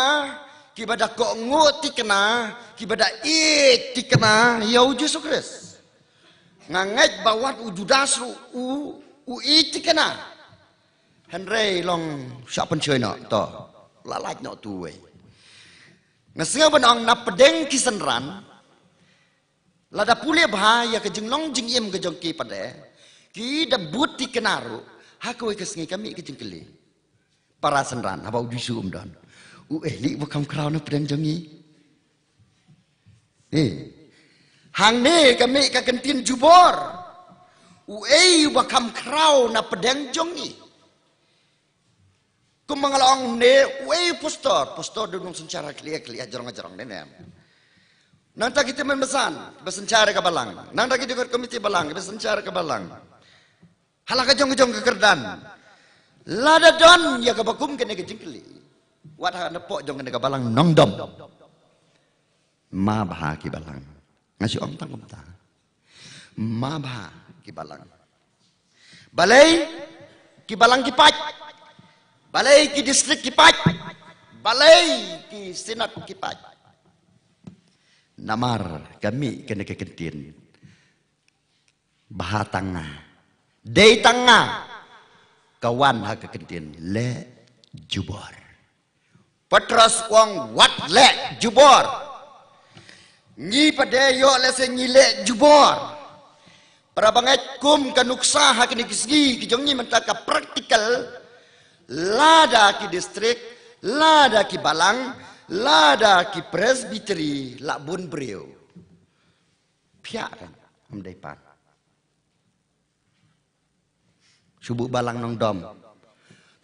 ki bada ko ngut ti kena ki bada it ti kena ya Yesus Kristus ngangait bawat ujudasru u iti kena henry long siapan chơi nọ to lalaj nọ tu we ngasenga benang na pedeng kisenran lada pule bahaya ke jenglong jingim ke jongki pade ki debut ti kenaru hakoi kesengi kami ke jengkeli para senran apa udisu dan u li bakam krau na pedeng jongi hang ne kami ka kentin jubor uei bakam krau na pedang jongi kumangalong ne uei postor dunung sencara klia jarang-jarang nenem nanta kita membesan besencara ke balang nanta kita komiti balang besencara ke balang halaka jong-jong ke kerdan lada don ya ka bakum kene ke jingkeli wat ha nepok jong kene ke balang nongdom ma bah ki balang ngasih om tang mabha ki balang balai ki balang ki paj balai ki distrik ki paj balai ki senat ki pai namar kami kena ke kentin baha tanga dei tanga kawan ha ke kentin le jubor patras wang wat le jubor ni pada yo le se ni le jubor para bangai kum kanuksa ha ke kisgi ki jongi mentaka praktikal lada ki distrik lada ki balang lada ki presbiteri la bun breu pia kan amdai pan subuh balang nong dom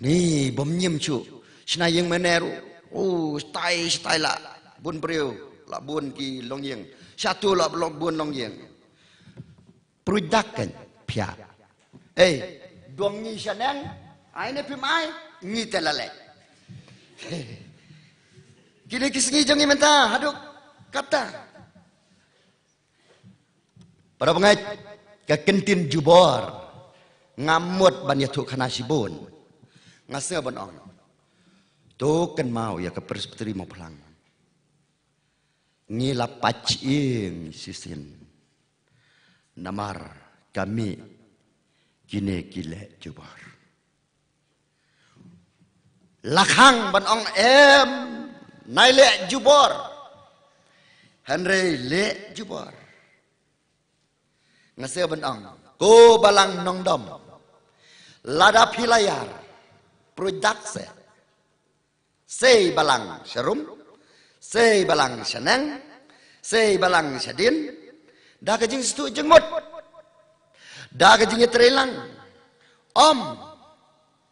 ni bom nyem chu sina yang meneru oh style la bun breu la bun ki long yang satu la bun long yang produkan pia dong ni sanang ai ne pimai ni telale kini kisngi jangi menta haduk kata para pengai ke kentin jubor ngamut ban yatu khana sibun ngase ban ong to kan mau ya ke presbiteri mau pelang ni lapach ing sisin namar kami kini kile jubor lakhang ban ong nai le jubor Henry le jubor ngase ban ong ko balang nong dom lada pilayar produksi sei balang serum sei balang senang sei balang sedin dah kejing situ jengmut dah kejing terelang om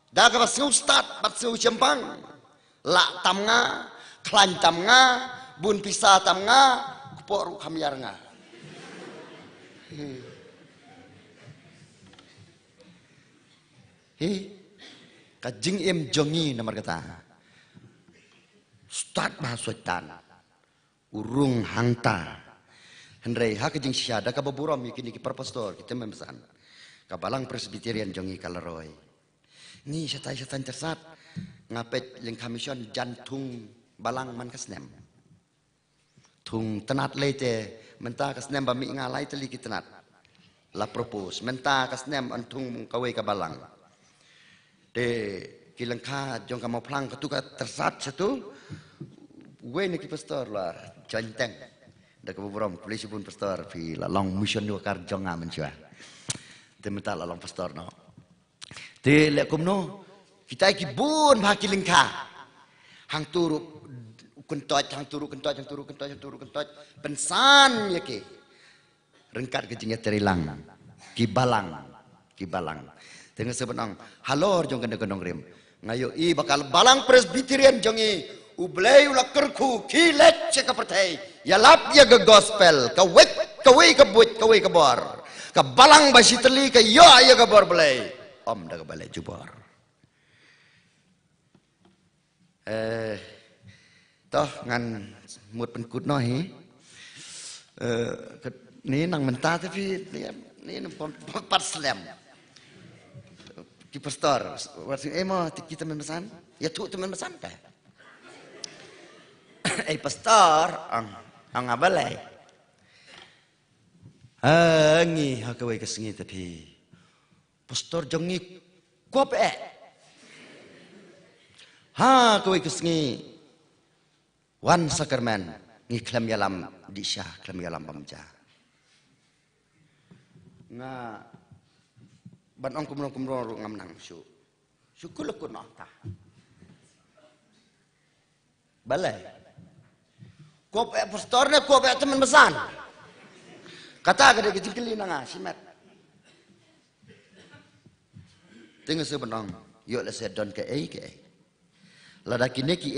dah ke basu ustad basu cempang lak tamnga klan tamnga bun pisah tamnga kupor khamyar nga kajing em jongi nomor kata ustad bahasutan urung hangta Henry ha kajing syada ka baburam yakini ki pastor kita memesan ka balang presbiterian jongi kalaroy ni syatan tersat ngapet yang kamision jantung balang man kasnem tung tenat lete menta kasnem ba mi ngalai teli ki tenat la propose menta kasnem antung kawai ka balang de kilangka jong ka mau plang ketuka tersat satu we ni ki pastor la janteng da ka buram polisi pun pastor fi la long mission yo kar jonga menjua de menta la long pastor no de le kumno kita ki bun ba kilangka hang turu kentot hang turu kentot pensan ya ke rengkat kejingnya terilang ki balang dengan sebenang halor jong kena rem ngayo i bakal balang presbiterian jongi ublay ula kerku kilet ceka pertai ya lap ya ke gospel ka wek ka we ka but ka we ka bor ka balang basi teli ka ya ya ka bor belai om dah ka balai jubor toh ngan mut penkut no hi ni nang menta tapi ni pat slam ki pastor wasi emo kita memesan ya tu teman pesan ka pastor ang abalai ngi hakawai kesengi tapi pastor jongi kope ha kawai kesengi wan sakarman ngi klam yalam di syah klam yalam pamja nga ban ong kumro ngam nang su kuluk no ta balai kop pastor ne kop teman besan kata gede kecil nanga simat tengah sebenang yo la sedon ke lada kini ki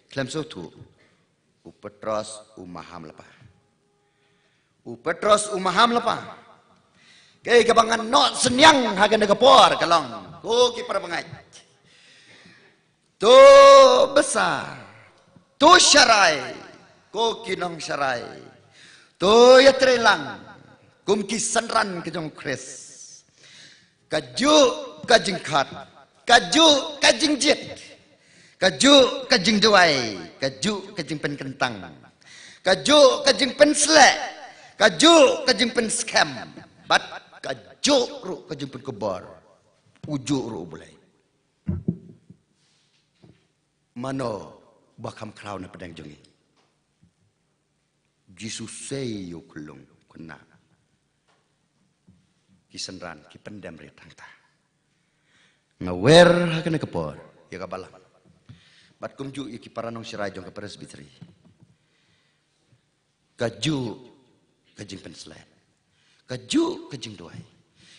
klam sotu upetros umaham lepa kay kabangan no senyang hagan negapor kalong ko ki para bangai to besar to syarai ko kinong syarai to ya trelang kum ki sanran ke jong kris kaju kajingkat kaju kajingjit Kajuk kajing duai, kajuk kajing pen kentang. Kajuk kajing pen selek, kajuk kajing pen scam. Bat kajuk ru kajing pen kebar. Ujuk ru boleh. Mano bakam kraw na pedang jongi. Jesus say yo kulung kena. Kisenran ki pendam ri tangta. Ngawer hakana kepor ya kabala. Bat kumju iki paranong sirai jong ke presbiteri. Kaju kajing penslet. Kaju kajing duai.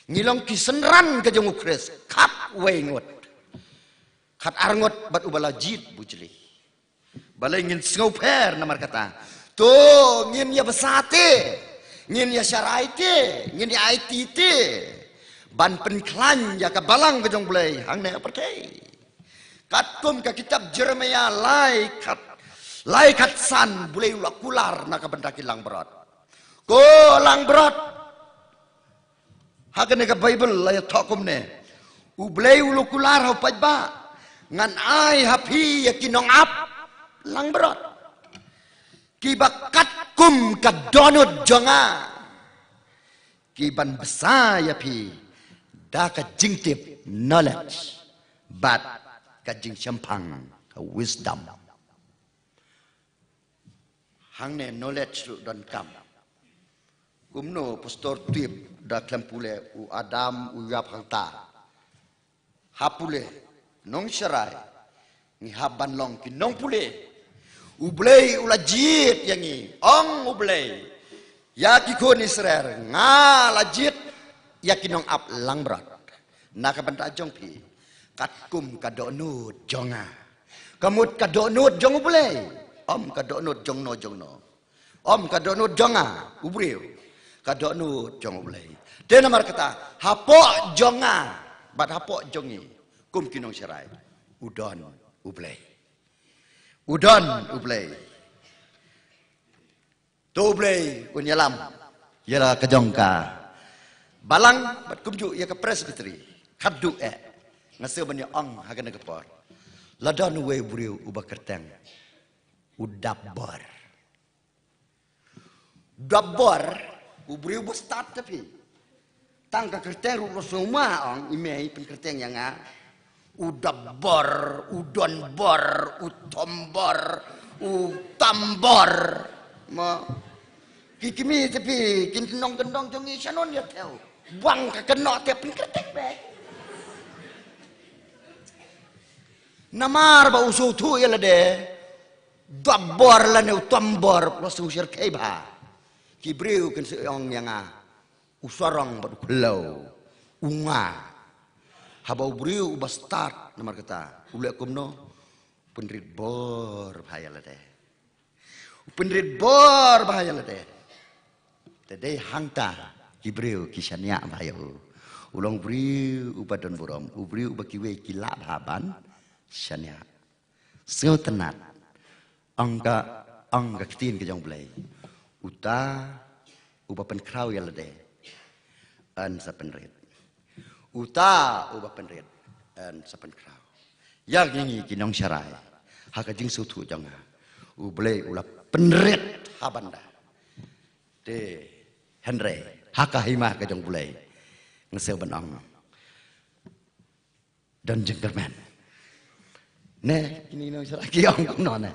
Ngilong kisenran kajing ukres. Kat wengot. Kat arngot bat ubala jit bujli. Balai ngin sengau per namar kata. Tu ngin ya besate. Ngin ya syaraite. Ngin ya IT. Ban penklan ya kabalang kajong bulai. Hang ne pertai. Kat kum ka kitab Jeremia lai kat san boleh ulak kular nak benda kilang berat. Ko lang berat. Hakan ka Bible lai takum ne. U boleh ulak kular ho pajba. Ngan ai hapi ya kinong ap lang berat. Kibakat kum ka donut jonga. Kiban besar ya pi. Da ka jingtip knowledge. But kajing syampang wisdom. Hang ne knowledge dan kam. Kumno pastor tip da klempule u Adam u yap hang ta. Hapule nong syarai ni haban long ki nong pule. U blei ula jit yangi ong u blei. Ya ki kon Israel nga lajit ya ki nong ap lang berat. Nak benda jong pi. Katkum kadonut jonga. Kamut kadonut jong boleh. Om kadonut jong no. Om kadonut jonga ubriu. Kadonut jong boleh. Dia namar kata hapok jonga. Bat hapok jongi. Kum kinong serai. Udon ublei. Udon ublei. Tu ublei unyalam. Yara kejongka. Balang bat kumju ya ke presbiteri. Kadu Ngasih banyak ang hagan kepor. Ladan we buriu ubah kerteng. Udabbar. Dabbar buriu bestat tapi. Tangka kerteng ru semua ang imei pen kerteng yang udabbar, udonbar, utombar, utambar. Ma kikimi tapi kin kendong jongi sanon ya teu. Buang ka kenok te pen kerteng baik. Namar ba usu tu ya lade dabbar la ne tambor plus usir kaiba kibriu kan seong yang usarang ba kulau unga habau briu bastat namar kata ule kumno penrit bor bahaya lade penrit bor bahaya lade tade hangta kibriu kisania bahaya ulong briu ubadon borom ubriu bakiwe kila baban Syania, sengau tenat, angga ketin ke jong belai, uta, ubapan kraw ya lade, an sapen red, uta ubapan red, an sapen kraw, yang ini kinong syarai, haka jing sutu jonga, ubelai ulah penred habanda, de Henry, haka hima ke jong belai, ngesel benang, dan jengkerman. Ne, kini nong salah kiong kuno ne.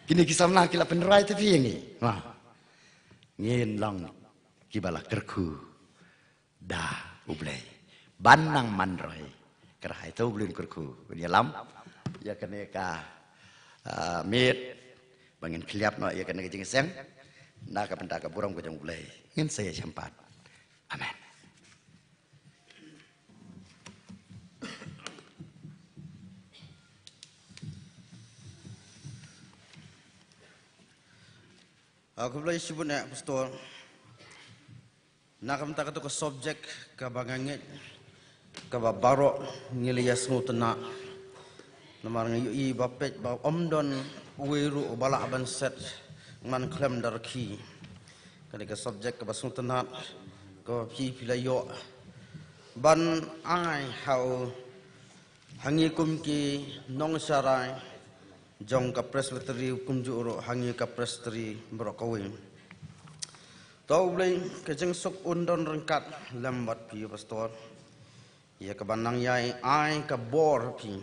Kini kisam lah kila penerai tapi yang ni. Wah, ngin long kibala kerku, dah ublay, banang manroy, kerah itu ublin kerku. Dia lam, ya kena ka mit, bangin keliap no, ya kena kejeng seng, nak kapenta kaburang kejeng ublay. Ngin saya sempat. Amen. Aku boleh sebut nak pastor. Nak minta kata ke subjek ke bangangit ke barok ngilia semua tenak. Namar ngayu bapet ba omdon wiru balak ban set man klem darki. Kali ke subjek ke basung tenak ke pi pilayo ban ai how hangi kum ki nong sarai jong ka presbytery kum juro hangi ka presbytery brokawin tau blai ke jeng sok undon rengkat lambat pi pastor ya ka banang yai ai ka bor pi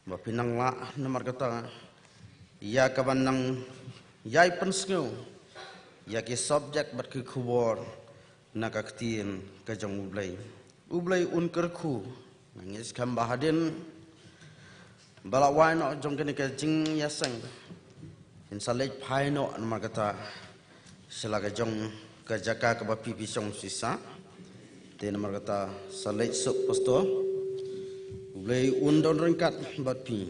ba pinang la namar kata ya ka banang yai pensngu ya ki subject bat ki khubor na ka ktien ka jong ublai unker khu nangis kam bahadin balawai no jong kene ka jing yasang insalej phai no namar kata selaga jong ka jaka ka ba pipi song sisa te namar kata salej sok pastor ublai undon rengkat bat pi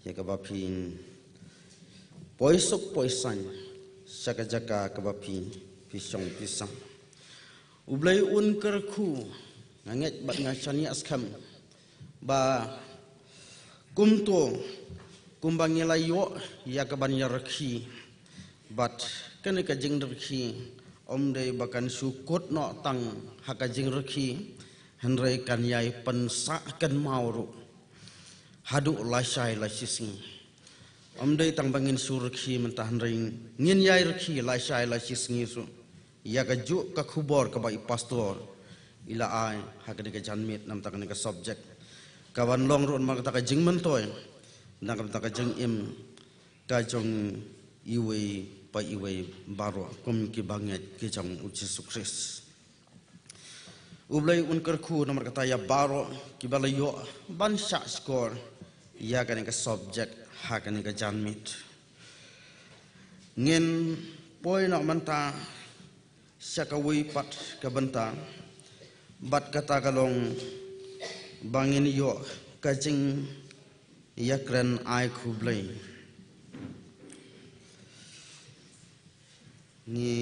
ya ka ba pi poisok poisan saka jaka ka ba pi pisong pisang ublai unker khu nanget bat ngachani askam ba kumto kumbangila yo ya ka ban yarki bat kene ka jing rki omde bakan sukut no tang haka jing rki henrei kan yai pensa kan mauru hadu lasai lasisi omde tang bangin surki mentah henrei ngin yai rki lasai lasisi su ya ka ju ka khubor ka bai pastor ila ai haka de ka janmit nam tak ne ka subject kawan long ron mak tak ka jing mentoy nang tak ka jing im ka jong iwe pa iwe baro kum ki banget ki jong Jesus Christ ublai unker khu nomor kata ya baro ki balayo ban sha score ya ka ne ka subject haka ne ka janmit ngin poi nak manta syakawi pat ka benta bat kata kalong bangin yo kajing yakran ai khublai ni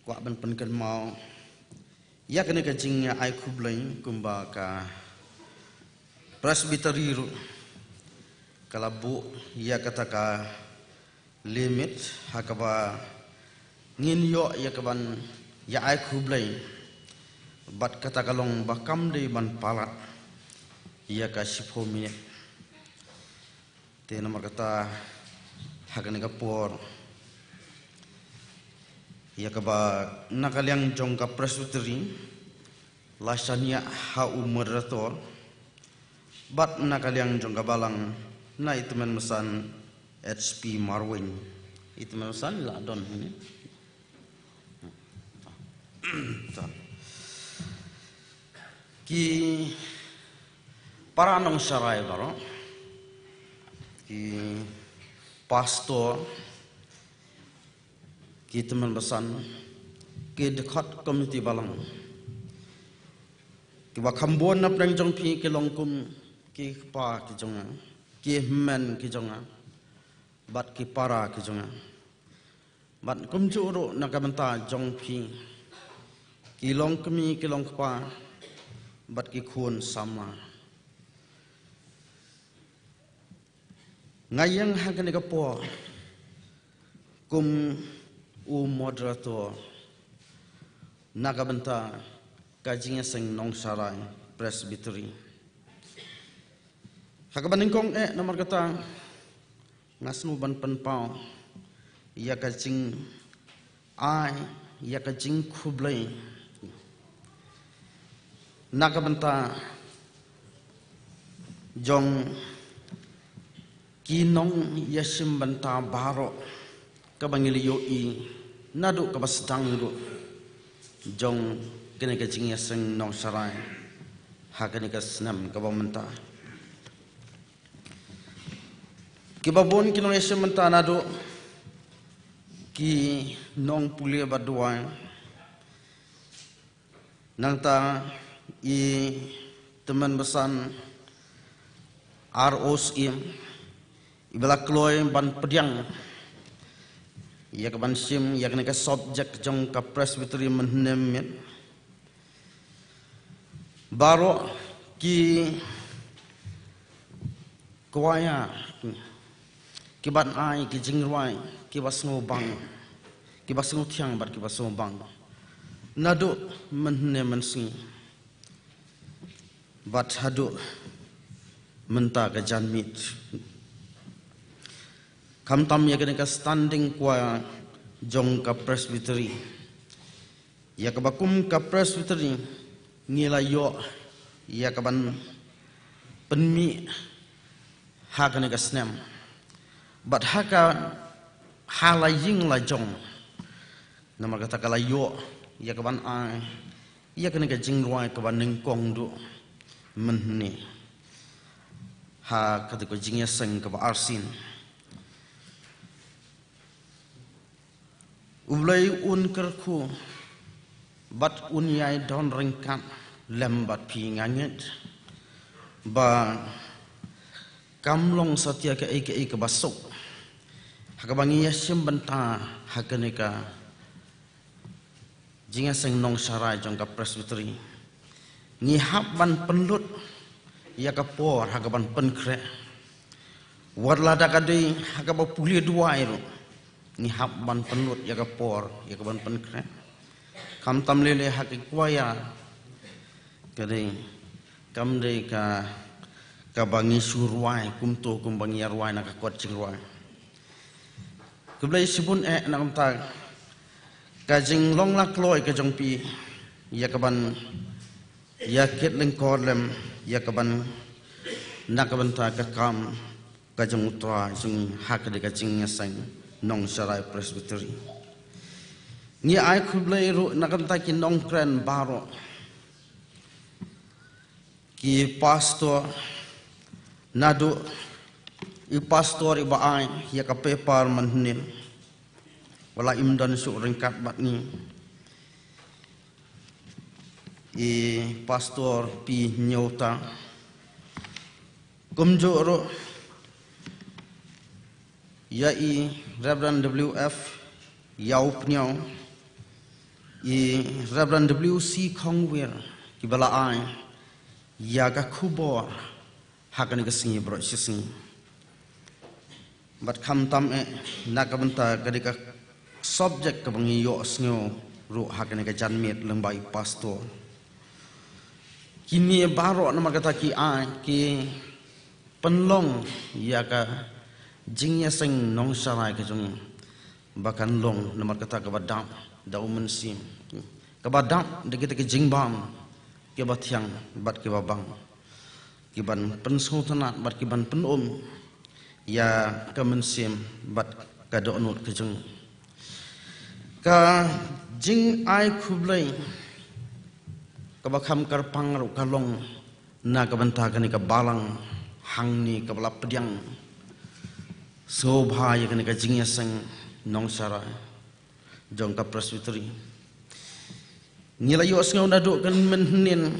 kwa ban penkan mau yakne kajing ai khublai kumba ka presbytery ru kalabu ya kata ka limit hakaba ngin yo yakaban ya ai khublai bat kata kalong bakam de ban palat ya ka 10 minit te nomor kata hakane ka por ya ka ba nakaliang jong ka presbytery lasanya ha umrator bat nakaliang jong ka balang na itu men mesan HP Marwin itu men mesan la don ini ki para nong sarai baro ki pastor ki teman besan ki dekat komiti balang ki ba khambon nap nang jong phi ki longkum ki pa ki jonga ki men ki jonga bat ki para ki jonga bat kum juro nakabenta jong phi ki long kemi ki long pa bat ki khun sama ngayang hagane ka po kum moderator nakabenta kajingnya seng nong sarai presbytery hakabaning kong nomor kata ngasnu ban penpau ya kajing ai ya kajing khublai nakabenta jong kinong yasim banta baro kabangili yo i nadu kabastang do jong kene ka jing yaseng nong sarai hakane ka snam kabamenta kibabon kinong yasim banta nadu ki nong pulia badua nangta i teman besan ROSM ibala kloy ban pediang ya ban sim ya kena ka subject jong ka presbytery menhemet baro ki kuaya ki ban ai ki jingwai ki basngo bang ki basngo thiang bat ki basngo bang nado menhemen sing bat hadu menta ke janmit kam tam ya kena standing kwa jong ka presbytery ya ka bakum ka presbytery ngila yo ya ka ban penmi ha kena ka snem bat ha ka hala ying la jong nama kata kala yo ya ka ban ai ya kena ka jing ruai ka ban nengkong du menni ha kata ko jingya seng ka ba arsin ublai un kerku bat un yai don ringkan lembat pi nganget ba kamlong satya ke ke basuk hakabangi yasim banta hakaneka jingya seng nong sarai jong ka presbytery ni hab ban penlut ya ka por hakaban penkre warla dakade hakaba puli dua iru ni hab ban penlut ya ka por ya ka ban penkre kam tam lele hak kwaya kade kam de ka bangi surwai kumto kum bangi arwai nak kwat cingwai kublai sibun nak ta ka jing long lak loi ka jong pi ya ka ban ya ket leng korlem ya kaban nakaban ta ka kam ka jong utwa jing hak de ka jing sang nong sarai presbytery ni ai khublai ru nakam ta ki nong kran baro ki pastor nadu i pastor i ba ai ya ka pepar manhnin wala imdan su ringkat bat ni i pastor pi nyota kumjoro ya i Reverend WF yau pnyau i Reverend WC Kongwir ki bala ai ya ka khubor hakan ka singi bro sing bat kham tam nakabanta kadika subject ka bangi yo sngo ru hakan ka janmet lembai pastor kini baro nama kata ki ai ki penlong ya ka jingya seng nong sarai ka jung bakan long nama kata ka badam dau mensim ka badam de kita ki jingbam ke bathyang bat ke babang ki ban pensutana bat ki ban penom ya ka mensim bat ka donut ka jung ka jing ai khublai kabakam karpang ru kalong na kabanta kani ka balang hangni kabala pediang sobha ya kani ka jingya sang nong sara jong ka presbytery nila yo sngo na do kan menhin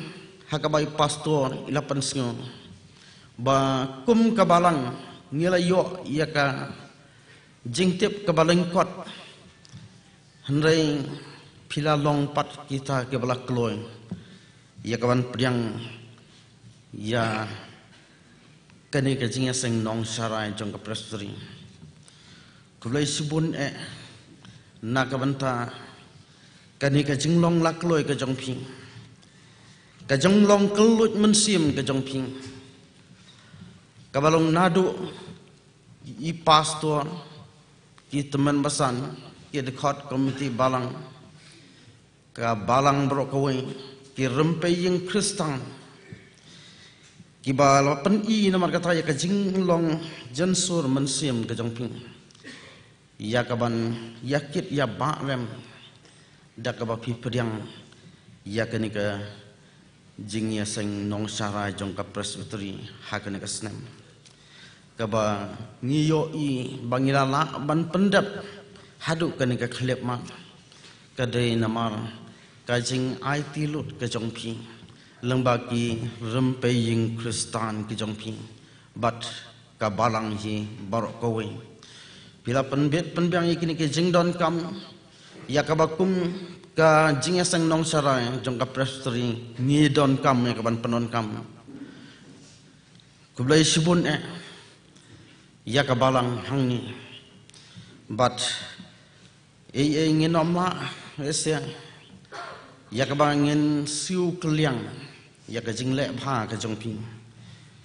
hakabai pastor ilapan sngo ba kum ka balang nila yo ya ka jingtip ka balang kot hendrai pila long pat kita ke balak kloy ya kawan priang ya kani ka jingya seng nong sarai jong ka presbytery kulai sibun na kabanta kani ka jinglong lakloi ka jong ping ka jonglong kelut mensim ka jong ping kabalong nadu i pastor ki teman basan ki dekat komiti balang ka balang bro kawai ki rempai yang Kristen ki bala pen i namar kata ya ka jinglong jensur mensim ka jong ping ya kaban yakit ya bakrem dak ka pi pediang ya kani ka jingya seng nong sarai jong ka presbytery hakane ka snem ka ba ngiyo i bangilala ban pendap hadu kani ka khlep ma ka dei namar ka jing ai tilut ka jong pi lembaki rempe ying Kristan ki jong pi bat ka balang hi barok kowe bila penbet penbiang ikini ke jingdon kam ya ka bakum ka jingya sang nong sarai jong ka presbytery ni don kam ya ka ban penon kam kublai sibun ya ka balang hangni but nginom la esya ya ka bangin siu kliang ya ka jing le bha ka jong pi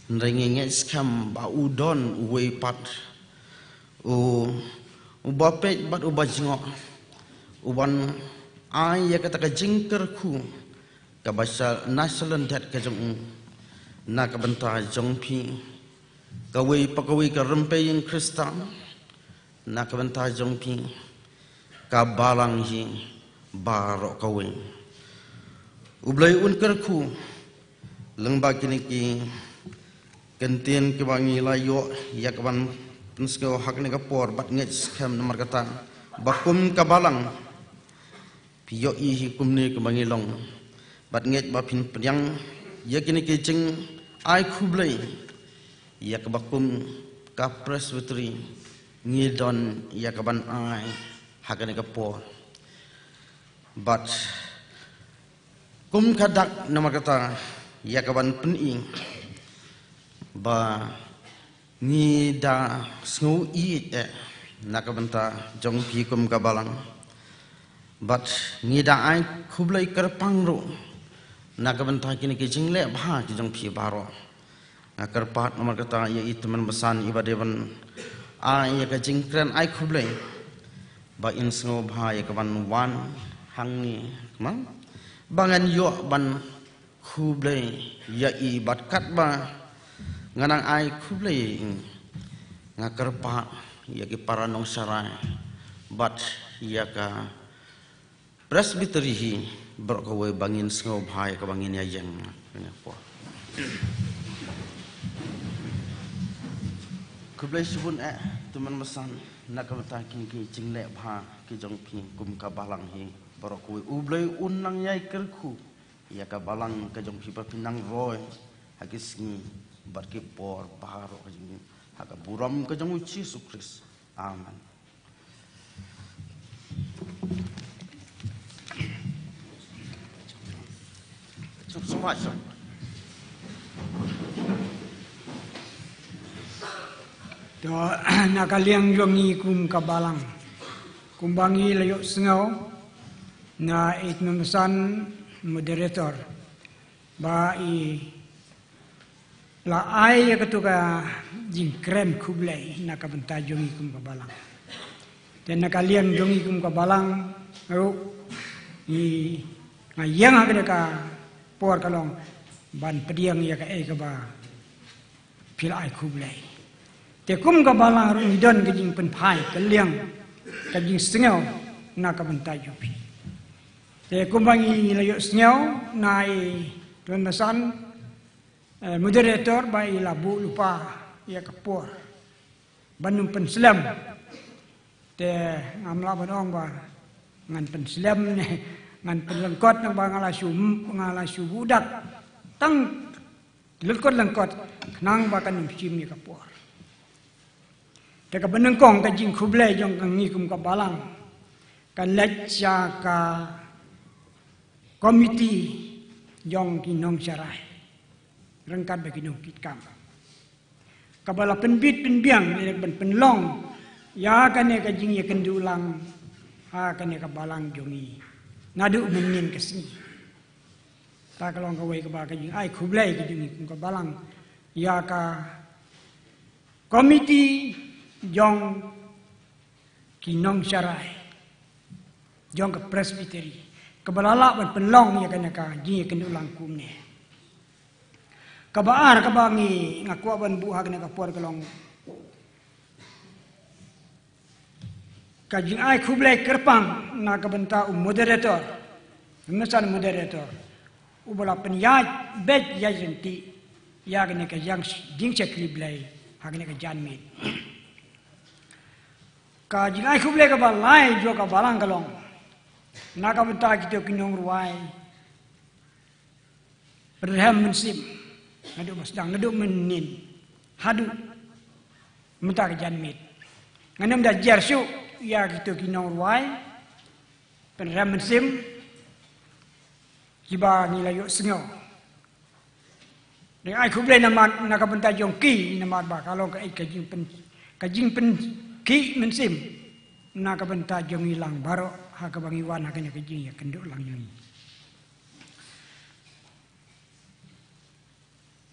nge nge scam ba udon uwe pat u ba pe bat u ba jingo u ban ai ya ka ta ka jing ter khu ka ba sa nasalan that ka jong na ka banta jong pi ka we pa ka we ka rempe in krista na ka banta jong pi ka balang hi baro ka we u blai un ker khu leng ba kini ki kentien ke bangi layo ya ka ban nsko hak ne ka por bat nge scam nomor kata bakum ka balang piyo i hi kumne ke bangi long bat nge ba pin pyang ya kini ke jing ai khublai ya ka bakum ka presbytery ngi don ya ka ban ai hak ne ka por bat kum kadak nomor kata ya ka ban pen ing ba ni da snow i nak banta jong pi kum ka balang but ni da ai khublai kar pangro nak banta kini ki jingle bha ki jong pi baro nakar pat nomor kata ya itman besan ibadevan ai ya ka jingkran ai khublai ba in snow bha ya ka ban wan hang ni mang bangan yo ban khublai ya i bat kat ba nganang ai khublai ngakar pa ya ki paranong sarai bat ya ka presbytery hi berkawe bangin snow bhai ka bangin ya yang po khublai subun tuman masan nak bata ki jingle bha ki jong phi kum ka balang hi berkawe ublai unang yai kerku ya ka balang ka jong phi pa pinang roy hagis ni barki por baharo kajing haga buram kajang uci sukris aman semua do nakaliang jongi kum kabalang kumbangi layo sengau na itmemesan moderator ba i la ai ya ketuka jing krem khublai nak benta jongi kum kabalang dan nakalian jongi kum kabalang ru ni ngayang agak ka por kalong ban pediang ya ka ka ba pil ai khublai te kum kabalang ru ni don ke jing pen phai kaliang ka jing sengau nak benta jopi te kumbangi layo sengau nai don masan moderator bai labu lupa ya kapur banum penslam te ngamla banong ba ngan penslam ne ngan penlengkot nang ba ngala su budak tang lengkot nang ba kan sim ya kapur te ka benengkong ka jing khublai jong kang ngi kum ka balang kan lecca ka komiti jong kinong sarai rangkat bagi nong kitkam kabala penbit penbiang ni penlong ya kan ka jing ya kendulang ha kan ka balang jongi nadu menin kesini ta kalong ka wei ka ba ka jing ai khublai ka jing ka balang ya ka komiti jong kinong sarai jong ka presbytery kabala ban penlong ya kan ka jing ya kendulang kum ne kabaar kabangi ngaku ban buhag na kapor kalong kajing ai khublai kerpang na kabenta moderator mesan moderator ubala penyaj bet ya jenti ya gane ka yang ding chekliblai hagne ka janmi kajing ai khublai ka balai jo ka balang kalong na kabenta kito kinyong ruai perham mensim ngadu masdang ngadu menin hadu mentak janmit nganam da jersu ya gitu kinong ruai penram mensim kiba nilayo sengau ni ai khublai namat nakabenta jongki namat ba kalau ka kajing pen ki mensim nakabenta jong ilang baro ha kabangiwan ha kanya kajing ya kenduk lang yun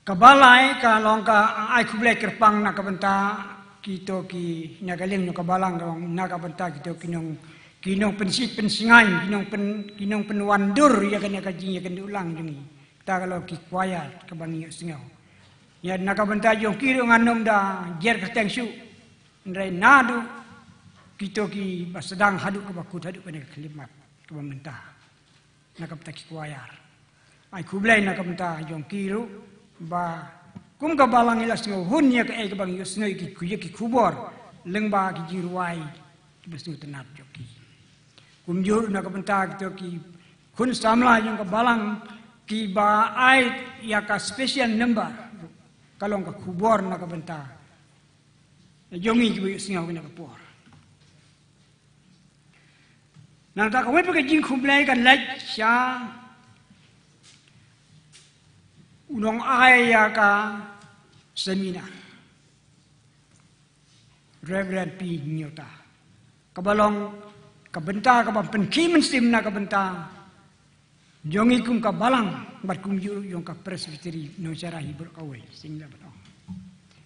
kabalai ka long ka ai kublai kerpang nak benta kita ki nagaleng no kabalang long nak benta kita kinong pensingai kinong penwandur ya kan kaji ya kan ulang jeni ta kalau ki kuaya ke bangi singau ya nak benta jong kiri nganom da jer keteng su ndai nadu kita ki sedang haduk ke bakut haduk pada kelimat ke benta nak benta ki kuaya ai kublai nak benta jong kiri ba kum ka balang ila singo hun ya ke bang yo singo ki kubor leng ba ki jiruai besu tenap joki kum jur na ka benta ki kun samla yang ka balang ki ba ai ya ka special number kalong ka kubor na ka benta jongi ki singo na ka por nang ta ka we pa ka jing kublai kan lek sha unong ayah ka seminar Reverend P. Nyota kabalong kabenta kabang penkimen sim na kabenta jongi kum kabalang bat kum yung ka presbytery no cara hibur kawe singla batong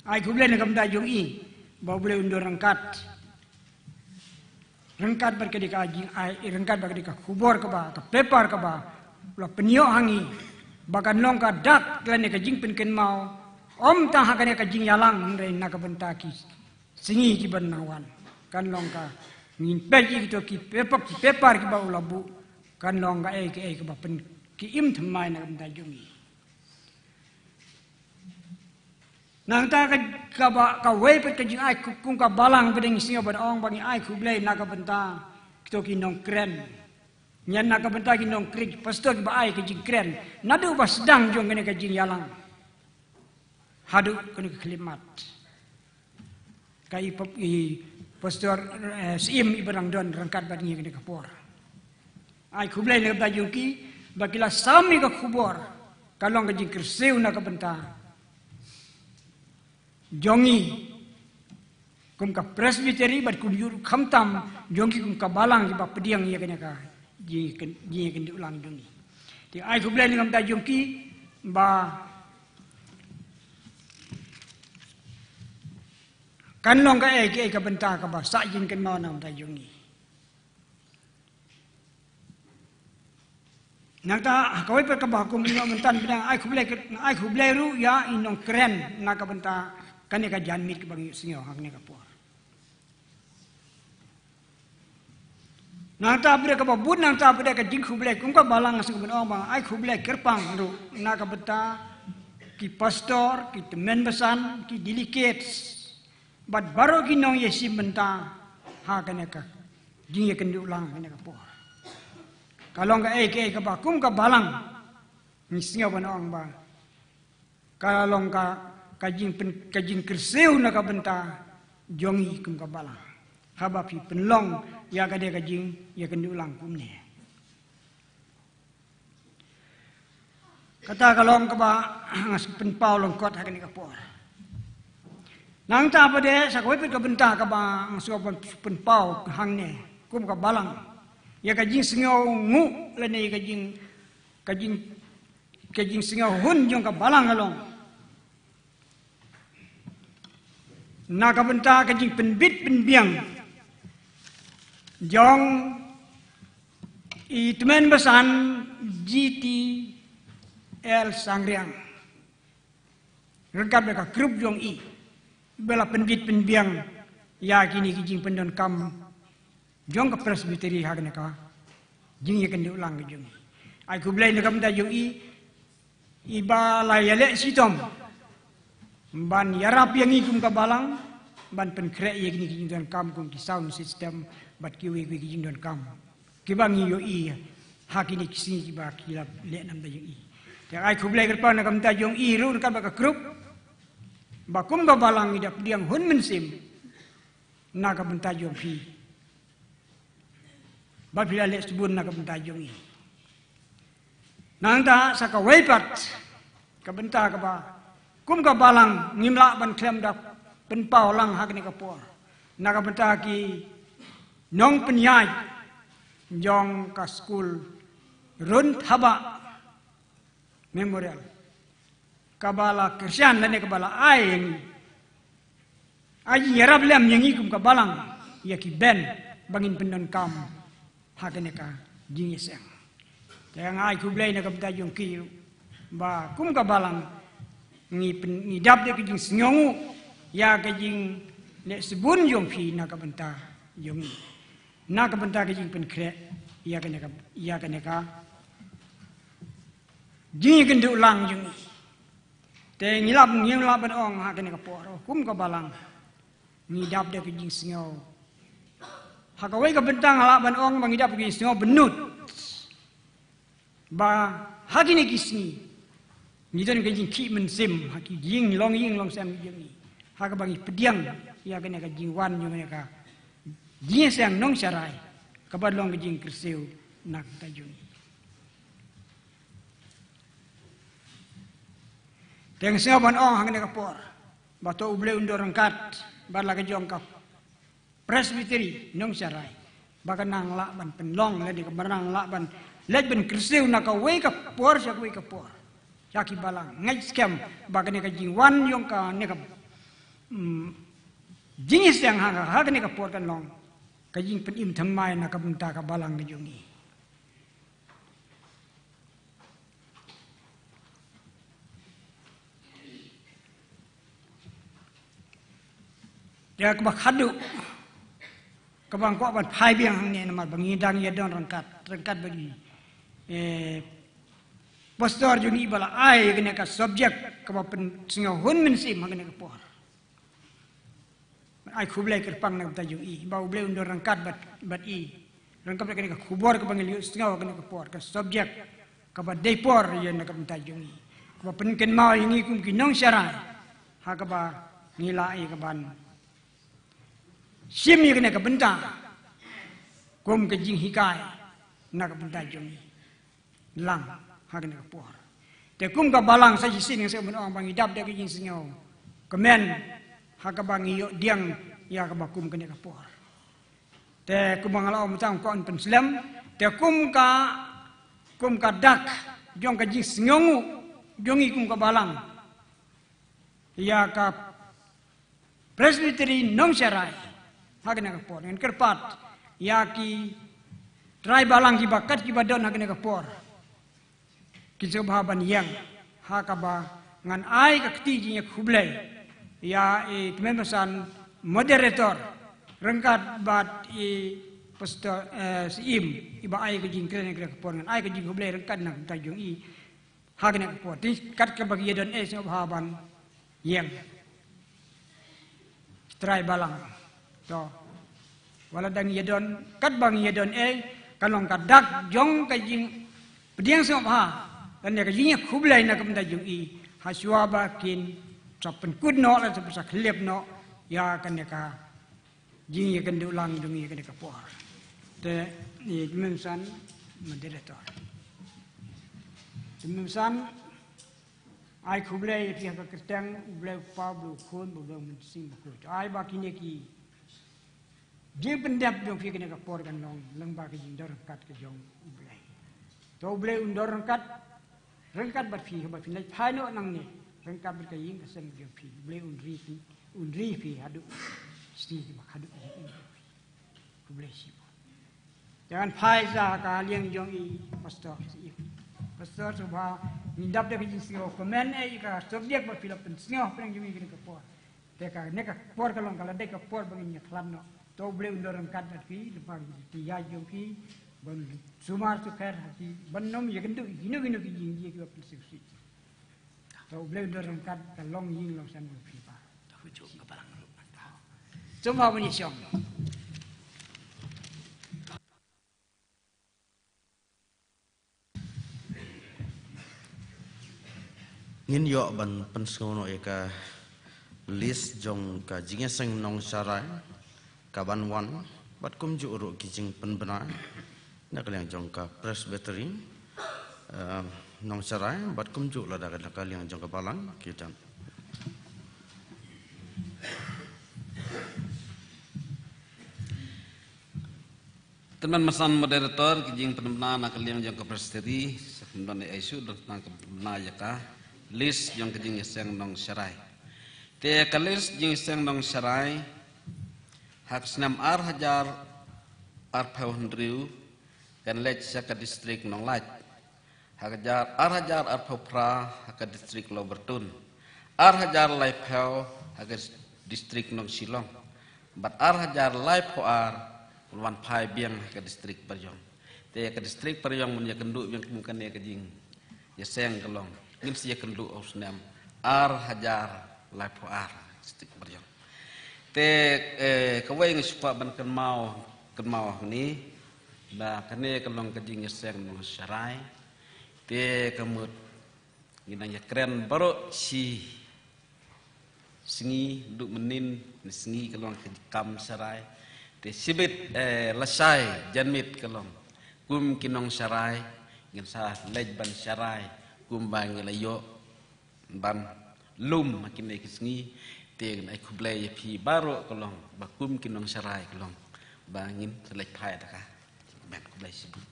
ai kuble na kabenta jongi ba boleh undur rangkat berkedi kaji ai rangkat berkedi ka kubor ka ba ka pepar ka ba la penyo hangi bahkan long ka dak lane ka jing pen mau om ta hakane ka jing yalang ndai na ka bentaki singi ki banawan kan long ka ngin peji to ki pepar ki ba ulabu kan long ka ke ba pen ki im thamai na benta jungi nang ta ka ba ka we pe ka jing ai kung ka balang bedeng singa ba ong bangi ai ku blai na ka benta to ki nong kren nyan nak benta ki nong krik pastor ba ai ke jing kren nadu ba sedang jong kene ke jing yalang hadu kene ke kelimat kai pastor sim ibrang don rangkat badni kene ke por ai kublai le ba juki bakila sami ke kubor kalong ke jing kerseu nak benta jongi kum ka presbytery bat kum yur khamtam jongi kum ka balang ki ba pediang ya kene ka ji kan ulang duni ti ai ku blai ngam ta jongki ba kan long ka ke ka benta ka ba sa jin kan mau nam ta jongi nang ta ka wei ka ba ku ngam mentan bidang ai ku blai ru ya inong keren na ka benta kan ka janmit ke bang singo hang ne ka po nang ta bre ka babun nang ta bre ka jing khublai kum ka balang asung ben ong bang ai khublai kerpang ru na ka beta ki pastor ki temen besan ki delegates bat baro ki nong yesi benta ha ka ka jing ye kan ulang ne ka po kalong ka ke ka ba kum ka balang ni singa ben ong bang kalong ka jing kerseu na ka benta jongi kum ka balang habapi penlong ya ka dia ka jing ya kan diulang kumne kata kalong ka ba ngas penpau long kot hakan ka por nang ta pade sa ko pit ka benta ka ba ngas penpau hang ne kum ka balang ya ka jing singau ngu le ne ka jing singau hun jong ka balang kalong na ka benta ka jing penbit penbiang jong teman besan GTL Sangriang rengkat mereka grup jong bela pendit penbiang ya kini kijing pendon kam jong ke presbytery hagna ka jing ya kan diulang jong ai ku blai nakam da jong iba la yale sitom ban yarap yang ikum ka balang ban pen krek ye kini kijing don kam kum ki sound system bat kiwi kijing don kam kibangi yo ha kini kisini kiba kilap le nam da jong ya ai ku blai kerpa nakam da jong ru kan ka grup bakum ka balang idap diang hun mensim na ka benta jong pi ba pila le subun na ka benta jong nang ta sa ka weipat ka benta ka ba kum ka balang ngimla ban klem dak pen pau lang hak ni ka por na ka benta ki nong penyai jong ka school run thaba memorial kabala Kristian lane kabala ay yarab lem yang ikum kabalang ya ki ben bangin pendon kam hakene ka jingiseng yang ay kublay na kabta yung ki ba kum kabalang ni dab de kijing singongu ya kijing le sebun yung phi na kabanta yung na kabanta kijing pen kre ya kene ka jingi kendu lang yung te ngilap ban ong hakene ka poro kum kabalang ngidap dia kijing singaw hakawai ka bentang halaban ong mangidap kijing singaw benut ba hakini kisni ngidan kijing ki mensim haki ying long sam ying hakabangi pediang ya kena kijing wan yung ka jing sang nong sarai kabadlong kijing kersiu nak tajun teng singaw ban ong hakene ka por bato uble undor angkat barla ke jongkap presbytery nong sarai bakan nang la ban penlong le di kemarang la ban le ben krisiu nak wake up por sak wake up por saki balang ngai scam bakan ka jingwan yong ka ne ka jingis yang ha ne ka por kan long ka jing pen im thang mai nak ka bunta ka balang ke jongi ya kebak hadu kebang kok ban phai biang hang ne nama bangi dang ya don rangkat bagi pastor juni bala ai kena ka subject kebak pen singa hun men sim hang ne ka por ai khublai kerpang nak tajung i ba uble undor rangkat bat i rangkat kena ka khubor ka bangi singa kena ka por ka subject kebak depor ya nak tajung i kebak pen ken mau ini kum kinong syarai ha kebak ngilai keban Simi kena ke benda, kum ke jing hikai, nak ke benda jom lang, hak kena ke puar. Te kum ke balang saja sini saya orang bangi dap dia ke jing singau, kemen hak ke bangi yok diang ya ke bakum kena ke puar. Te kum bangalau macam kau penslam, te kum ka dak, jong ke jing singau, jongi kum ke balang, ya ke presbytery nong syarai. Hakena kapor dengan kerpat ya ki try balang ki bakat ki badon hakena kapor ki sobaban yang hakaba ngan ai ka ketijinya khublai ya kememesan moderator rengkat bat pastor sim iba ai ka jing kene kapor ngan ai ka jing khublai rengkat nak tajung i hakena kapor ti kat ka bagi don sobaban yang try balang to wala dang yedon kat bang yedon kalong kadak jong kajing pediang sop ha dan ya kajing khublai nak kamda jung i haswa bakin sapen kudno la sapsa khlep no ya kan ka jing ya kan dulang jung i kan ka por te ni mensan moderator mensan ai khublai pi ka kertang ublai pablo khon bu sing bu ai bakin ki dia pendap yang fikir nak por kan long lembah ke jindor kat ke jong ublai to ublai undor rengkat bat fi lek phano nang ni rengkat ber ke ying kesem jong fi ublai unri fi hadu sti mak hadu ublai si jangan phai za ka liang jong i pastor subha mindap de ke sio komen ka subjek bat fi pen sio pen jong i ke por te ka ne ka por ka long kala de ka por bangin khlam no to boleh undang kat hati lepas tiga joki ban sumar tu kher hati bannom ye kendu gino ki jing ye ki persisi to boleh undang kat long ying long san joki pa to jo kapalang lu cuma bunyi syong ngin yo ban pensono eka list jong ka jinge seng nong sarai kaban wan bat kum ju ru kijing penbenar nak liang jong ka presbytery nong sarai bat kum ju la daga ka liang jong ka balang kitan teman masan moderator kijing penbenar nak liang jong ka presbytery sebenarnya isu nak penbenar ya ka lis yang kejing iseng nong syarai. Te kalis jing iseng nong syarai hak senam hajar arpau hendriu kan lech saka distrik nong lach. Hajar arpau pra hak distrik lo bertun. Hajar laipau hak distrik nong Silong. Bat hajar laipau wan pai biang hak distrik Perjong. Te ke distrik Perjong mun ya kenduk yang mungkin ya kejing ya seng kelong. Ngin sia kenduk aus nem hajar laipo distrik Perjong. Te kawai ngisupa ban kenmau ni ba kane kelong kejing ya seng no syarai. Te kemut nginanya keren baru si sengi duk menin sengi kelong kam syarai. Te sibit lesai janmit kelong kum kinong syarai ngin sa lej ban syarai kum bang layo ban lum makin ai kisngi te ai kublai pi baro kelong ba kum kinong syarai kelong bangin selej pai taka ben kublai sibut.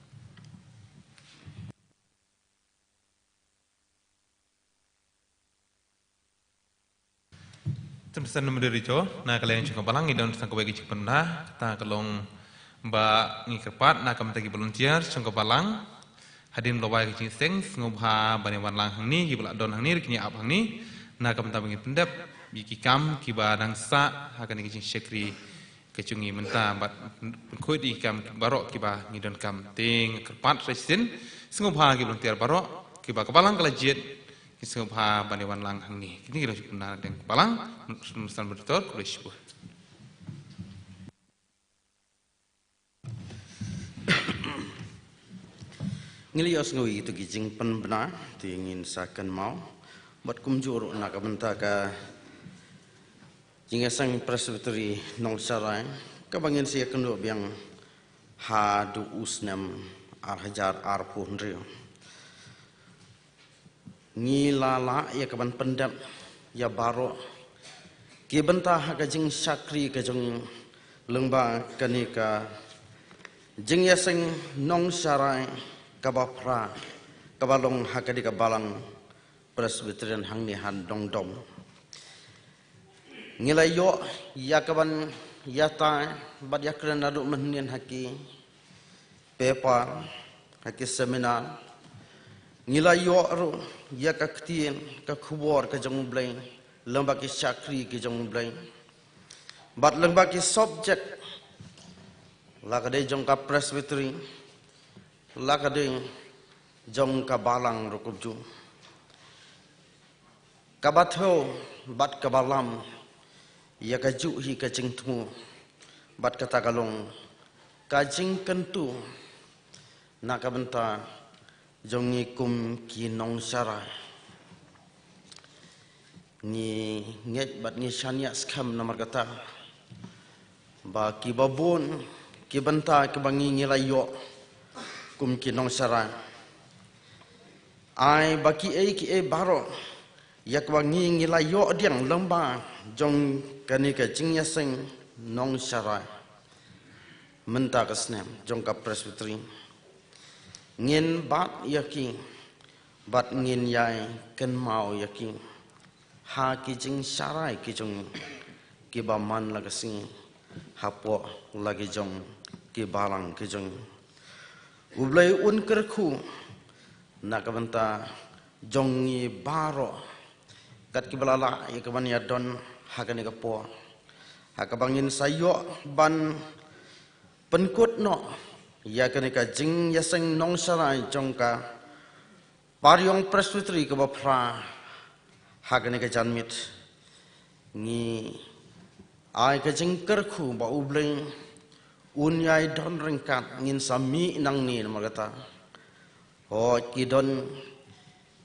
Tempesan nomor dari Jo, na kalian cukup balang idon sangka bagi cik pernah, ta kalong ba ngikerpat na kam tagi volunteer cukup balang, hadin lawai kecing seng, ngubha bani wan lang hang ni, gibla don hang ni, kini ap hang ni, na kam tabang pendep, biki kam kiba dangsa, hakan kecing syekri kecungi menta, bat kuit di kam barok kiba ngidon kam ting kerpat resin, ngubha gi volunteer barok, kiba kebalang kalajiet. Kisah bani wan lang hang ni. Kini kita cukup nak dengan kebalang, nusan bertutur kuliah sebuah. Ngelios ngui itu gijing pen benar, ingin sakan mau, buat kumjur nak benta ka jingasang presbyteri nong sarai, kabangin sia kenduk biang hadu usnam hajar arpu hendriu. Ngilala ya kaban pendap ya baro ki bentah ka jing sakri ka jing lengba kanika jing ya sing nong sarai ka bapra ka balong hakadi ka balang presbyterian hang ni han dong dong ngilayo ya kaban ya ta bad ya krana du menien haki paper haki seminar Ngilayo ro ya ka ktien ka khubor ka jong blai lamba ki chakri ki jong blai bat lamba ki subject la ka de jong ka presbytery la ka de jong ka balang ro kubju ka batho bat ka balam ya ka ju hi ka jing thu bat ka tagalong ka jing kentu na ka benta jongi kum kinong sarai ni nget bat ni shania skam namar kata ba ki babun ki banta ki bangi ngilayo kum kinong sarai ai baki e baro yak bangi ngilayo diang lamba jong kanika jingya sing nong sarai menta kasnem jong ka presbytery ngin bat yaki bat ngin yai ken mau yaki ha ki jing sarai ki jong ki ba man laga sing hapo lagi jong ki balang ki jong ublai un kerku nakabanta jongi baro kat ki balala ya kaban ya don hakani ka po hakabangin sayo ban penkut no ya kanika jing yaseng nong sarai jongka paryong presbytery ka bapra hakanika janmit ni ai ka jing kerku ba ubleng unyai don rengkat ngin sami nang ni magata ho kidon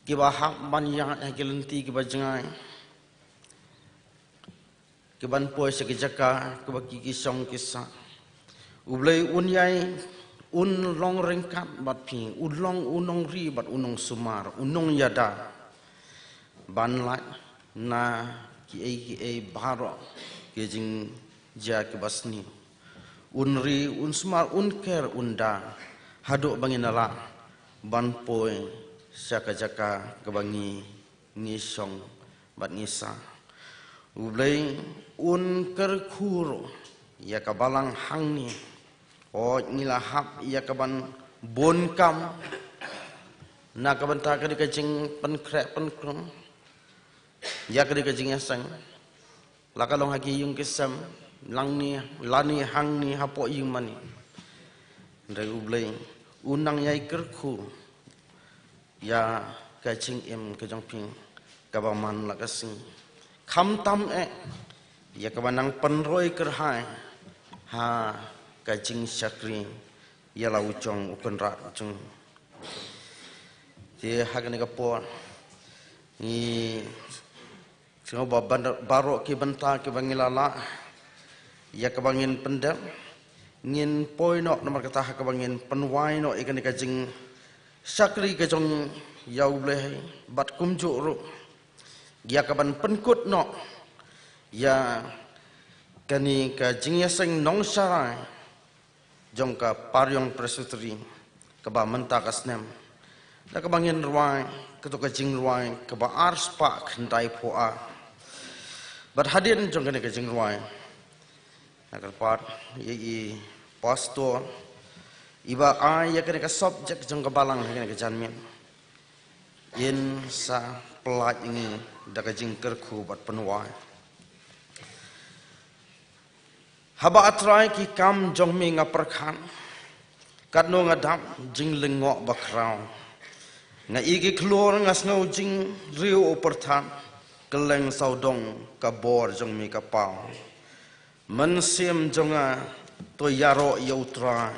kiba hak ban yang kilenti kiba jengai kiban poe sekejaka kiba kikisong kisah ublei unyai un long rengkat bat pi ulong unong ri bat unong sumar unong yada ban lai na ki baro ke jing ja ke basni unri un sumar un ker unda haduk bangin ala ban poe saka jaka ke bangi ngisong bat ngisa ublay un kerkuro ya kabalang hangni o ngilahap ya kaban bonkam na kabanta ka di kajing penkrek penkrum ya ka di kajing asang lakalong hagi yung kisam lang ni lani hang ni hapo yung mani dari ublay unang yai kerku ya kajing im kajang ping kabaman lakasing kham tam ya kabanang penroy kerhai ha kajing syakri ya lau chong ukon rat chung je hagani kapor ni singo barok ki benta ki bangilala ya kabangin pendem ngin poinok nomor kata kabangin penwai no ikan kajing syakri kajong yau bleh bat kumjuk ru ya kaban penkut no ya kani kajing yaseng nong sarai jong ka paryong presutri kaba menta kasnem la kabangin ruai ketuk kajing ruai kaba ars pak ndai poa bat hadin jong kani kajing ruai agar part ye pastor iba ya kani ka subject jong ka balang kani ka janmin in sa pelat ini da kajing kerku bat penuai haba atrai ki kam jong mi nga perkhan kat no nga dam jing lengok bakrau nga igi klor nga snau jing riu perthan keleng saudong ka bor jong mi ka pau mensim jonga to yaro yautra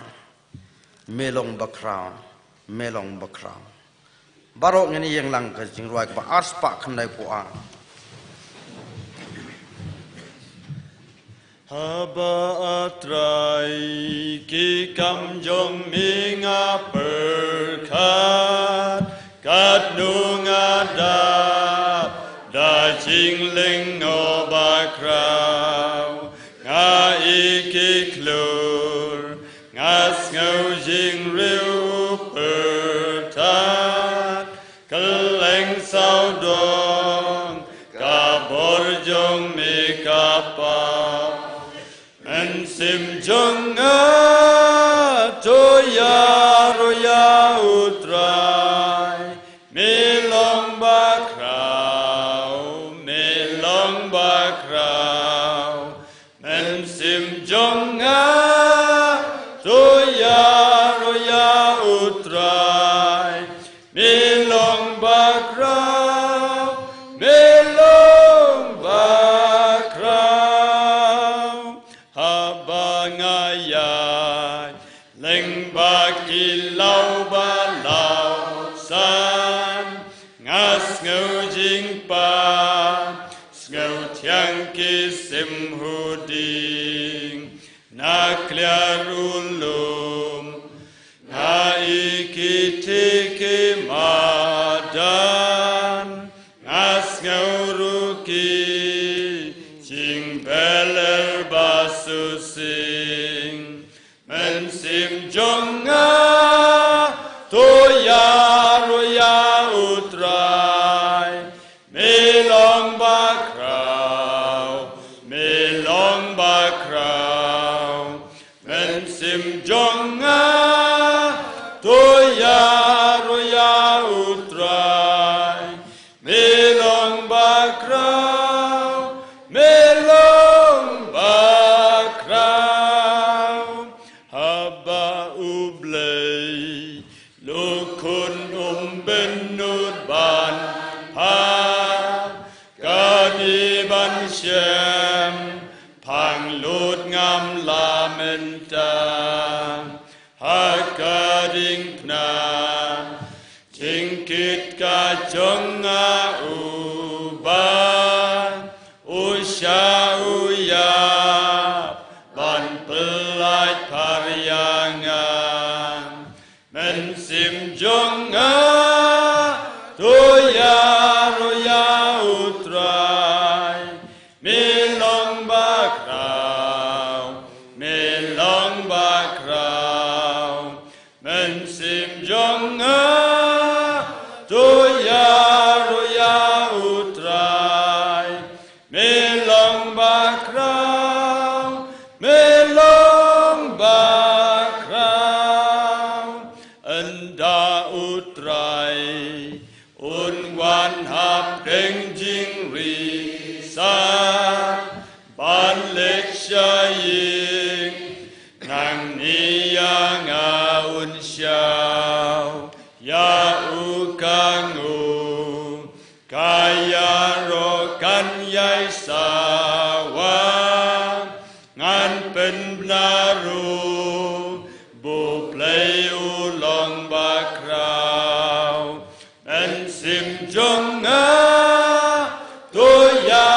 melong bakrau barok ngani yang lang ka jing ruai ka ars pa khandai pu'a haba atrai ki kam jong minga perkat kat nunga da jing ling o bakrau nga iki klur nga ngau jing riu pertat keleng saudong ka bor jong mi ka pa men sim jong to ya ro ya utrai mi long bakrau men sim jong to ya ro ya utrai mi long bakrau haba ngayai leng baki lau ba lau san ngas ngau jing pa ngau tiang ki sim huding na kliarulum na iki tiki madan ngas ngau ruki jing beler basusing men sim jonga to ya ro ya utrai melong bakrau men sim jonga to ya ro ya utrai melong bakrau haba ublay lukun benut ban pa kadi ban shem pang lut ngam lamenta hakading pna tingkit ka jonga uban usha uya ban pelai paryangan men sim jonga to ya ro ya utrai melong bakrau men sim jonga to ya ro ya play ulong bakraw and sim jonga to ya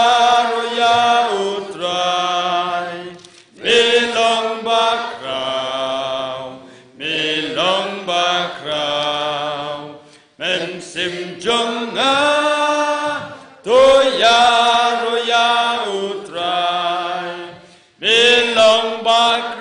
utrai milong bakraw men sim jonga to ya utrai milong bakraw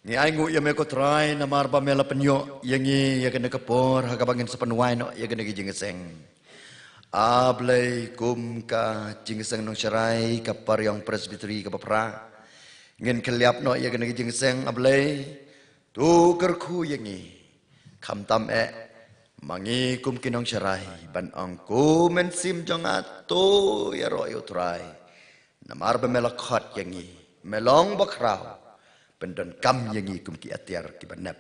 Ni aingu ya meko try na marba mela penyo yangi ya kena kepor hakabangin sepenuai no ya kena jingeseng. Ablay kum ka jingeseng nong syarai ka paryong presbiteri ka papra. Ngin keliap no ya kena jingeseng ablay tu kerku yangi. Kam tam mangi kum kinong syarai ban angku mensim jongat tu ya royo try. Na marba mela khot yangi melong bakrau. Pendan kam yang ikum ki atiar ki banap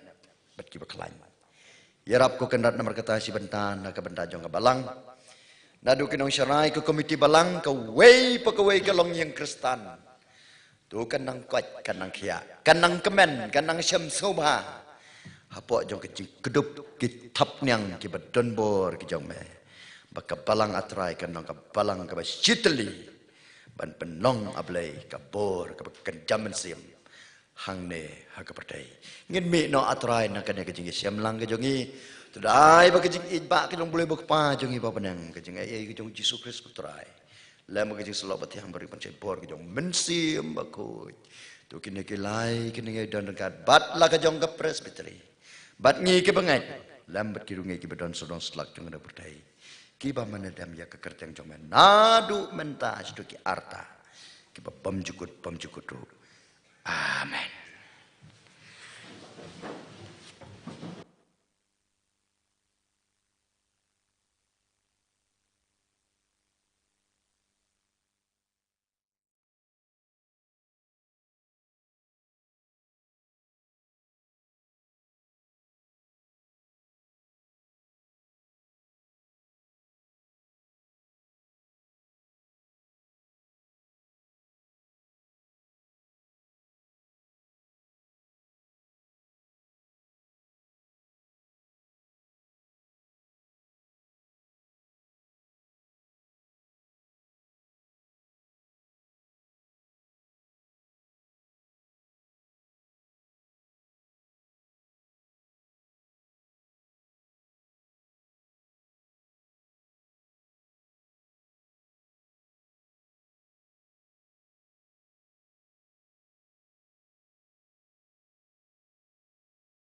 bat ki baklan yarap ko kendat nomor kata si bentan na ka benda jong balang nadu kinong syarai ke komiti balang ke wei pekawai kelong yang kristan tu kanang kwat kanang khia kanang kemen kanang syam soba hapok jong ke kedup ki thap nyang ki badon bor ki jong me baka balang atrai kanang ka balang ka basitli ban penong ablai ka bor ka kenjamen sim hang ne hak perdai ngin mi no atrai na kene kejing siam lang ke jongi tudai ba kejing idba ke jong boleh bakpa jongi ba penang kejing ai ke jong Yesus Kristus trai lam ke jing selabat yang beri pancet bor ke jong mensim baku tu kini ke lai kini ngai dan dekat bat la ke jong ke presbiteri bat ngi ke bengai lam bat ki rungai ki bedon sodong selak jong ada perdai ki ba manadam ya ke kerteng jong nadu mentas tu ki arta ki ba pam jukut tu amen.